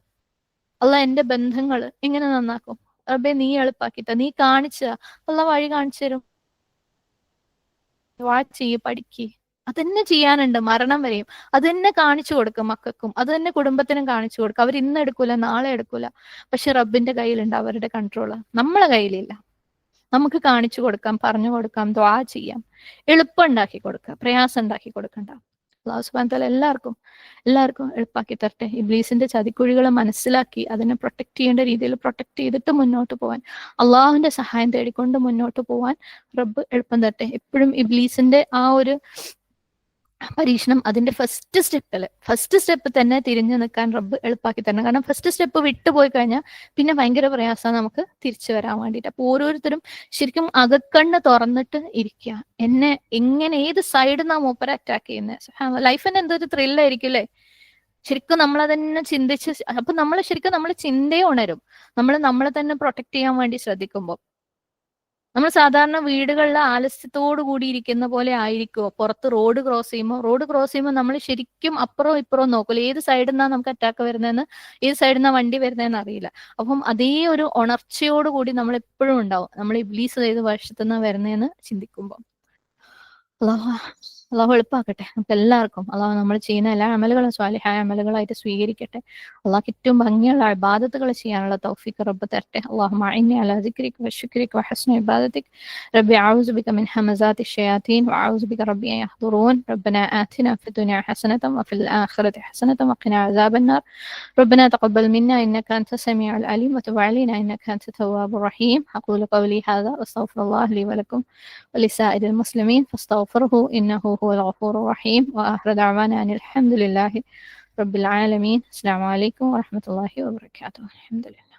അള്ളാഹ് എന്റെ ബന്ധങ്ങൾ എങ്ങനെ നന്നാക്കും? റബ്ബേ നീ എളുപ്പാക്കിത്ത, നീ കാണിച്ച, അള്ളാഹ് വഴി കാണിച്ചു തരും. വാച്ച് ചെയ്യ്, പഠിക്ക്, അതന്നെ ചെയ്യാനുണ്ട് മരണം വരെയും. അത് തന്നെ കാണിച്ചു കൊടുക്കും മക്കൾക്കും, അത് തന്നെ കുടുംബത്തിനും കാണിച്ചു കൊടുക്കും. അവർ ഇന്ന് എടുക്കൂല, നാളെ എടുക്കൂല, പക്ഷെ റബ്ബിന്റെ കയ്യിലുണ്ട് അവരുടെ കൺട്രോള്, നമ്മളെ കയ്യിലില്ല. നമുക്ക് കാണിച്ചു കൊടുക്കാം, പറഞ്ഞു കൊടുക്കാം, ദ്വാ ചെയ്യാം, എളുപ്പം ഉണ്ടാക്കി കൊടുക്കാം, പ്രയാസം ഉണ്ടാക്കി കൊടുക്കണ്ട. അല്ലാഹു സുബ്ഹാനഹു വ തആല എല്ലാവർക്കും എളുപ്പാക്കി തരട്ടെ. ഇബ്ലീസിന്റെ ചതിക്കുഴികളെ മനസ്സിലാക്കി അതിനെ പ്രൊട്ടക്ട് ചെയ്യേണ്ട രീതിയിൽ പ്രൊട്ടക്ട് ചെയ്തിട്ട് മുന്നോട്ട് പോവാൻ, അള്ളാഹുവിന്റെ സഹായം തേടിക്കൊണ്ട് മുന്നോട്ട് പോവാൻ റബ്ബ് എളുപ്പം തരട്ടെ. എപ്പോഴും ഇബ്ലീസിന്റെ ആ ഒരു പരീക്ഷണം അതിന്റെ ഫസ്റ്റ് സ്റ്റെപ്പ് തന്നെ തിരിഞ്ഞു നിൽക്കാൻ റബ്ബ് എളുപ്പാക്കി തരണം. കാരണം ഫസ്റ്റ് സ്റ്റെപ്പ് വിട്ടുപോയി കഴിഞ്ഞാൽ പിന്നെ ഭയങ്കര പ്രയാസമാണ് നമുക്ക് തിരിച്ചു വരാൻ വേണ്ടിയിട്ട്. അപ്പൊ ഓരോരുത്തരും ശരിക്കും അകക്കണ്ണ് തുറന്നിട്ട് ഇരിക്കുക. എന്നെ എങ്ങനെ ഏത് സൈഡിൽ നിന്നാ മൂപ്പരെ അറ്റാക്ക് ചെയ്യുന്നത്? ലൈഫിന് എന്തൊരു ത്രില്ലായിരിക്കും അല്ലേ? ശരിക്കും നമ്മളതന്നെ ചിന്തിച്ച്, അപ്പൊ നമ്മൾ ചിന്തയെ ഉണരും. നമ്മളെ തന്നെ പ്രൊട്ടക്ട് ചെയ്യാൻ വേണ്ടി ശ്രദ്ധിക്കുമ്പോൾ. നമ്മൾ സാധാരണ വീടുകളിൽ ആലസ്യത്തോടു കൂടി ഇരിക്കുന്ന പോലെ ആയിരിക്കുമോ പുറത്ത് റോഡ് ക്രോസ് ചെയ്യുമ്പോൾ നമ്മൾ ശരിക്കും അപ്പുറവും ഇപ്പുറവും നോക്കൂല, ഏത് സൈഡിൽ നിന്നാണ് നമുക്ക് അറ്റാക്ക് വരുന്നതെന്ന്, ഏത് സൈഡിൽ നിന്നാണ് വണ്ടി വരുന്നതെന്ന് അറിയില്ല. അപ്പം അതേ ഒരു ഉണർച്ചയോടുകൂടി നമ്മൾ എപ്പോഴും ഉണ്ടാവും, നമ്മൾ ഇബ്ലീസ് ഏത് വശത്തു നിന്നാണ് വരുന്നതെന്ന് ചിന്തിക്കുമ്പോൾ. അള്ളാഹു എളുപ്പാക്കട്ടെ നമുക്ക് എല്ലാവർക്കും. അള്ളാഹു നമ്മൾ ചെയ്യുന്ന എല്ലാ അമലുകളും സ്വാലിഹായ അമലുകളായിട്ട് സ്വീകരിക്കട്ടെ. അള്ളാഹ്ക്ക് ഏറ്റവും ഭംഗിയുള്ള ഇബാദത്തുകൾ ചെയ്യാനുള്ള തൗഫീഖ് റബ്ബ് തരട്ടെ. അല്ലാഹുമ്മ അഇന്നി അലാ ദിക്രിക വശുക്രിക വഹസ്നി ഇബാദതിക റബ്ബി അഊസു ബിക മിൻ ഹമസാതി الشياطين وأعوذ بك ربي أن يحضرون ربنا آتنا في الدنيا حسنة وفي الآخرة حسنة وقنا عذاب النار ربنا تقبل منا إنك أنت السميع العليم وتب علينا إنك أنت التواب الرحيم. أقول قولي هذا وأستغفر الله لي ولكم ولسائر المسلمين فاستغفره إنه هو الغفور الرحيم. وآخر دعوانا أن الحمد لله رب العالمين. السلام عليكم ورحمة الله وبركاته. الحمد لله.